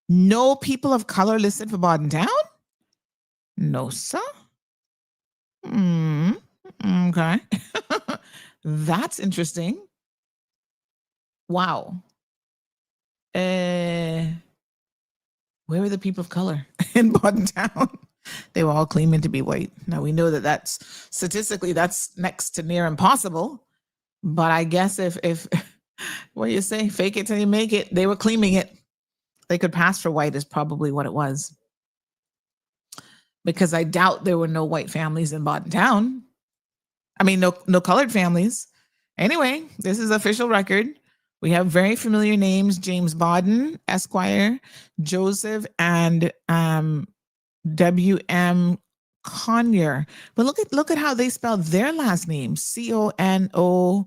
No people of color listed for Bordentown? No, sir. Okay. That's interesting. Wow. Where were the people of color in Bordentown? They were all claiming to be white. Now we know that that's statistically that's next to near impossible. But I guess if what do you say? Fake it till you make it. They were claiming it. They could pass for white is probably what it was. Because I doubt there were no white families in Bordentown. I mean, no colored families. Anyway, this is official record. We have very familiar names: James Bodden, Esquire, Joseph, and W.M. Conyer. But look at how they spell their last name. Conoir.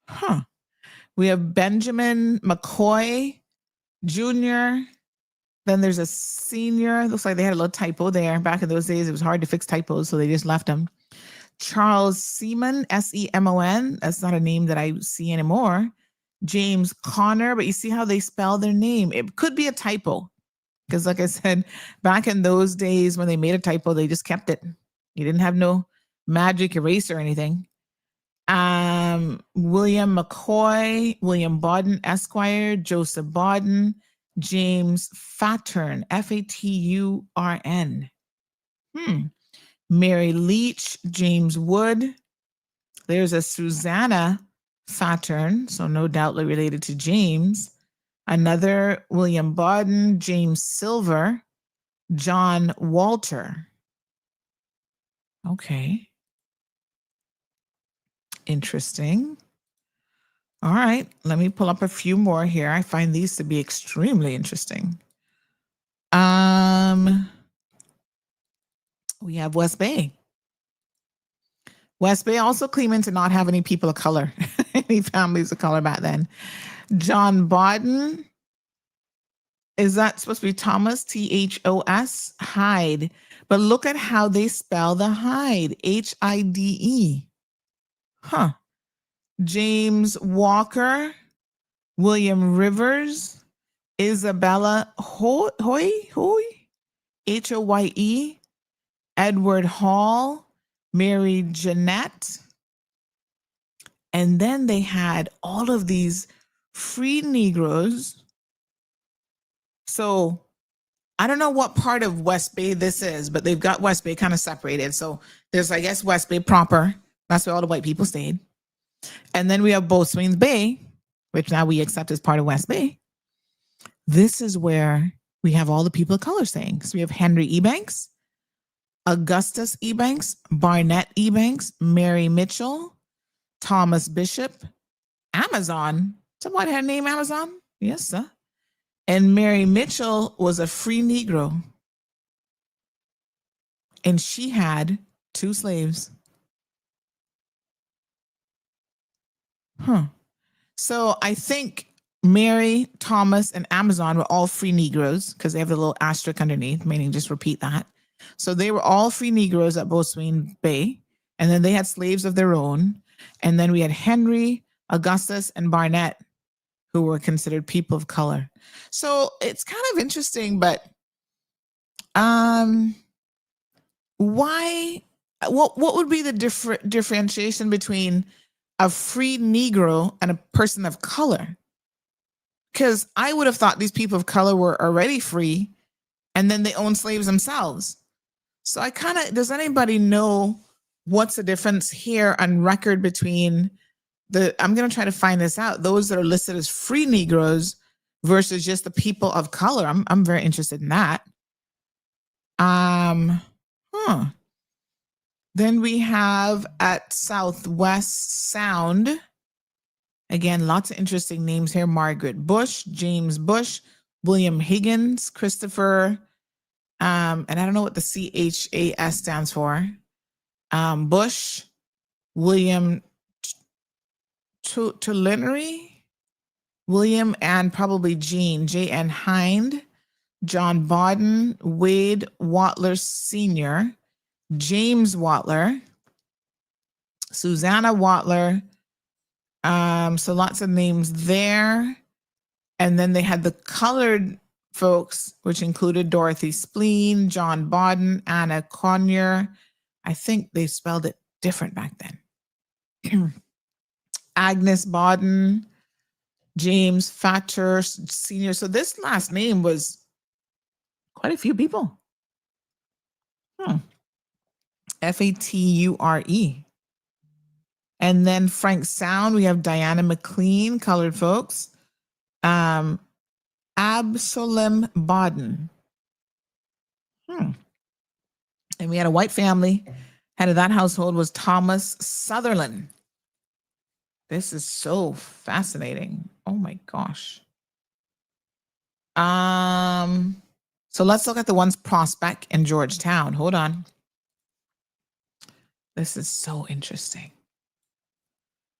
Huh. We have Benjamin McCoy Jr. Then there's a senior. Looks like they had a little typo there. Back in those days, it was hard to fix typos, so they just left them. Charles Seamon, Semon. That's not a name that I see anymore. James Connor, but you see how they spell their name. It could be a typo because, like I said, back in those days when they made a typo, they just kept it. You didn't have no magic eraser or anything. William McCoy, William Bodden Esquire, Joseph Bodden, James Faturn, Faturn. Mary Leach, James Wood. There's a Susanna Faturn, so no doubt related to James. Another William Bodden, James Silver, John Walter. Okay. Interesting. All right, let me pull up a few more here. I find these to be extremely interesting. We have West Bay. West Bay also claiming to not have any people of color, any families of color back then. John Bodden. Is that supposed to be Thomas, Thos, Hyde? But look at how they spell the Hyde, Hide. Huh. James Walker, William Rivers, Isabella Hoye, Hoye, Edward Hall, Mary Jeanette. And then they had all of these free Negroes. So I don't know what part of West Bay this is, but they've got West Bay kind of separated. So there's, I guess, West Bay proper. That's where all the white people stayed. And then we have Boatswain's Bay, which now we accept as part of West Bay. This is where we have all the people of color staying. So we have Henry Ebanks, Augustus Ebanks, Barnett Ebanks, Mary Mitchell, Thomas Bishop, Amazon. Somebody had a name Amazon? Yes, sir. And Mary Mitchell was a free Negro. And she had 2 slaves. So I think Mary, Thomas, and Amazon were all free Negroes because they have the little asterisk underneath, meaning just repeat that. So they were all free Negroes at Boatswain Bay. And then they had slaves of their own. And then we had Henry, Augustus, and Barnett, who were considered people of color. So it's kind of interesting, but why? What would be the differentiation between a free Negro and a person of color? Because I would have thought these people of color were already free, and then they own slaves themselves. So I kind of, does anybody know what's the difference here on record between I'm going to try to find this out, those that are listed as free Negroes versus just the people of color? I'm very interested in that. Then we have at Southwest Sound, again, lots of interesting names here. Margaret Bush, James Bush, William Higgins, Christopher, and I don't know what the CHAS stands for. Bush, William Tulinery, William and probably Jean, J.N. Hind, John Bodden, Wade Watler Sr., James Watler, Susanna Watler. So lots of names there. And then they had the colored folks, which included Dorothy Spleen, John Bodden, Anna Conyer. I think they spelled it different back then. Agnes Bodden, James Fatur Sr. So this last name was quite a few people. Fature. And then Frank Sound, we have Diana McLean, colored folks. Absalom Bodden. And we had a white family. Head of that household was Thomas Sutherland. This is so fascinating. Oh my gosh. So let's look at the ones Prospect and Georgetown. Hold on. This is so interesting.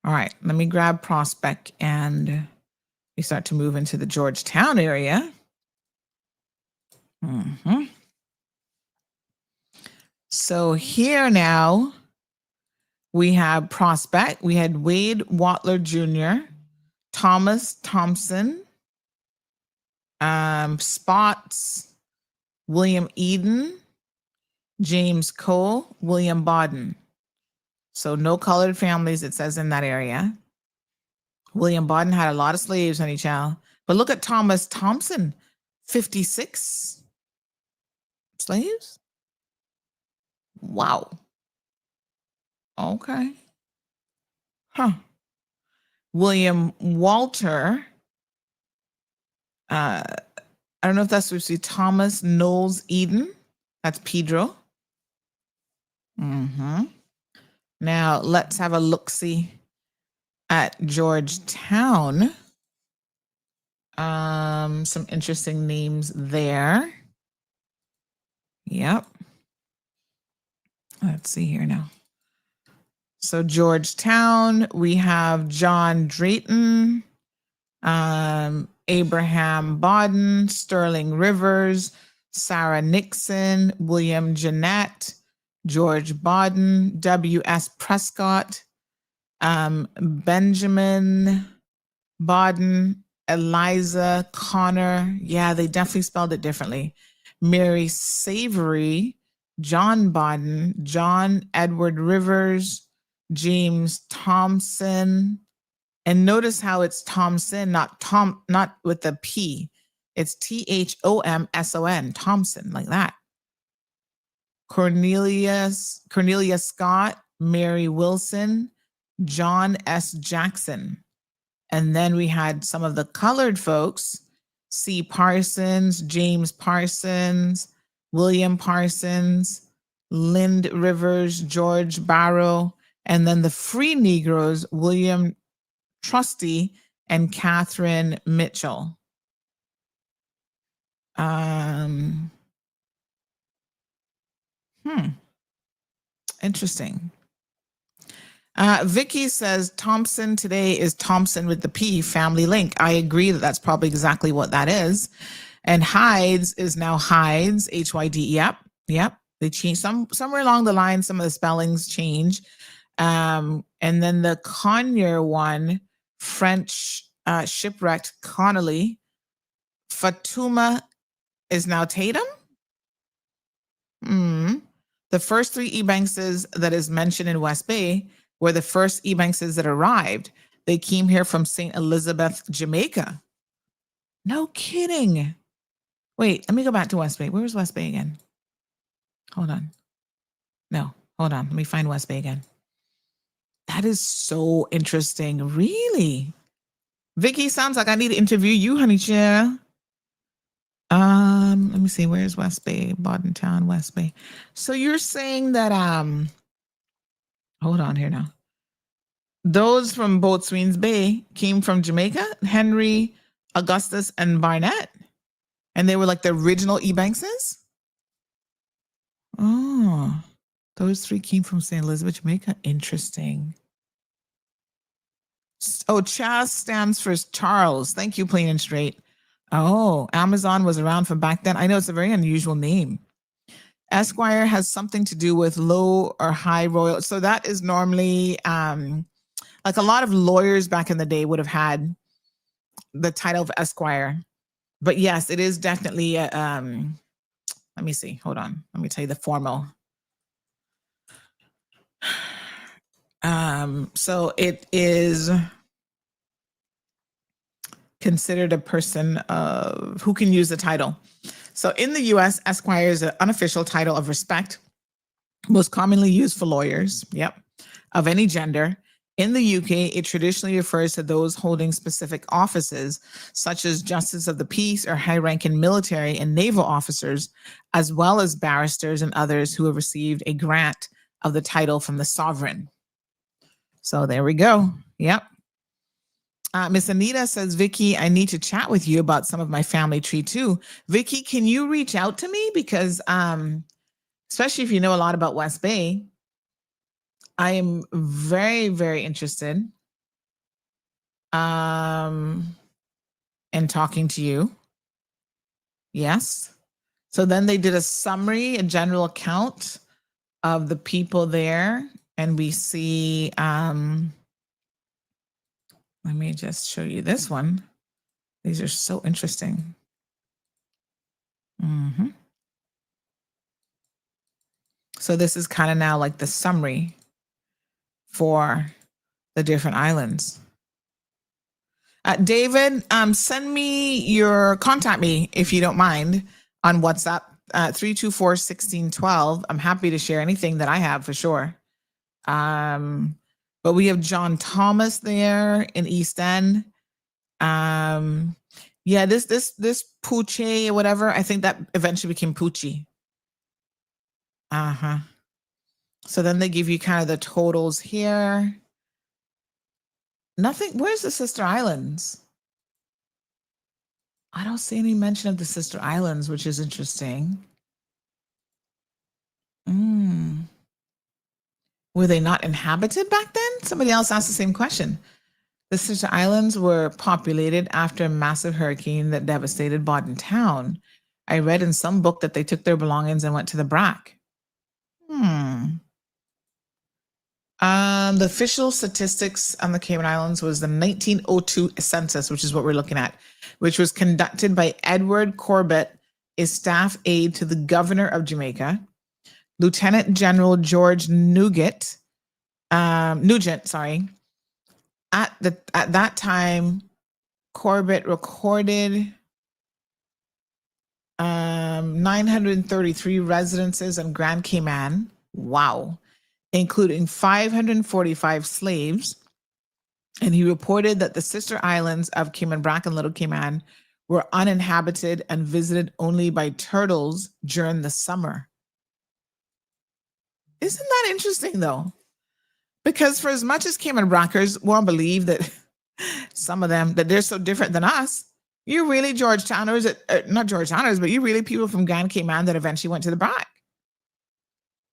All right, let me grab Prospect and we start to move into the Georgetown area. So here now we have Prospect. We had Wade Watler Jr., Thomas Thompson, Spots, William Eden, James Cole, William Bodden. So no colored families, it says in that area. William Bodden had a lot of slaves, honey child. But look at Thomas Thompson, 56 slaves. Wow. Okay. Huh. William Walter. I don't know if that's what we see. Thomas Knowles Eden. That's Pedro. Now let's have a look-see at Georgetown. Some interesting names there. Yep. Let's see here now. So Georgetown, we have John Drayton, Abraham Bodden, Sterling Rivers, Sarah Nixon, William Jeanette, George Bodden, W.S. Prescott, Benjamin Bodden, Eliza Connor. Yeah, they definitely spelled it differently. Mary Savory, John Bodden, John Edward Rivers, James Thompson. And notice how it's Thompson, not with the P. It's Thomson, Thompson, like that. Cornelia Scott, Mary Wilson, John S. Jackson. And then we had some of the colored folks, C. Parsons, James Parsons, William Parsons, Lind Rivers, George Barrow, and then the free Negroes, William Trusty and Catherine Mitchell. Interesting. Vicky says Thompson today is Thompson with the P, family link. I agree that that's probably exactly what that is. And Hydes is now Hydes, H-Y-D. Yep. They changed somewhere along the line. Some of the spellings change. And then the Conyer one, French shipwrecked Connolly. Fatuma is now Tatum. The first three Ebankses that is mentioned in West Bay were the first Ebankses that arrived. They came here from St. Elizabeth, Jamaica. No kidding. Wait, let me go back to West Bay. Where was West Bay again? Hold on. No, hold on. Let me find West Bay again. That is so interesting. Really? Vicky, sounds like I need to interview you, honey child. Let me see. Where's West Bay? Bodden Town, West Bay. So you're saying that hold on here now. Those from Boatswain's Bay came from Jamaica, Henry, Augustus, and Barnett. And they were like the original Ebankses? Oh, those three came from St. Elizabeth, Jamaica. Interesting. Oh, Chas stands for Charles. Thank you, Plain and Straight. Oh, Amazon was around from back then. I know it's a very unusual name. Esquire has something to do with low or high royal. So that is normally like a lot of lawyers back in the day would have had the title of Esquire. But yes, it is definitely let me see. Hold on. Let me tell you the formal. So it is considered a person of who can use the title. So in the US, Esquire is an unofficial title of respect, most commonly used for lawyers, of any gender. In the UK, it traditionally refers to those holding specific offices, such as Justice of the Peace or high-ranking military and naval officers, as well as barristers and others who have received a grant of the title from the sovereign. So there we go. Miss Anita says, Vicky, I need to chat with you about some of my family tree too. Vicky, can you reach out to me? Because especially if you know a lot about West Bay, I am very, very interested in talking to you. Yes. So then they did a summary, a general account of the people there. And we see, let me just show you this one. These are so interesting. So this is kind of now like the summary for the different islands. David, contact me if you don't mind on WhatsApp, 324-1612. I'm happy to share anything that I have for sure. But we have John Thomas there in East End. Yeah, this Poochie or whatever, I think that eventually became Poochie. So then they give you kind of the totals here. Nothing. Where's the sister islands? I don't see any mention of the sister islands, which is interesting. Were they not inhabited back then? Somebody else asked the same question. The sister islands were populated after a massive hurricane that devastated Bodden town. I read in some book that they took their belongings and went to the BRAC. The official statistics on the Cayman Islands was the 1902 census, which is what we're looking at, which was conducted by Edward Corbett, a staff aide to the governor of Jamaica, Lieutenant General George Nugent. At that time, Corbett recorded 933 residences in Grand Cayman. Wow. Including 545 slaves. And he reported that the sister islands of Cayman Brac and Little Cayman were uninhabited and visited only by turtles during the summer. Isn't that interesting, though? Because for as much as Cayman Brackers won't believe that some of them, that they're so different than us, you really Georgetowners, not Georgetowners, but you really people from Grand Cayman that eventually went to the Brac.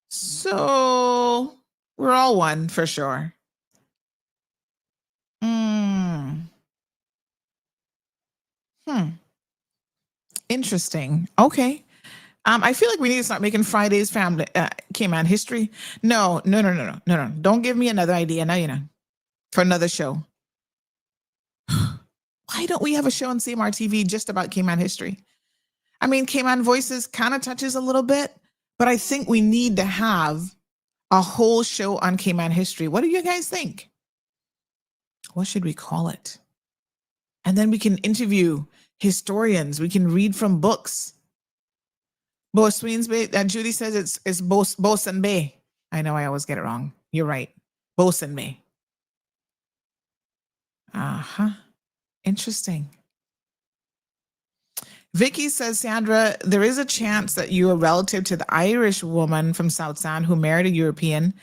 So we're all one for sure. Interesting. Okay. I feel like we need to start making Friday's family Cayman history. No. Don't give me another idea. No, for another show. Why don't we have a show on CMR TV just about Cayman history? I mean, Cayman Voices kind of touches a little bit, but I think we need to have a whole show on Cayman history. What do you guys think? What should we call it? And then we can interview historians. We can read from books. Bosweens Bay, Judy says it's Bosun Bay. I know I always get it wrong. You're right. Bosun Bay. Interesting. Vicky says, Sandra, there is a chance that you are relative to the Irish woman from South Sound who married a European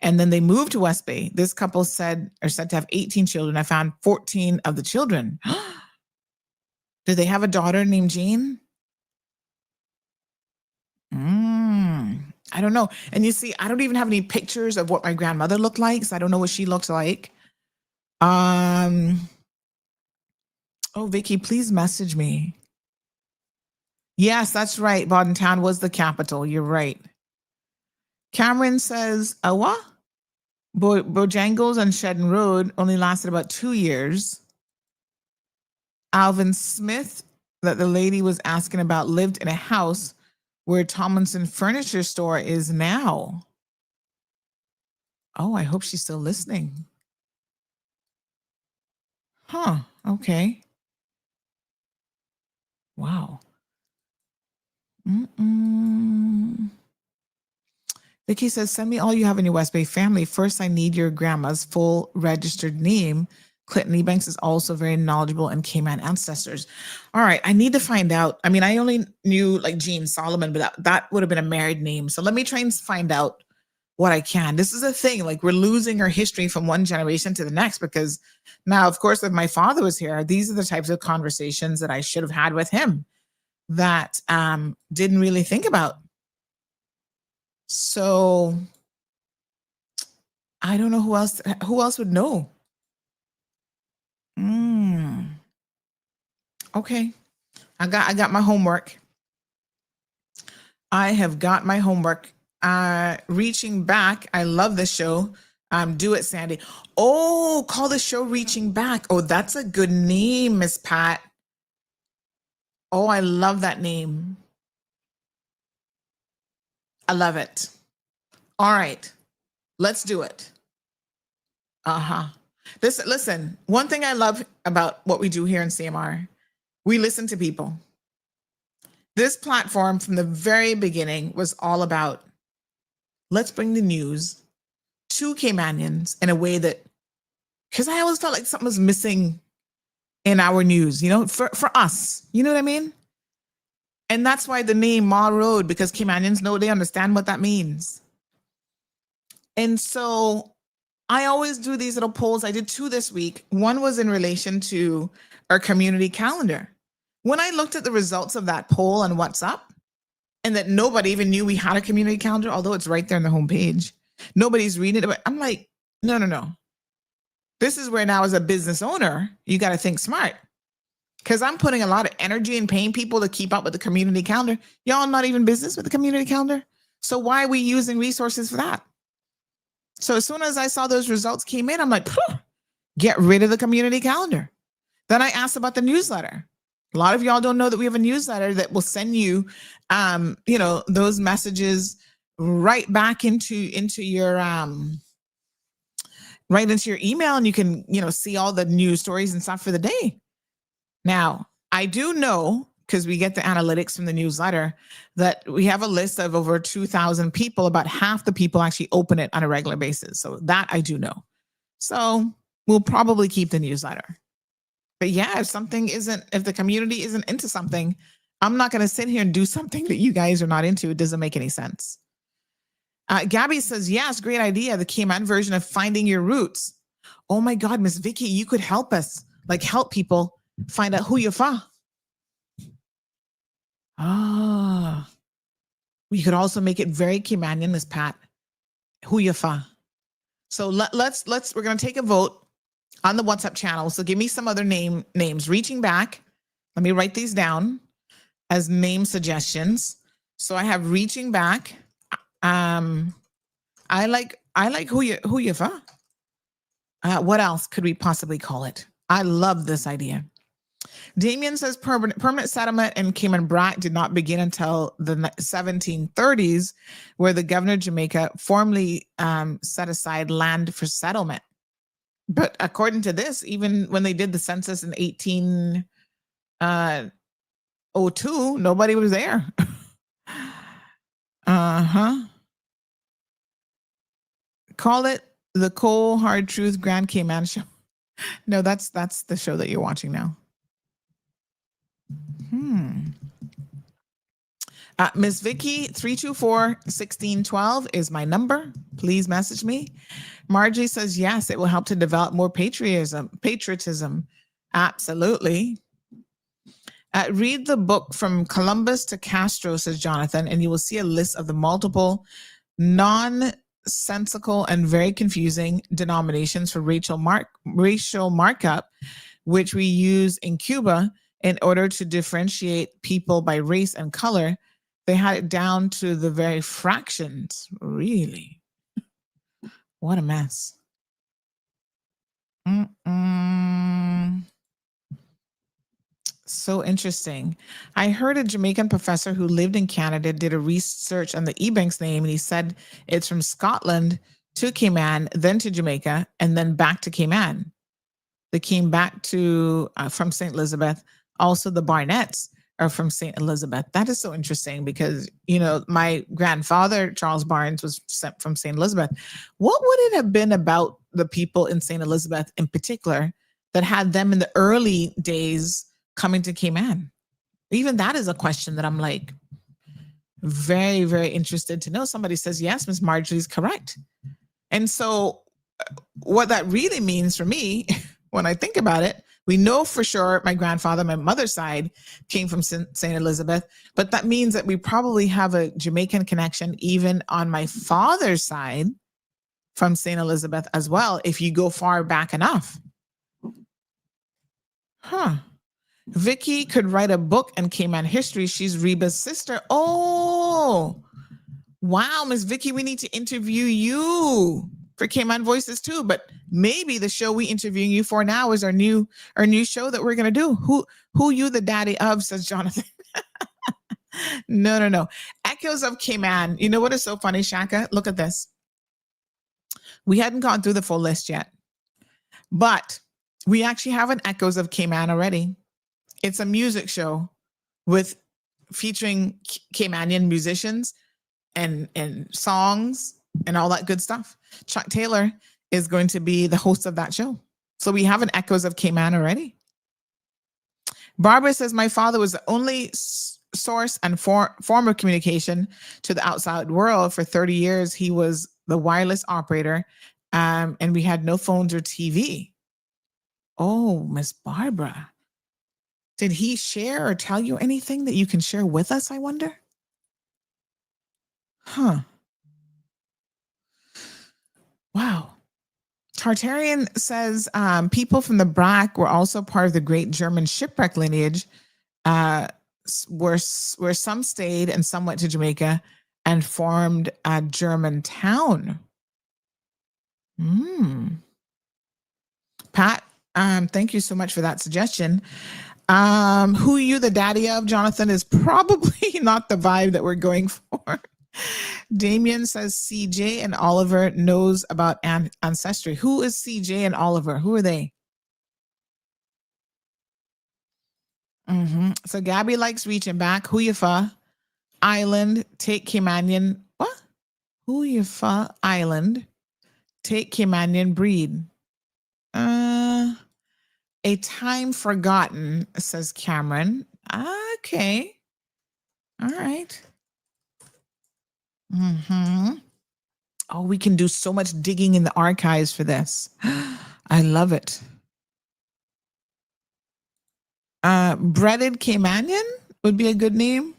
and then they moved to West Bay. This couple are said to have 18 children. I found 14 of the children. Do they have a daughter named Jean? I don't know. And you see, I don't even have any pictures of what my grandmother looked like, so I don't know what she looks like. Oh, Vicky, please message me. Yes, that's right. Bodden Town was the capital. You're right. Cameron says, what? Bojangles on Shedden Road only lasted about 2 years. Alvin Smith, that the lady was asking about, lived in a house where Tomlinson Furniture Store is now. Oh, I hope she's still listening. Okay. Wow. Vicky says, send me all you have in your West Bay family. First, I need your grandma's full registered name. Clinton Ebanks is also very knowledgeable in Cayman ancestors. All right, I need to find out. I mean, I only knew like Jean Solomon, but that would have been a married name. So let me try and find out what I can. This is a thing. Like, we're losing our history from one generation to the next, because now, of course, if my father was here, these are the types of conversations that I should have had with him that didn't really think about. So I don't know who else would know. Okay. I got my homework. I have got my homework. Reaching Back. I love this show. Do it, Sandy. Oh, call the show Reaching Back. Oh, that's a good name, Miss Pat. Oh, I love that name. I love it. All right. Let's do it. Listen, one thing I love about what we do here in CMR, we listen to people. This platform from the very beginning was all about, let's bring the news to Caymanians in a way that, because I always felt like something was missing in our news, you know, for us, you know what I mean? And that's why the name Ma Road, because Caymanians know, they understand what that means. And so I always do these little polls. I did 2 this week. One was in relation to our community calendar. When I looked at the results of that poll on WhatsApp, and that nobody even knew we had a community calendar, although it's right there on the homepage, nobody's reading it. But I'm like, no. This is where now, as a business owner, you got to think smart, because I'm putting a lot of energy and paying people to keep up with the community calendar. Y'all not even business with the community calendar. So why are we using resources for that? So as soon as I saw those results came in, I'm like, get rid of the community calendar. Then I asked about the newsletter. A lot of y'all don't know that we have a newsletter that will send you, those messages right back into your right into your email, and you can, see all the news stories and stuff for the day. Now, I do know, because we get the analytics from the newsletter, that we have a list of over 2,000 people. About half the people actually open it on a regular basis. So that I do know. So we'll probably keep the newsletter. But yeah, if the community isn't into something, I'm not going to sit here and do something that you guys are not into. It doesn't make any sense. Gabby says, yes, great idea. The Cayman version of Finding Your Roots. Oh my God, Miss Vicky, you could help us, help people find out who you're from. We could also make it very Caymanian, Miss Pat. Who you from? So we're going to take a vote on the WhatsApp channel. So give me some other names. Reaching Back. Let me write these down as name suggestions. So I have Reaching Back. I like who you from. What else could we possibly call it? I love this idea. Damien says permanent settlement in Cayman Brac did not begin until the 1730s, where the governor of Jamaica formally set aside land for settlement. But according to this, even when they did the census in 1802, nobody was there. Call it the Cold Hard Truth Grand Cayman Show. No, that's the show that you're watching now. Miss Vicky, 324-1612 is my number. Please message me. Margie says, yes, it will help to develop more patriotism. Absolutely. Read the book From Columbus to Castro, says Jonathan, and you will see a list of the multiple nonsensical and very confusing denominations for racial markup, which we use in Cuba in order to differentiate people by race and color. They had it down to the very fractions. Really? What a mess. So interesting. I heard a Jamaican professor who lived in Canada did a research on the Ebanks name, and he said it's from Scotland to Cayman, then to Jamaica, and then back to Cayman. They came back to from St. Elizabeth. Also, the Barnetts are from St. Elizabeth. That is so interesting because, my grandfather, Charles Barnes, was sent from St. Elizabeth. What would it have been about the people in St. Elizabeth in particular that had them in the early days coming to Cayman? Even that is a question that I'm like, Very, very interested to know. Somebody says, yes, Miss Marjorie's correct. And so what that really means for me, when I think about it, we know for sure my grandfather, my mother's side, came from St. Elizabeth, but that means that we probably have a Jamaican connection even on my father's side from St. Elizabeth as well, if you go far back enough. Huh. Vicky could write a book in Cayman history. She's Reba's sister. Oh, wow, Miss Vicky, we need to interview you for Cayman Voices too. But maybe the show we interviewing you for now is our new show that we're gonna do. Who you the daddy of, says Jonathan. No. Echoes of Cayman. You know what is so funny, Shaka? Look at this. We hadn't gone through the full list yet, but we actually have an Echoes of Cayman already. It's a music show with featuring Caymanian musicians and songs and all that good stuff. Chuck Taylor is going to be the host of that show. So we have an Echoes of Cayman already. Barbara says, my father was the only source and form of communication to the outside world. For 30 years, he was the wireless operator, and we had no phones or TV. Oh, Miss Barbara. Did he share or tell you anything that you can share with us, I wonder? Huh. Wow. Tartarian says people from the Brac were also part of the great German shipwreck lineage, where some stayed and some went to Jamaica and formed a German town. Pat, thank you so much for that suggestion. Who you the daddy of, Jonathan, is probably not the vibe that we're going for. Damien says CJ and Oliver knows about ancestry. Who is CJ and Oliver? Who are they? So Gabby likes reaching back. Who you fa? Island, take Caymanian. What? Who you fa? Island, take Caymanian breed. A time forgotten, says Cameron. Okay. All right. Oh, we can do so much digging in the archives for this. I love it. Breaded Caymanian would be a good name.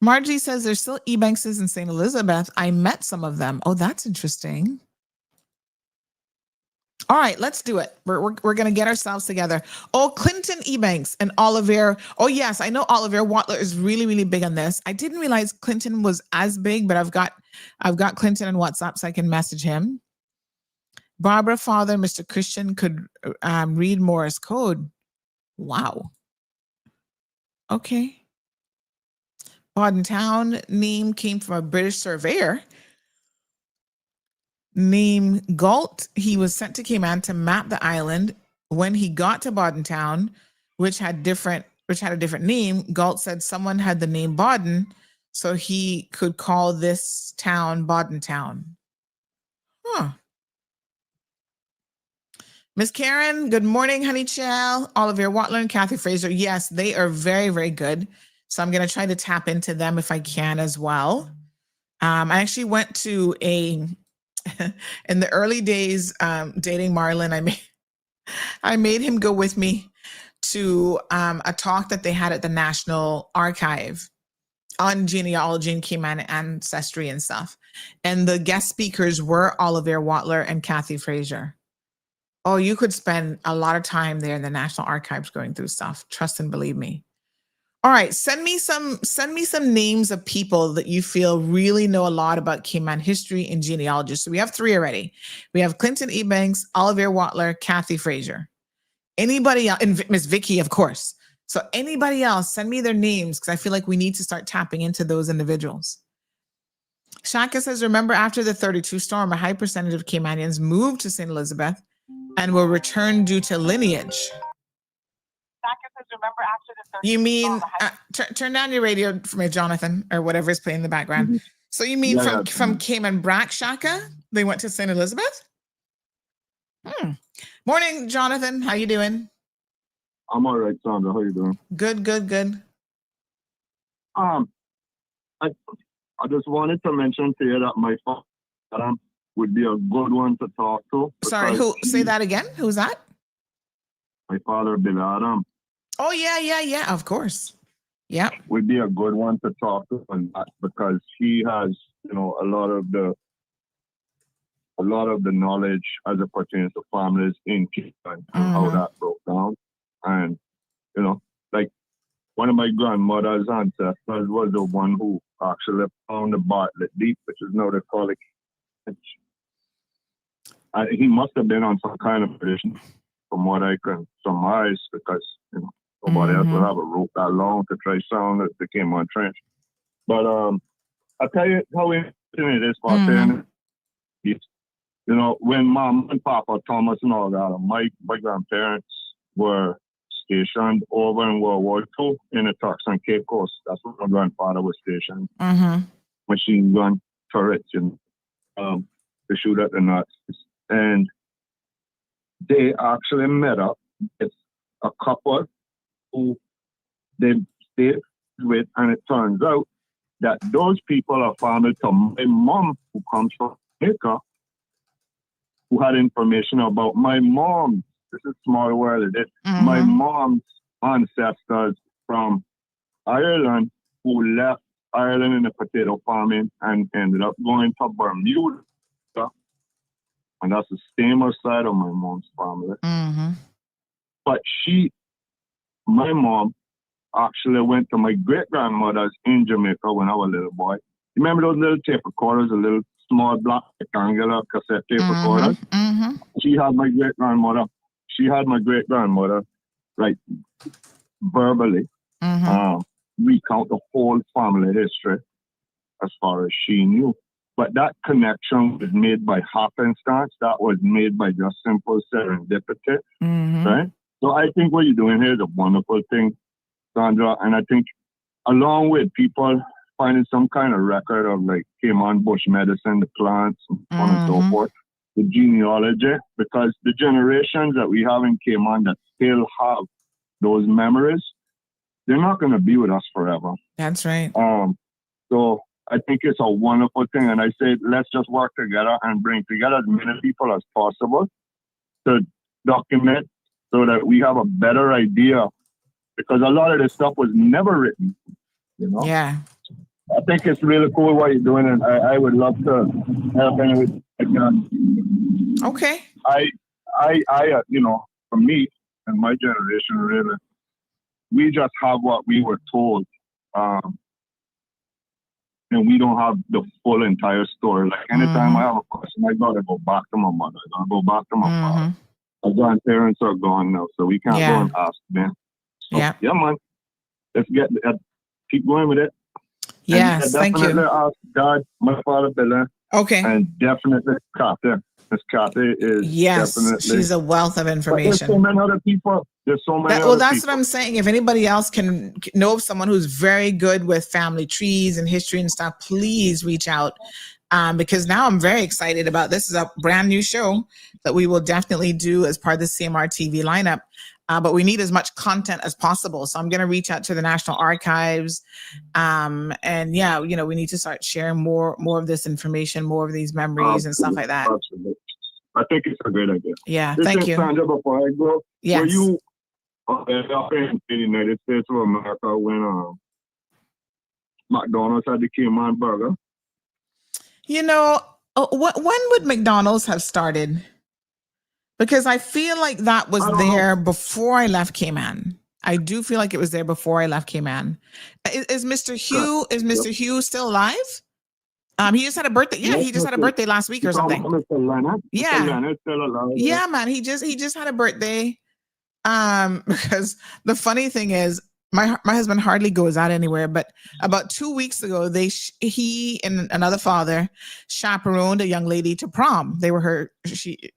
Margie says there's still Ebankses in St. Elizabeth. I met some of them. Oh, that's interesting. All right, let's do it. We're going to get ourselves together. Oh, Clinton Ebanks and Oliver. Oh, yes, I know Oliver Watler is really, really big on this. I didn't realize Clinton was as big, but I've got Clinton on WhatsApp so I can message him. Barbara father, Mr. Christian, could read Morse code. Wow. Okay. Town name came from a British surveyor named Galt. He was sent to Cayman to map the island. When he got to Town, which had a different name, Galt said someone had the name Baden, so he could call this town Town. Huh. Miss Karen, good morning, honey child. Oliver Watler and Kathy Fraser. Yes, they are very, very good. So I'm going to try to tap into them if I can as well. I actually went to in the early days, dating Marlon, I made him go with me to a talk that they had at the National Archive on genealogy and Cayman ancestry and stuff. And the guest speakers were Oliver Watler and Kathy Fraser. Oh, you could spend a lot of time there in the National Archives going through stuff. Trust and believe me. All right, send me some names of people that you feel really know a lot about Cayman history and genealogy. So we have 3 already. We have Clinton Ebanks, Oliver Watler, Kathy Fraser. Anybody else, and Miss Vicky, of course. So anybody else, send me their names because I feel like we need to start tapping into those individuals. Shaka says, remember after the 32 storm, a high percentage of Caymanians moved to St. Elizabeth and were returned due to lineage. You mean, turn down your radio for me, Jonathan, or whatever is playing in the background. So you mean from Cayman Brac, Shaka, they went to St. Elizabeth? Morning, Jonathan. How you doing? I'm all right, Sandra. How you doing? Good. I just wanted to mention to you that my father would be a good one to talk to. Sorry, who? Say that again. Who's that? My father, Bill Adam. Oh yeah. Of course. Yeah. Would be a good one to talk to on that because he has, a lot of the knowledge as it pertains to families in Cuba and how that broke down. And, like one of my grandmother's ancestors was the one who actually found the Bartlett Deep, which is now they call it. He must have been on some kind of tradition from what I can surmise because, nobody else would have a rope that long to try sound that became entrenched. But I'll tell you how interesting it is for saying, when Mom and Papa Thomas and all that, my grandparents were stationed over in World War II in the Turks and Cape Coast. That's where my grandfather was stationed. Machine gun turrets and to shoot at the Nazis. And they actually met up with a couple who they stayed with, and it turns out that those people are family to my mom, who comes from Jamaica, who had information about my mom. This is small world. My mom's ancestors from Ireland who left Ireland in the potato farming and ended up going to Bermuda. And that's the same side of my mom's family. But my mom actually went to my great-grandmother's in Jamaica when I was a little boy. You remember those little tape recorders, the little small black rectangular cassette tape recorders? She had my great-grandmother, like, verbally recount the whole family history as far as she knew. But that connection was made by happenstance. That was made by just simple serendipity, right? So I think what you're doing here is a wonderful thing, Sandra. And I think along with people finding some kind of record of like Cayman bush medicine, the plants, and so on and so forth, the genealogy, because the generations that we have in Cayman that still have those memories, they're not going to be with us forever. That's right. So I think it's a wonderful thing. And I say, let's just work together and bring together as many people as possible to document so that we have a better idea, because a lot of this stuff was never written, Yeah. I think it's really cool what you're doing, and I would love to help anyone. Okay. I for me and my generation, really, we just have what we were told, and we don't have the full entire story. Like anytime I have a question, I gotta go back to my mother. I gotta go back to my father. My grandparents are gone now, so we can't go and ask them. So, yeah, man. Let's keep going with it. Yes, thank you. Definitely ask God, my father, Billy. Okay. And definitely Kathy. Miss Kathy is definitely. She's a wealth of information. But there's so many other people. There's so many other that's people. what I'm saying. If anybody else can know of someone who's very good with family trees and history and stuff, please reach out. Because now I'm very excited about this. Is a brand new show that we will definitely do as part of the CMR TV lineup. But we need as much content as possible. So I'm going to reach out to the National Archives. And yeah, we need to start sharing more of this information, more of these memories and stuff like that. Absolutely. I think it's a great idea. Yeah, thank you. Sandra, before I go, yes. Were you up in the United States of America when McDonald's had the Cayman burger? When would McDonald's have started? Because I feel like that was there before I left Cayman. I do feel like it was there before I left Cayman. Is Mr. Hugh? Is Mr. Hugh still alive? He just had a birthday. Yeah, he just had a birthday last week or something. Mr. Leonard. Yeah, Mr. Leonard's still alive. Yeah, man. He just had a birthday. Because the funny thing is, my husband hardly goes out anywhere. But about 2 weeks ago, he and another father chaperoned a young lady to prom. They were she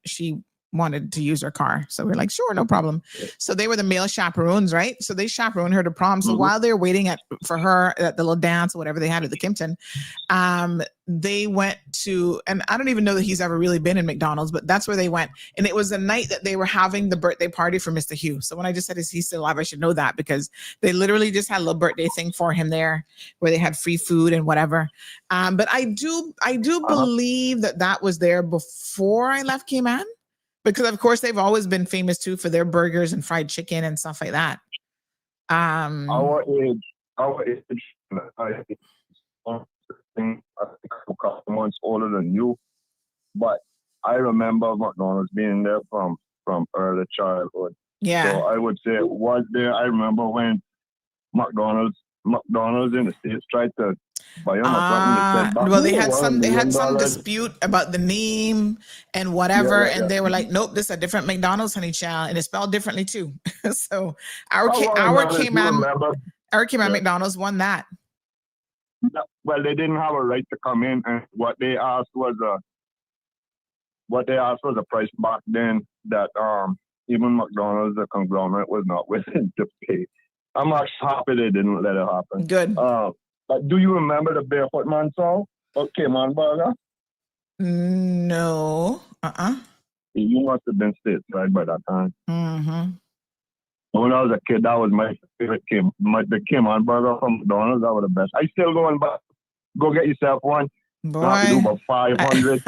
wanted to use her car. So we're like, sure, no problem. So they were the male chaperones, right? So they chaperoned her to prom. So while they were waiting for her at the little dance or whatever they had at the Kimpton, they went to, and I don't even know that he's ever really been in McDonald's, but that's where they went. And it was the night that they were having the birthday party for Mr. Hugh. So when I just said, is he still alive? I should know that because they literally just had a little birthday thing for him there where they had free food and whatever. But I do believe that was there before I left Cayman. Because of course they've always been famous too for their burgers and fried chicken and stuff like that. Our age, I think a couple months older than you, but I remember McDonald's being there from early childhood. Yeah. So I would say it was there. I remember when McDonald's in the States tried to buy them or something. Well, they had some dispute about the name and whatever, and they were like, "Nope, this is a different McDonald's, honey child, and it's spelled differently too." So our Cayman McDonald's won that. Well, they didn't have a right to come in, and what they asked was a price back then that even McDonald's, the conglomerate, was not willing to pay. I'm actually happy they didn't let it happen. Good. But do you remember the Barefoot Man song of Cayman Burger? No. You must have been stateside by that time. Mm-hmm. When I was a kid, that was my favorite the Cayman Burger from McDonald's. That was the best. I still going back. Go get yourself one. Boy. You have to do about 500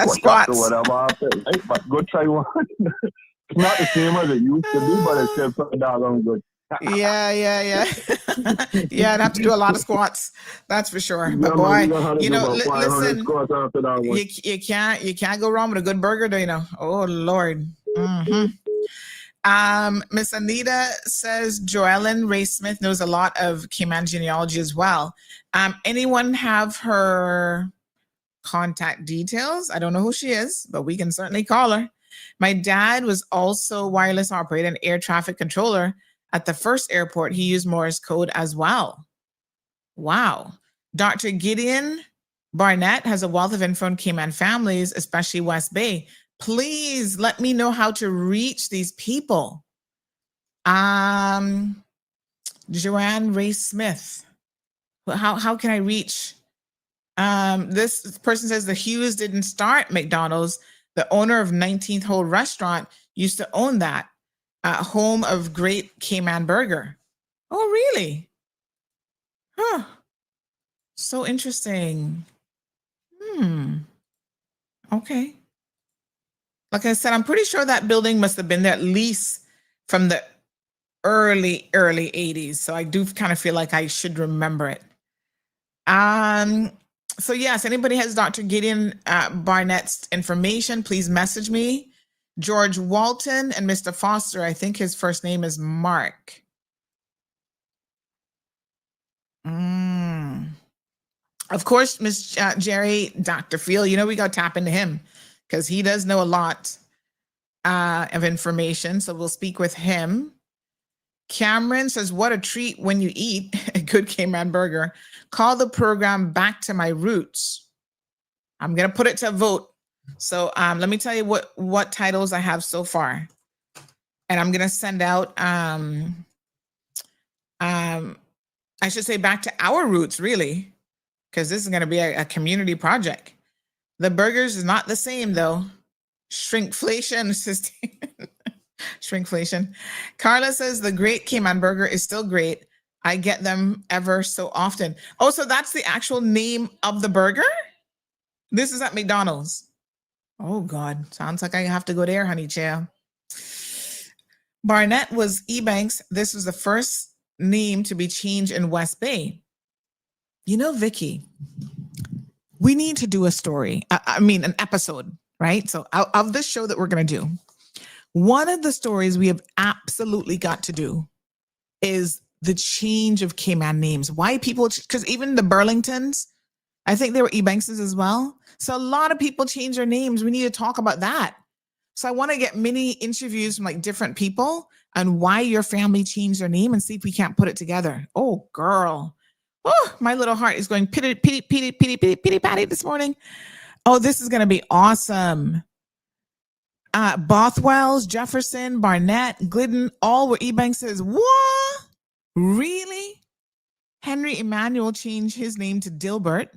squats or whatever after, right? But go try one. It's not the same as it used to be, but it's still pretty doggone good. Yeah. Yeah, I'd have to do a lot of squats. That's for sure. But boy, listen, you can't go wrong with a good burger, do you know? Oh Lord. Mm-hmm. Miss Anita says Joellen Ray Smith knows a lot of Cayman genealogy as well. Anyone have her contact details? I don't know who she is, but we can certainly call her. My dad was also wireless operator and air traffic controller at the first airport. He used Morse code as well. Wow. Dr. Gideon Barnett has a wealth of info on Cayman families, especially West Bay. Please let me know how to reach these people. Joanne Ray Smith. How can I reach? This person says the Hughes didn't start McDonald's. The owner of 19th Hole Restaurant used to own that. Home of great Cayman Burger. Oh, really? Huh. So interesting. Okay. Like I said, I'm pretty sure that building must have been there at least from the early 80s. So I do kind of feel like I should remember it. So yes, anybody has Dr. Gideon Barnett's information, please message me. George Walton and Mr. Foster, I think his first name is Mark. Of course, Miss Jerry, Dr. Field, we got to tap into him because he does know a lot of information. So we'll speak with him. Cameron says, what a treat when you eat a good Cayman burger. Call the program Back to My Roots. I'm going to put it to a vote. So let me tell you what titles I have so far. And I'm going to send out, I should say Back to Our Roots, really, because this is going to be a community project. The burgers is not the same, though. Shrinkflation. Shrinkflation. Carla says the great Cayman burger is still great. I get them ever so often. Oh, so that's the actual name of the burger? This is at McDonald's. Oh, God. Sounds like I have to go there, honey child. Barnett was Ebanks. This was the first name to be changed in West Bay. Vicky, we need to do a story. An episode, right? So of this show that we're going to do, one of the stories we have absolutely got to do is the change of Cayman names. Why people, because even the Burlingtons, I think they were Ebankses as well. So a lot of people change their names. We need to talk about that. So I want to get many interviews from different people on why your family changed their name and see if we can't put it together. Oh, girl. Oh, my little heart is going pitty, pitty, pitty, pitty, pitty, pitty, patty this morning. Oh, this is going to be awesome. Bothwells, Jefferson, Barnett, Glidden, all were Ebankses. What? Really? Henry Emmanuel changed his name to Dilbert.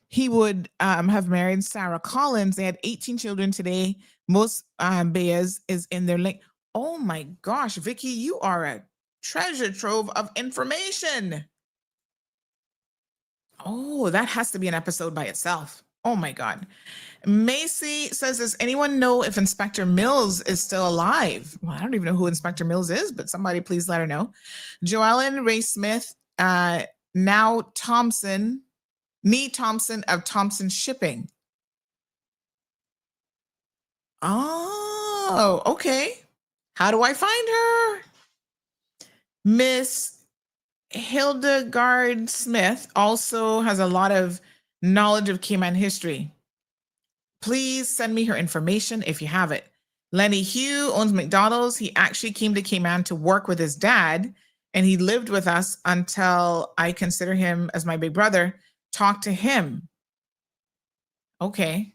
He would have married Sarah Collins. They had 18 children today. Most Bayes is in their link. Oh my gosh, Vicky, you are a treasure trove of information. Oh, that has to be an episode by itself. Oh my God. Macy says, does anyone know if Inspector Mills is still alive? Well, I don't even know who Inspector Mills is, but somebody please let her know. Joellen Ray Smith, now Thompson, Nee Thompson of Thompson Shipping. Oh, okay. How do I find her? Miss Hildegard Smith also has a lot of knowledge of Cayman history. Please send me her information if you have it. Lenny Hugh owns McDonald's. He actually came to Cayman to work with his dad, and he lived with us until I consider him as my big brother. Talk to him. Okay.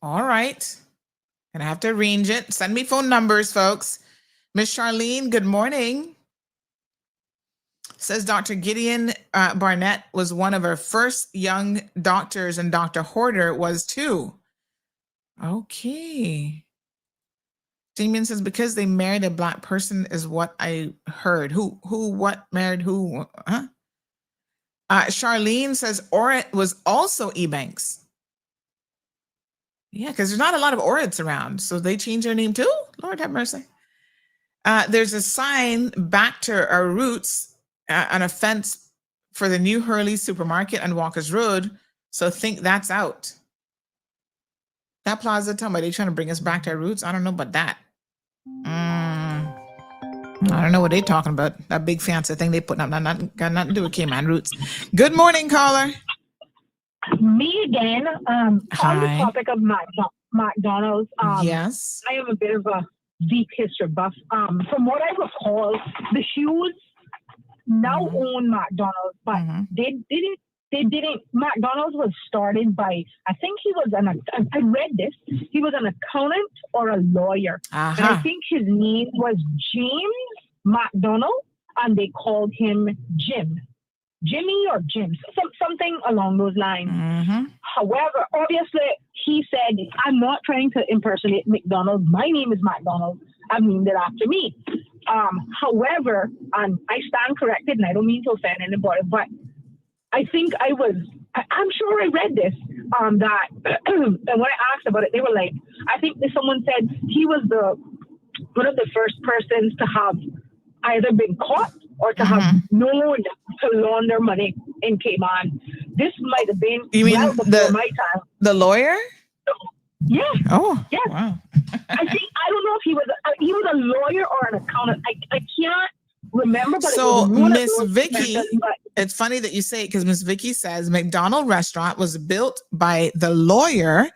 All right. Gonna have to arrange it. Send me phone numbers, folks. Miss Charlene, good morning. Says Dr. Gideon Barnett was one of our first young doctors, and Dr. Horder was too. Okay. Damien says, because they married a Black person is what I heard. Who, what married who? Huh? Charlene says Orit was also Ebanks. Yeah, because there's not a lot of Orits around. So they changed their name too? Lord have mercy. There's a sign back to our roots, an offense for the new Hurley supermarket on Walker's Road. So think that's out. That plaza, tell me, are they trying to bring us back to our roots? I don't know about that. I don't know what they're talking about. That big fancy thing they putting up, got nothing to do with Cayman roots. Good morning, caller. Me again. On the topic of McDonald's. Yes. I am a bit of a deep history buff. From what I recall, the Hughes now own McDonald's, but they didn't. McDonald's was started by, I think he was I read this, he was an accountant or a lawyer. And I think his name was James McDonald, and they called him Jimmy or Jim, something along those lines. However, obviously, he said, I'm not trying to impersonate McDonald. My name is McDonald. I've named it after me. However, and I stand corrected, and I don't mean to offend anybody, but I think I'm sure I read this, that and when I asked about it, they were like, I think someone said he was one of the first persons to have either been caught or to have known to launder money in Cayman. This might have been before my time. The lawyer? Yeah. Oh, yes. Wow. I don't know if he was a lawyer or an accountant. I can't remember. But so Miss Vicky, it's funny that you say it, because Miss Vicky says McDonald Restaurant was built by the lawyer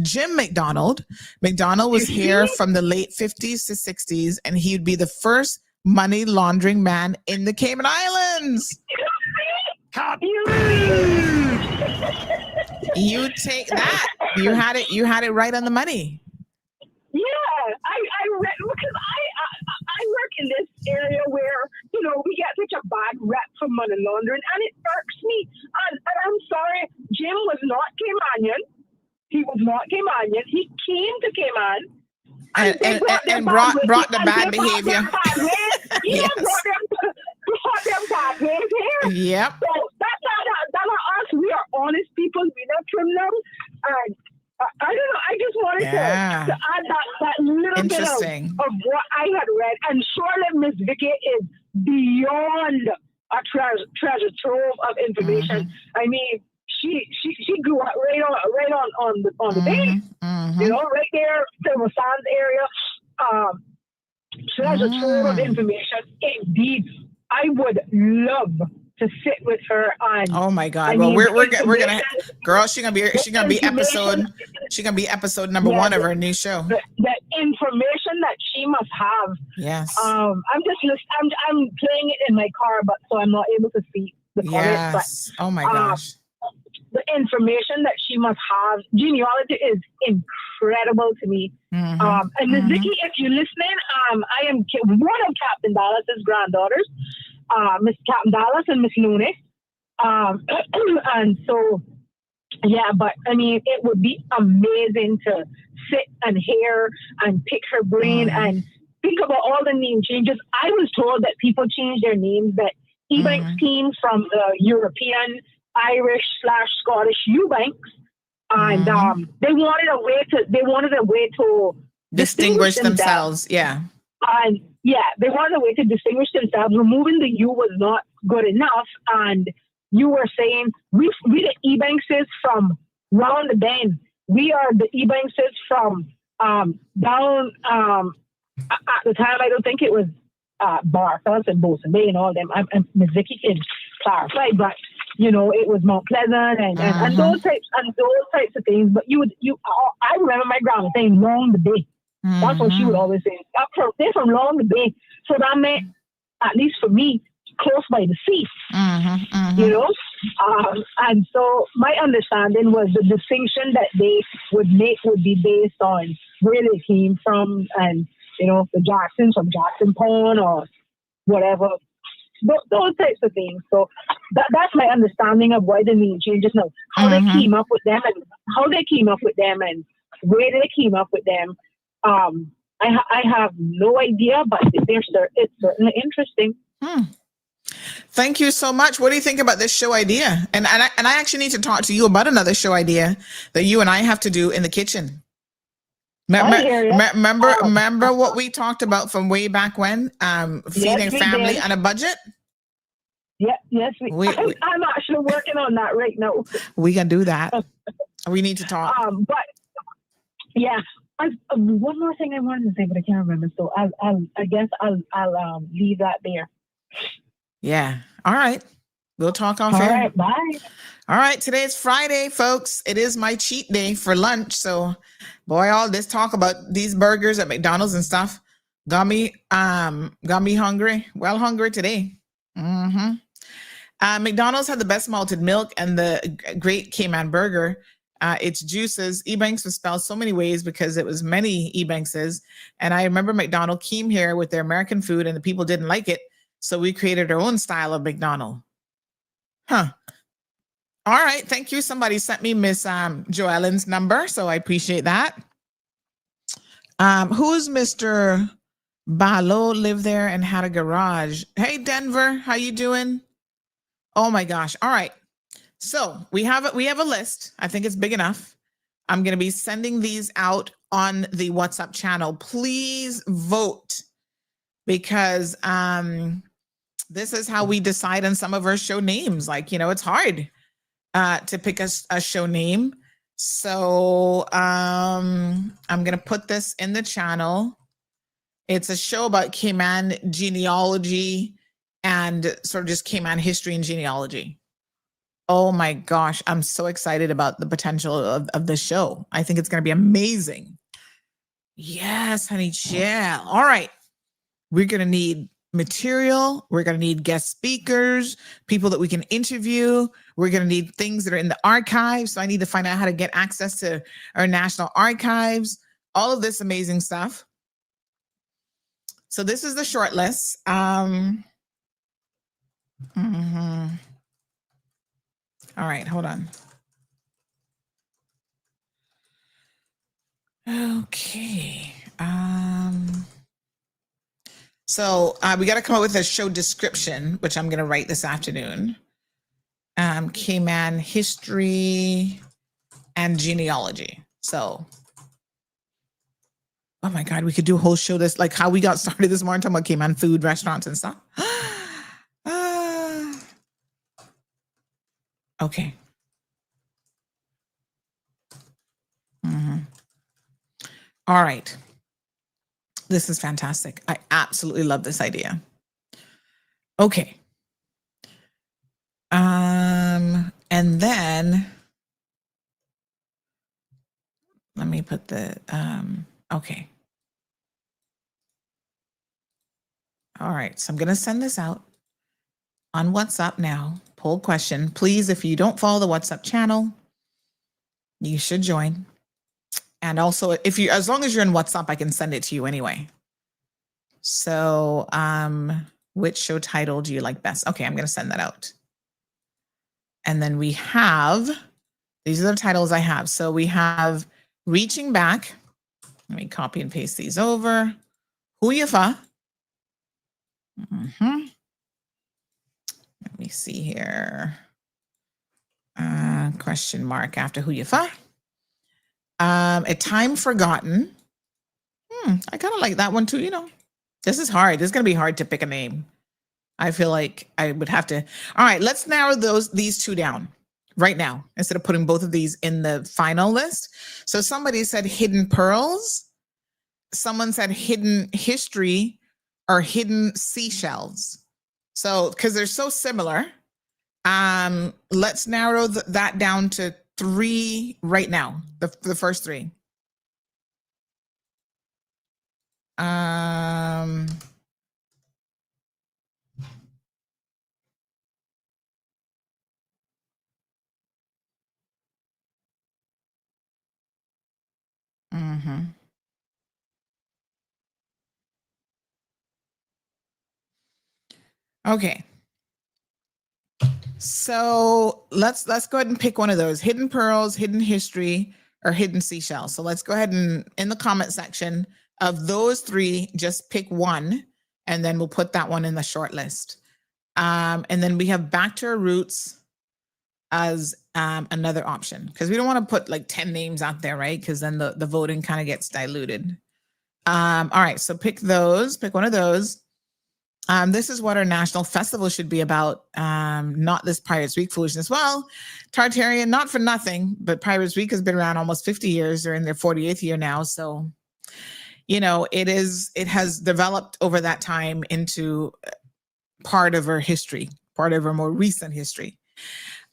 Jim McDonald. McDonald was here from the late 50s to 60s, and he would be the first money laundering man in the Cayman Islands. You take that. You had it right on the money. Yeah, I read, because I work in this area where, we get such a bad rep for money laundering, and it irks me. And I'm sorry, Jim was not Caymanian. He was not Caymanian. He came to Cayman. And brought the bad behavior. Yes. Brought them bad ways here. Yep. So that's not us. We are honest people. We're not criminals. And I don't know. I just wanted to add that little bit of what I had read. And surely Miss Vicky is beyond a treasure trove of information. I mean, she grew up right on the bay, right there, Silver Sands area. Treasure trove of information. Indeed, I would love to sit with her on. Oh my God! We're gonna, girl. She's gonna be episode number 1 of her new show. The information that she must have. Yes. I'm playing it in my car, but so I'm not able to see the comments. Yes. Oh my gosh. The information that she must have. Genealogy is incredible to me. And Ms. Vicky, if you're listening, I am one of Captain Dallas's granddaughters, Miss Captain Dallas and Miss Looney. And so, yeah, but I mean, it would be amazing to sit and hear and pick her brain and think about all the name changes. I was told that people change their names, that Ebanks came from the European, Irish / Scottish Eubanks, and they wanted a way to distinguish themselves. Yeah. And yeah, they wanted a way to distinguish themselves. Removing the U was not good enough. And you were saying, we the Ebankses from round the bend. We are the Ebankses from down at the time. I don't think it was Barfels and Boson Bay and all them. Ms. Vicky can clarify, but you know, it was Mount Pleasant and those types of things. But I remember my grandma saying Long the Bay. That's what she would always say. They're from Long the Bay, so that meant, at least for me, close by the sea. You know, and so my understanding was the distinction that they would make would be based on where they came from, and you know, the Jacksons from Jackson Pond or whatever. Those types of things. So that's my understanding of why the name changes now. How they came up with them and where they came up with them. I have no idea, but it's certainly interesting. Thank you so much. What do you think about this show idea? And I actually need to talk to you about another show idea that you and I have to do in the kitchen. Remember what we talked about from way back when? Feeding family on a budget? Yes, I'm actually working on that right now. We can do that. We need to talk. But yeah, one more thing I wanted to say, but I can't remember. So I guess I'll leave that there. Yeah. All right. We'll talk off air. All right. Bye. All right. Today is Friday, folks. It is my cheat day for lunch. So, boy, all this talk about these burgers at McDonald's and stuff got me hungry. Well, hungry today. McDonald's had the best malted milk and the great Cayman burger. Its juices. Ebanks was spelled so many ways because it was many Ebankses. And I remember McDonald came here with their American food and the people didn't like it. So we created our own style of McDonald. All right. Thank you. Somebody sent me Miss Joellen's number. So I appreciate that. Who's Mr. Balo lived there and had a garage? Hey, Denver, how you doing? Oh my gosh. All right. So we have a list. I think it's big enough. I'm going to be sending these out on the WhatsApp channel. Please vote, because this is how we decide on some of our show names. Like, you know, it's hard to pick a show name. So I'm going to put this in the channel. It's a show about Cayman genealogy and sort of just Cayman history and genealogy. Oh my gosh, I'm so excited about the potential of this show. I think it's going to be amazing. Yes, honey, chill. All right. We're going to need material. We're going to need guest speakers, people that we can interview. We're going to need things that are in the archives. So I need to find out how to get access to our national archives, all of this amazing stuff. So this is the short list. All right, hold on. Okay. So we got to come up with a show description, which I'm going to write this afternoon. Cayman history and genealogy. So, oh my God, we could do a whole show this, like how we got started this morning talking about Cayman food, restaurants and stuff. Okay. All right. This is fantastic. I absolutely love this idea. Okay. And then let me put the, okay. All right. So I'm going to send this out on WhatsApp now. Poll question. Please, if you don't follow the WhatsApp channel, You should join. And also, as long as you're in WhatsApp, I can send it to you anyway. So, which show title do you like best? Okay, I'm going to send that out. And then we have, these are the titles I have. So we have Reaching Back. Let me copy and paste these over. Huyafa. Let me see here. Question mark after Huyafa. A Time Forgotten. I kind of like that one too, you know. This is hard. This is going to be hard to pick a name. I feel like I would have to. All right, let's narrow these two down right now instead of putting both of these in the final list. So somebody said Hidden Pearls. Someone said Hidden History or Hidden Seashells. So, because they're so similar, let's narrow that down to 3 right now, the first 3. Okay. So let's go ahead and pick one of those: Hidden Pearls, Hidden History, or Hidden Seashells. So let's go ahead and in the comment section of those 3, just pick one, and then we'll put that one in the short list. And then we have Back to Our Roots as another option, because we don't want to put like 10 names out there, right? Because then the voting kind of gets diluted. All right, so pick one of those. This is what our national festival should be about. Not this Pirates Week foolishness. Well, Tartarian, not for nothing, but Pirates Week has been around almost 50 years. They're in their 48th year now. So, you know, it has developed over that time into part of our history, part of our more recent history.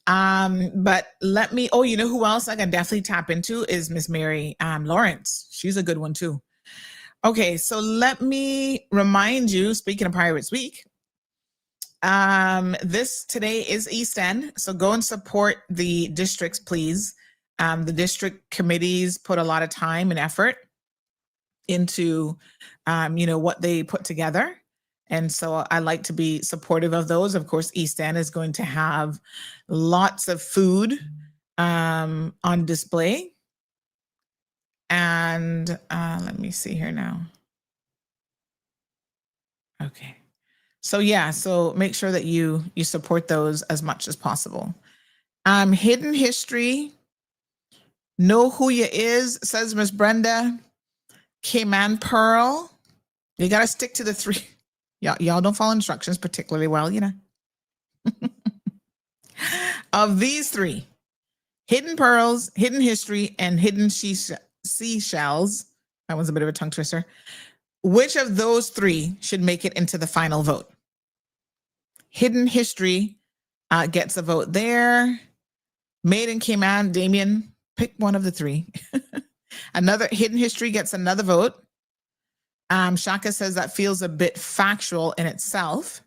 But you know who else I can definitely tap into is Miss Mary Lawrence. She's a good one too. Okay, so let me remind you, speaking of Pirates Week, today is East End, so go and support the districts, please. The district committees put a lot of time and effort into, what they put together. And so I like to be supportive of those. Of course, East End is going to have lots of food on display. And let me see here now. Okay. So yeah, so make sure that you support those as much as possible. Hidden History. Know Who You Is, says Miss Brenda. Cayman Pearl. You got to stick to the 3. Y'all don't follow instructions particularly well, you know. Of these 3, Hidden Pearls, Hidden History, and Hidden Seashells. That one's a bit of a tongue twister. Which of those 3 should make it into the final vote? Hidden History gets a vote there. Made in Cayman, Damien, pick one of the 3. Another Hidden History gets another vote. Shaka says that feels a bit factual in itself.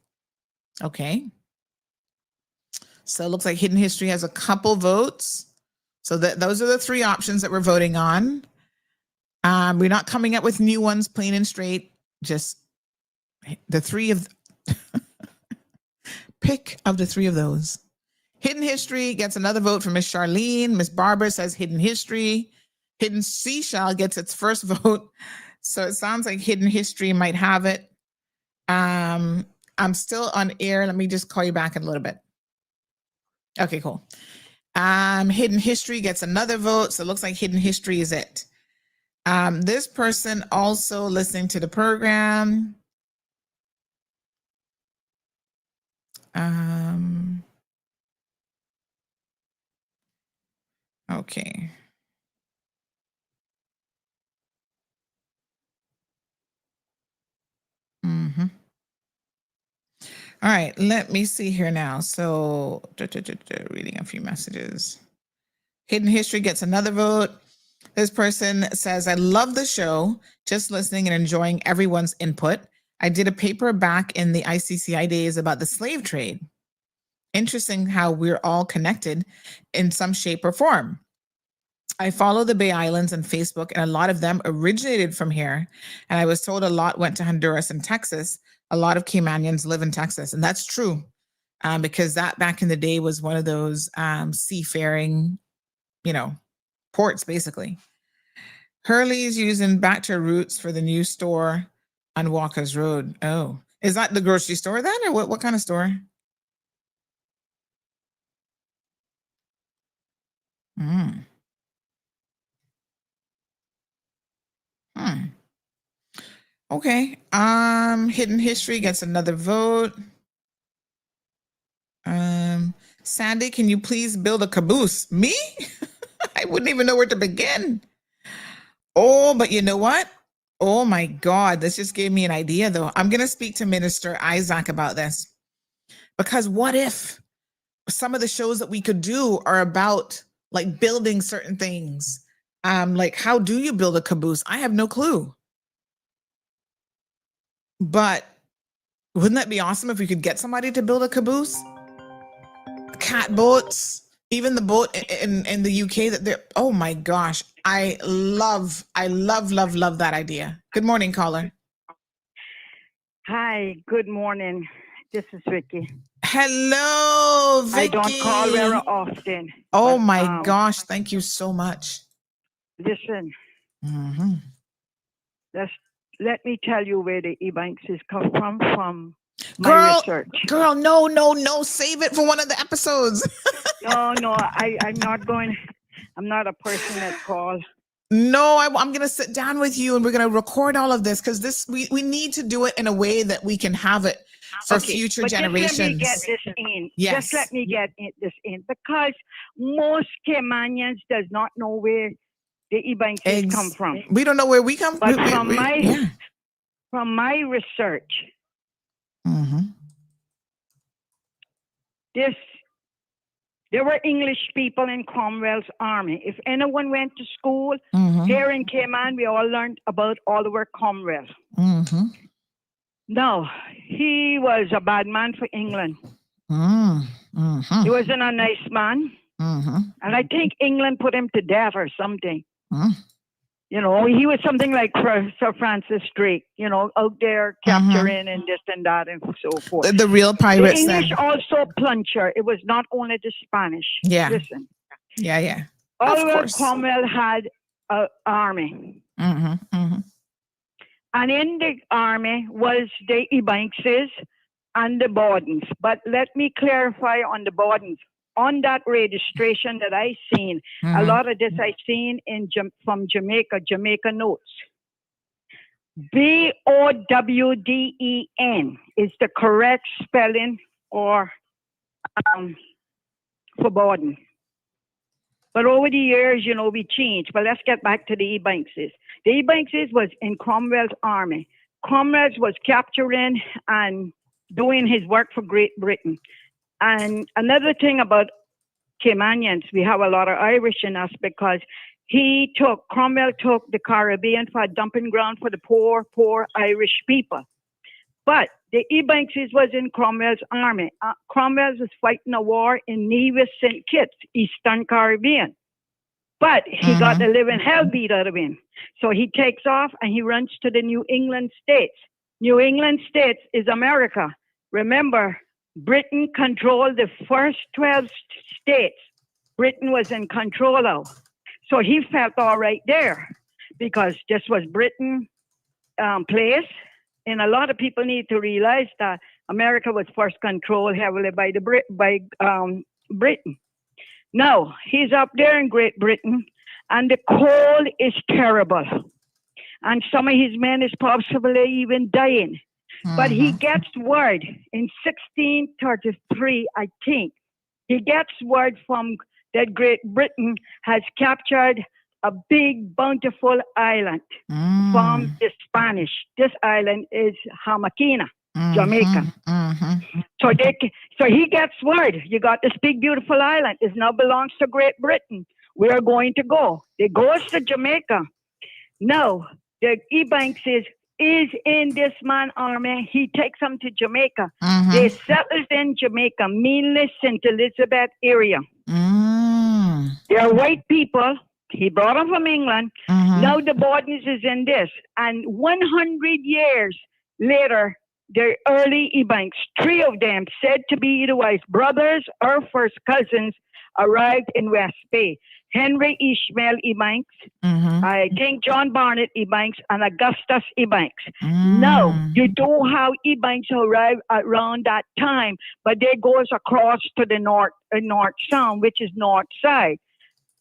Okay. So it looks like Hidden History has a couple votes. So those are the 3 options that we're voting on. We're not coming up with new ones, plain and straight. Just the 3 of pick of the 3 of those. Hidden History gets another vote from Miss Charlene. Miss Barbara says Hidden History. Hidden Seashell gets its first vote. So it sounds like Hidden History might have it. I'm still on air. Let me just call you back in a little bit. Okay, cool. Hidden History gets another vote. So it looks like Hidden History is it. This person also listening to the program. Okay. All right, let me see here now. So reading a few messages. Hidden History gets another vote. This person says, I love the show, just listening and enjoying everyone's input. I did a paper back in the ICCI days about the slave trade. Interesting how we're all connected in some shape or form. I follow the Bay Islands on Facebook, and a lot of them originated from here. And I was told a lot went to Honduras and Texas. A lot of Caymanians live in Texas, and that's true, because that back in the day was one of those seafaring, ports, basically. Hurley's using Back to Roots for the new store on Walker's Road. Oh, is that the grocery store then, or what kind of store? Okay. Hidden History gets another vote. Sandy, can you please build a caboose? Me? I wouldn't even know where to begin. Oh, but you know what? Oh my God, this just gave me an idea though. I'm going to speak to Minister Isaac about this, because what if some of the shows that we could do are about like building certain things? Like, how do you build a caboose? I have no clue. But wouldn't that be awesome if we could get somebody to build a caboose? Cat boats, even the boat in the UK that they're, oh my gosh. I love that idea. Good morning, caller. Hi, good morning. This is Vicky. Hello, Vicky. I don't call very often. Oh my gosh, thank you so much. Listen, let me tell you where the e-banks is come from my research. Girl, no, save it for one of the episodes. No, I'm not going. I'm not a person that calls. No, I'm going to sit down with you and we're going to record all of this, because we need to do it in a way that we can have it for future generations. Just let me get this in. Yes. Just let me get this in, because most Caymanians does not know where the e-banks come from. We don't know where we come from. But from my research, there were English people in Cromwell's army. If anyone went to school here in Cayman, we all learned about Oliver Cromwell. No, he was a bad man for England. He wasn't a nice man. And I think England put him to death or something. You know, he was something like Sir Francis Drake, you know, out there capturing and this and that and so forth. The real pirates. The English also plunger. It was not only the Spanish. Yeah. Listen. Yeah. Oliver Cromwell had an army. And in the army was the Ebankses and the Bordens. But let me clarify on the Bordens. On that registration that I seen, a lot of this I seen from Jamaica notes. Bowden is the correct spelling for Borden. But over the years, you know, we changed. But let's get back to the Ebankses. The Ebankses was in Cromwell's army. Cromwell was capturing and doing his work for Great Britain. And another thing about Caymanians, we have a lot of Irish in us, because Cromwell took the Caribbean for a dumping ground for the poor Irish people. But the Ebankses was in Cromwell's army. Cromwell was fighting a war in Nevis St. Kitts, Eastern Caribbean. But he got the living hell beat out of him. So he takes off and he runs to the New England states. New England states is America. Remember, Britain controlled the first 12 states. Britain was in control of. So he felt all right there, because this was Britain place. And a lot of people need to realize that America was first controlled heavily by Britain. Now, he's up there in Great Britain, and the cold is terrible. And some of his men is possibly even dying. But he gets word in 1633, I think, he gets word from that Great Britain has captured a big, bountiful island from the Spanish. This island is Jamaica, Jamaica. So he gets word, you got this big, beautiful island. It now belongs to Great Britain. We are going to go. They goes to Jamaica. Now, the Ebankses is in this man army. He takes them to Jamaica. They settled in Jamaica, mainly St. Elizabeth area. They are white people He brought them from England. Now the Bordens is in this. And 100 years later, the early Ebanks, 3 of them said to be either brothers or first cousins, arrived in West Bay. Henry Ishmael Ebanks, I think John Barnett Ebanks, and Augustus Ebanks. Now, you don't have Ebanks arrive around that time, but they goes across to the north sound, which is north side.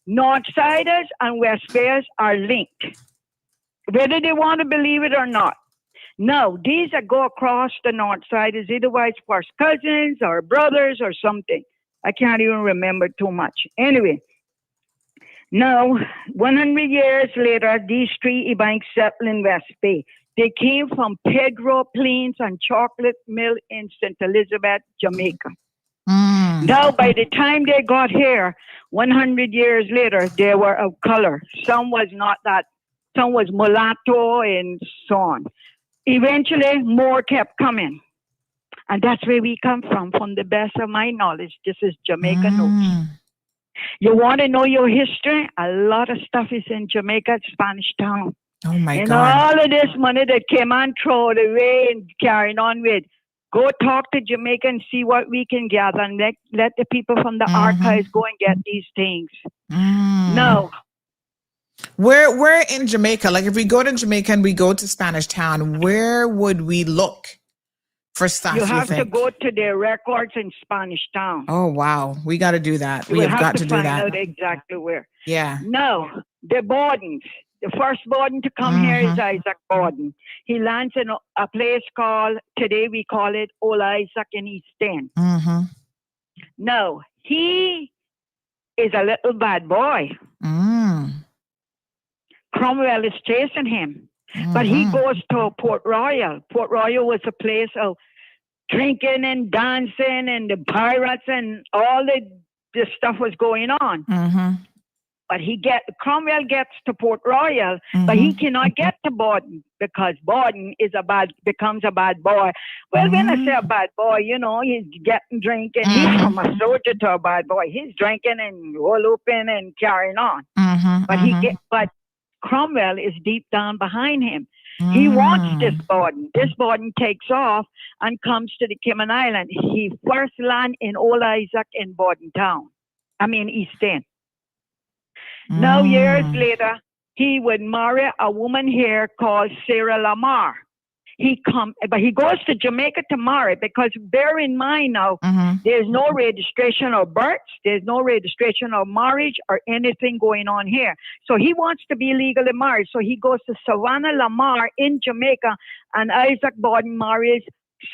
Northsiders and West Bayers are linked, whether they want to believe it or not. No, these that go across the north side is otherwise first cousins or brothers or something. I can't even remember too much. Anyway, now, 100 years later, these 3 Ebanks settled in West Bay. They came from Pedro Plains and Chocolate Mill in St. Elizabeth, Jamaica. Now, by the time they got here, 100 years later, they were of color. Some was not that. Some was mulatto and so on. Eventually, more kept coming. And that's where we come from the best of my knowledge. This is Jamaica Notes. You want to know your history? A lot of stuff is in Jamaica, Spanish Town. Oh, my and God. And all of this money that came on thrown away and carrying on with. Go talk to Jamaica and see what we can gather and let the people from the archives go and get these things. No. Where in Jamaica? Like if we go to Jamaica and we go to Spanish Town, where would we look for stuff? You have to go to their records in Spanish Town. Oh, wow. We got to do that. We have got to do that. Find out exactly where. Yeah. No, the Bordens. The first Borden to come here is Isaac Borden. He lands in a place called, today we call it Old Isaac in East End. No, he is a little bad boy. Cromwell is chasing him. But he goes to Port Royal. Port Royal was a place of drinking and dancing and the pirates and all the stuff was going on. But Cromwell gets to Port Royal, but he cannot get to Borden because Borden becomes a bad boy. Well, when I say a bad boy, he's getting drinking. He's from a soldier to a bad boy. He's drinking and all open and carrying on. But Cromwell is deep down behind him. He wants this Borden. This Borden takes off and comes to the Cayman Island. He first lands in Old Isaac in Borden Town. East End. Now, years later, he would marry a woman here called Sarah Lamar. But he goes to Jamaica to marry because bear in mind now, there's no registration of births, there's no registration of marriage or anything going on here. So he wants to be legally married. So he goes to Savannah Lamar in Jamaica and Isaac Borden marries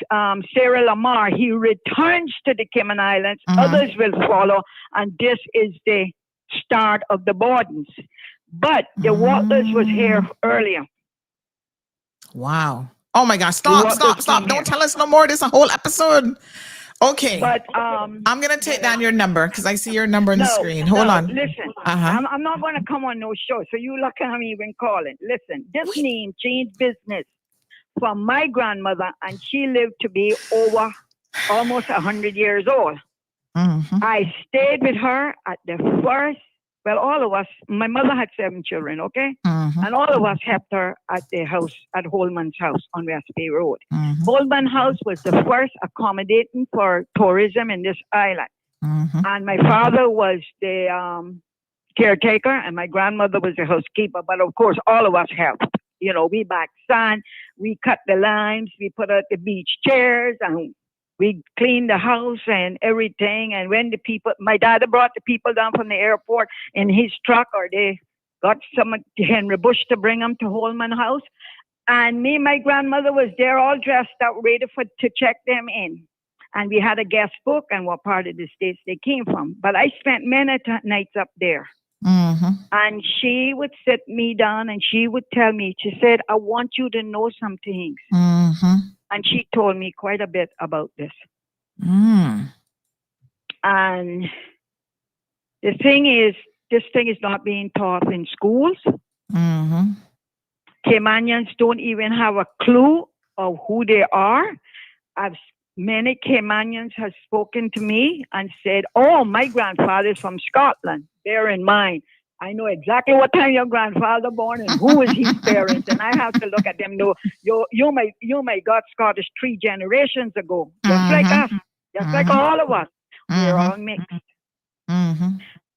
Sarah Lamar. He returns to the Cayman Islands. Others will follow. And this is the start of the Bordens. But the Watlers was here earlier. Wow. Oh my gosh. Stop. Don't tell us no more. This is a whole episode. Okay. But I'm going to take down your number because I see your number on the screen. Hold on. Listen, I'm not going to come on no show. So you lucky I'm even calling. Listen, this name changed business from my grandmother and she lived to be over almost 100 years old. I stayed with her at the first, all of us, my mother had 7 children, okay? And all of us helped her at the house, at Holman's house on West Bay Road. Holman House was the first accommodating for tourism in this island. And my father was the caretaker and my grandmother was the housekeeper. But of course, all of us helped. We backed sand, we cut the limes, we put out the beach chairs and we cleaned the house and everything. And when my dad brought the people down from the airport in his truck, or they got Henry Bush to bring them to Holman House. And me and my grandmother was there all dressed up, ready to check them in. And we had a guest book and what part of the States they came from. But I spent many nights up there. And she would sit me down and she would tell me, she said, I want you to know some things. And she told me quite a bit about this. And the thing is, this thing is not being taught in schools. Caymanians don't even have a clue of who they are. Many Caymanians have spoken to me and said, oh, my grandfather is from Scotland. Bear in mind, I know exactly what time your grandfather born and who is his parents, and I have to look at them. No, you may got Scottish 3 generations ago, just like us, just like all of us. We're all mixed,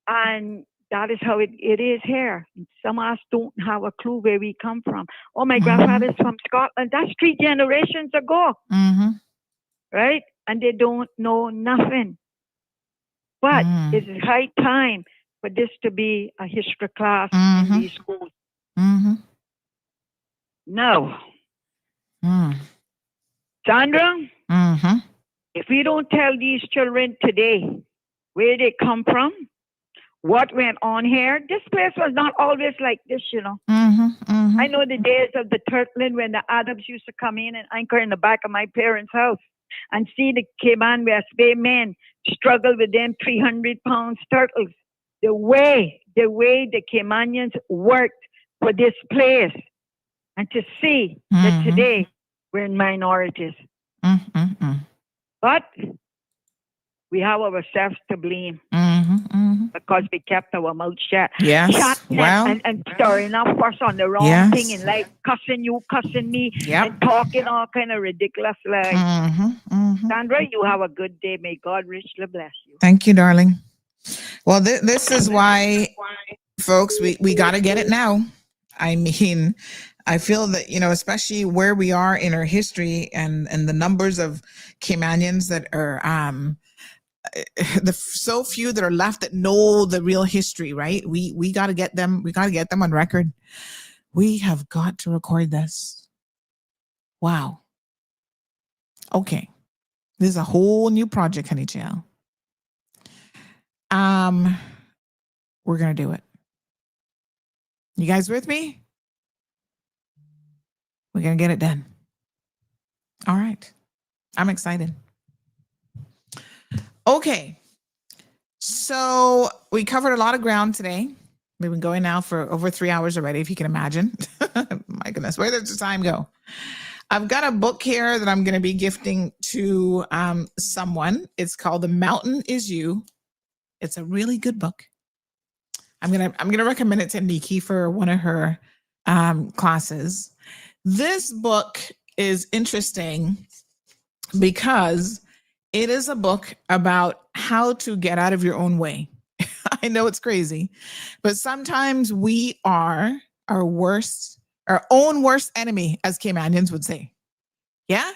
and that is how it is here. Some of us don't have a clue where we come from. Oh, my grandfather's from Scotland. That's 3 generations ago, right? And they don't know nothing. But it's high time for this to be a history class in these schools. No. Sandra, if we don't tell these children today where they come from, what went on here, this place was not always like this, you know. I know the days of the turtling when the Adams used to come in and anchor in the back of my parents' house and see the Cayman West Bay men struggle with them 300-pound turtles. The way the Caymanians worked for this place, and to see that today we're in minorities. But we have ourselves to blame because we kept our mouth shut. Yes. Well, and stirring up us on the wrong thing in life, cussing you, cussing me, and talking all kind of ridiculous lies. Sandra, you have a good day. May God richly bless you. Thank you, darling. Well, this is why, folks, we got to get it now. I mean, I feel that, you know, especially where we are in our history and the numbers of Caymanians that are, the so few that are left that know the real history, right? We got to get them. We got to get them on record. We have got to record this. Wow. Okay. This is a whole new project, honey child. We're going to do it. You guys with me? We're going to get it done. All right. I'm excited. Okay. So we covered a lot of ground today. We've been going now for over 3 hours already, if you can imagine. My goodness, where does the time go? I've got a book here that I'm going to be gifting to someone. It's called The Mountain Is You. It's a really good book. I'm gonna recommend it to Nikki for one of her classes. This book is interesting because it is a book about how to get out of your own way. I know it's crazy, but sometimes we are our own worst enemy, as Caymanians would say. Yeah,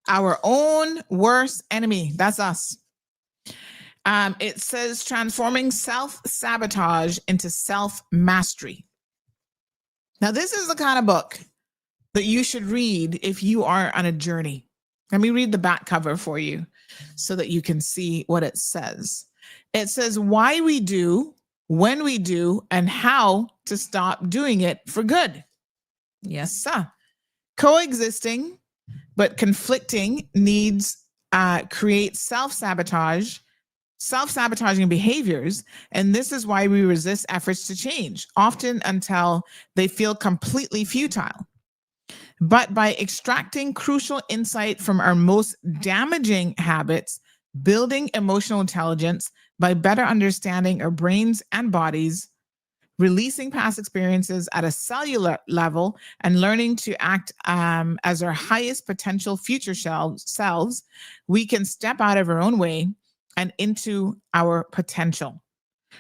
our own worst enemy. That's us. It says transforming self-sabotage into self-mastery. Now, this is the kind of book that you should read if you are on a journey. Let me read the back cover for you so that you can see what it says. It says why we do, when we do, and how to stop doing it for good. Yes, sir. Coexisting but conflicting needs create self-sabotaging behaviors, and this is why we resist efforts to change, often until they feel completely futile. But by extracting crucial insight from our most damaging habits, building emotional intelligence by better understanding our brains and bodies, releasing past experiences at a cellular level, and learning to act as our highest potential future selves, we can step out of our own way and into our potential.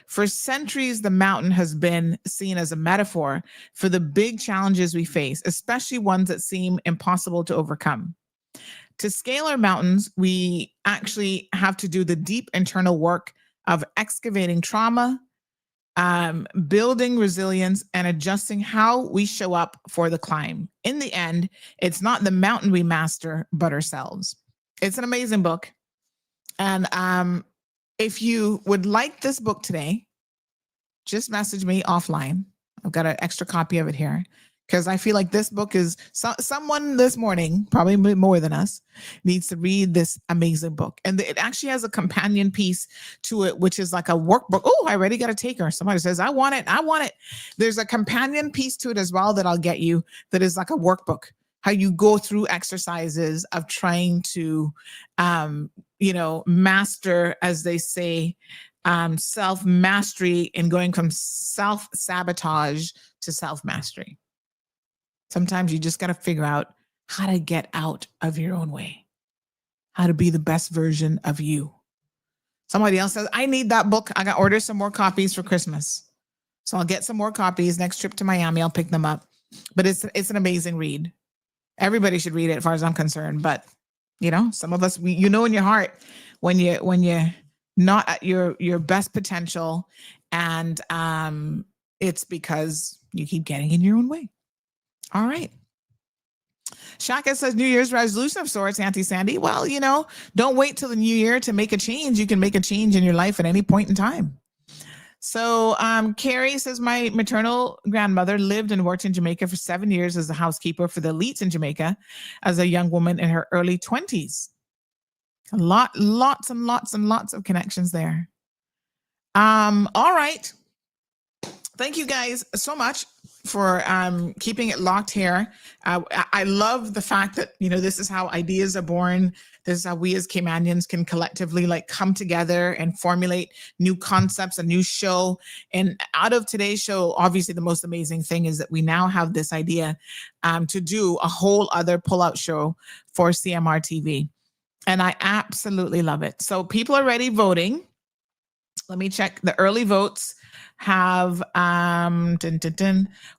For centuries, the mountain has been seen as a metaphor for the big challenges we face, especially ones that seem impossible to overcome. To scale our mountains, we actually have to do the deep internal work of excavating trauma, building resilience, and adjusting how we show up for the climb. In the end, it's not the mountain we master, but ourselves. It's an amazing book. And if you would like this book today, just message me offline. I've got an extra copy of it here because I feel like this book is someone this morning, probably more than us, needs to read this amazing book. And it actually has a companion piece to it, which is like a workbook. Oh, I already got a taker. Somebody says, I want it. There's a companion piece to it as well that I'll get you that is like a workbook. How you go through exercises of trying to, master, as they say, self-mastery and going from self-sabotage to self-mastery. Sometimes you just got to figure out how to get out of your own way, how to be the best version of you. Somebody else says, I need that book. I got to order some more copies for Christmas. So I'll get some more copies. Next trip to Miami, I'll pick them up. But it's an amazing read. Everybody should read it as far as I'm concerned. But, you know, some of us, in your heart when you're not at your best potential, and it's because you keep getting in your own way. All right. Shaka says New Year's resolution of sorts, Auntie Sandy. Well, don't wait till the new year to make a change. You can make a change in your life at any point in time. So Carrie says, my maternal grandmother lived and worked in Jamaica for 7 years as a housekeeper for the elites in Jamaica as a young woman in her early 20s. Lots and lots of connections there. All right. Thank you guys so much for keeping it locked here. I love the fact that, this is how ideas are born. This is how we as Caymanians can collectively come together and formulate new concepts, a new show. And out of today's show, obviously the most amazing thing is that we now have this idea to do a whole other pullout show for CMR TV. And I absolutely love it. So people are already voting. Let me check the early votes. Have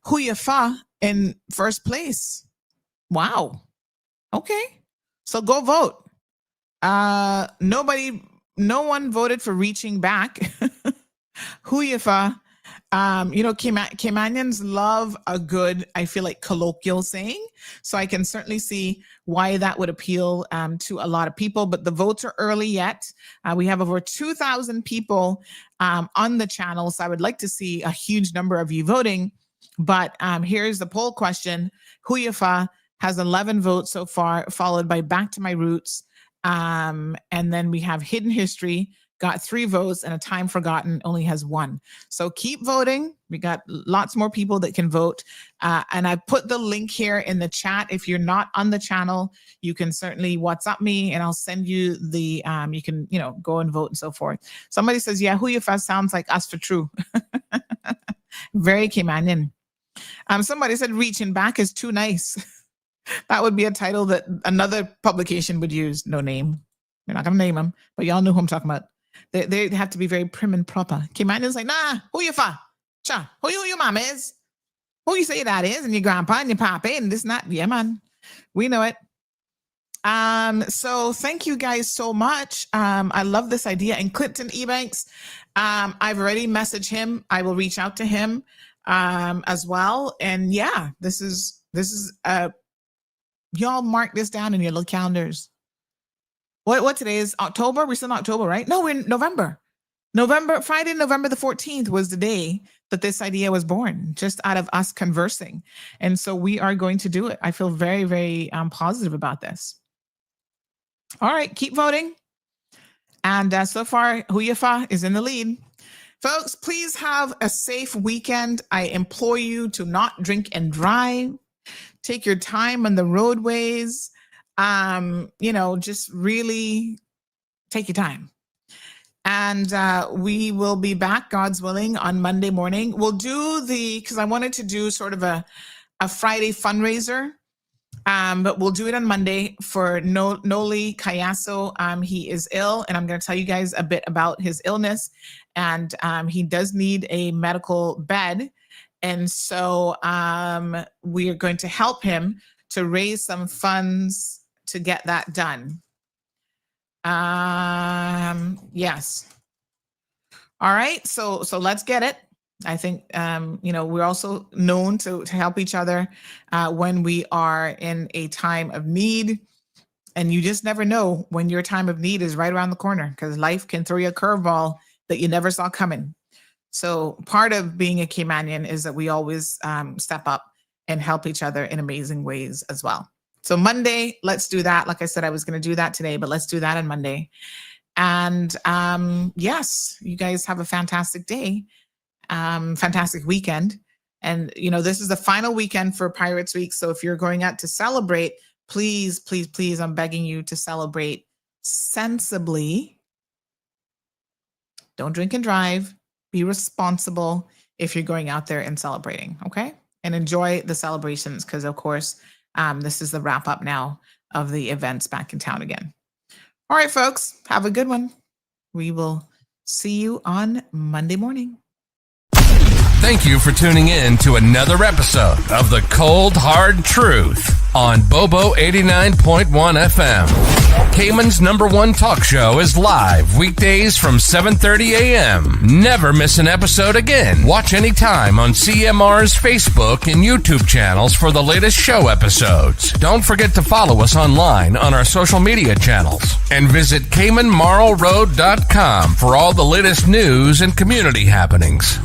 Huyafa in first place. Wow. Okay. So go vote. No one voted for reaching back. Huyafa. Caymanians love a good, I feel like, colloquial saying. So I can certainly see why that would appeal to a lot of people, but the votes are early yet. We have over 2,000 people on the channel. So I would like to see a huge number of you voting. But here's the poll question. Huyafa has 11 votes so far, followed by Back to My Roots. And then we have Hidden History, got 3 votes, and A Time Forgotten only has 1. So keep voting. We got lots more people that can vote. And I put the link here in the chat. If you're not on the channel, you can certainly WhatsApp me and I'll send you the, you can, go and vote and so forth. Somebody says, yeah, Huyafa sounds like us for true. Very Caymanian. Somebody said reaching back is too nice. That would be a title that another publication would use. No name. We're not going to name them, but y'all know who I'm talking about. They have to be very prim and proper. Caymanians like, nah, who you for? Cha, who your mom is? Who you say that is? And your grandpa and your papa and this and that. Yeah, man. We know it. So thank you guys so much. I love this idea. And Clinton Ebanks, I've already messaged him. I will reach out to him as well. And yeah, this is y'all mark this down in your little calendars. What today is? October? We're still in October, right? No, we're in November. Friday, November the 14th was the day that this idea was born, just out of us conversing. And so we are going to do it. I feel very, very positive about this. All right, keep voting. And so far, Huyafa is in the lead. Folks, please have a safe weekend. I implore you to not drink and drive. Take your time on the roadways. Just really take your time. And we will be back, God's willing, on Monday morning. We'll do because I wanted to do sort of a Friday fundraiser, but we'll do it on Monday for Nolly Kayaso. He is ill, and I'm going to tell you guys a bit about his illness. And he does need a medical bed. And so we are going to help him to raise some funds to get that done. Yes. All right. So let's get it. I think, we're also known to help each other when we are in a time of need. And you just never know when your time of need is right around the corner, because life can throw you a curveball that you never saw coming. So part of being a Caymanian is that we always step up and help each other in amazing ways as well. So Monday, let's do that. Like I said, I was going to do that today, but let's do that on Monday. And yes, you guys have a fantastic day, fantastic weekend. And, this is the final weekend for Pirates Week. So if you're going out to celebrate, please, please, please, I'm begging you to celebrate sensibly Don't drink and drive. Be responsible if you're going out there and celebrating, okay? And enjoy the celebrations because, of course, this is the wrap up now of the events back in town again. All right, folks, have a good one. We will see you on Monday morning. Thank you for tuning in to another episode of The Cold Hard Truth on Bobo 89.1 FM. Cayman's #1 talk show is live weekdays from 7:30 a.m. Never miss an episode again. Watch anytime on CMR's Facebook and YouTube channels for the latest show episodes. Don't forget to follow us online on our social media channels and visit CaymanMarlRoad.com for all the latest news and community happenings.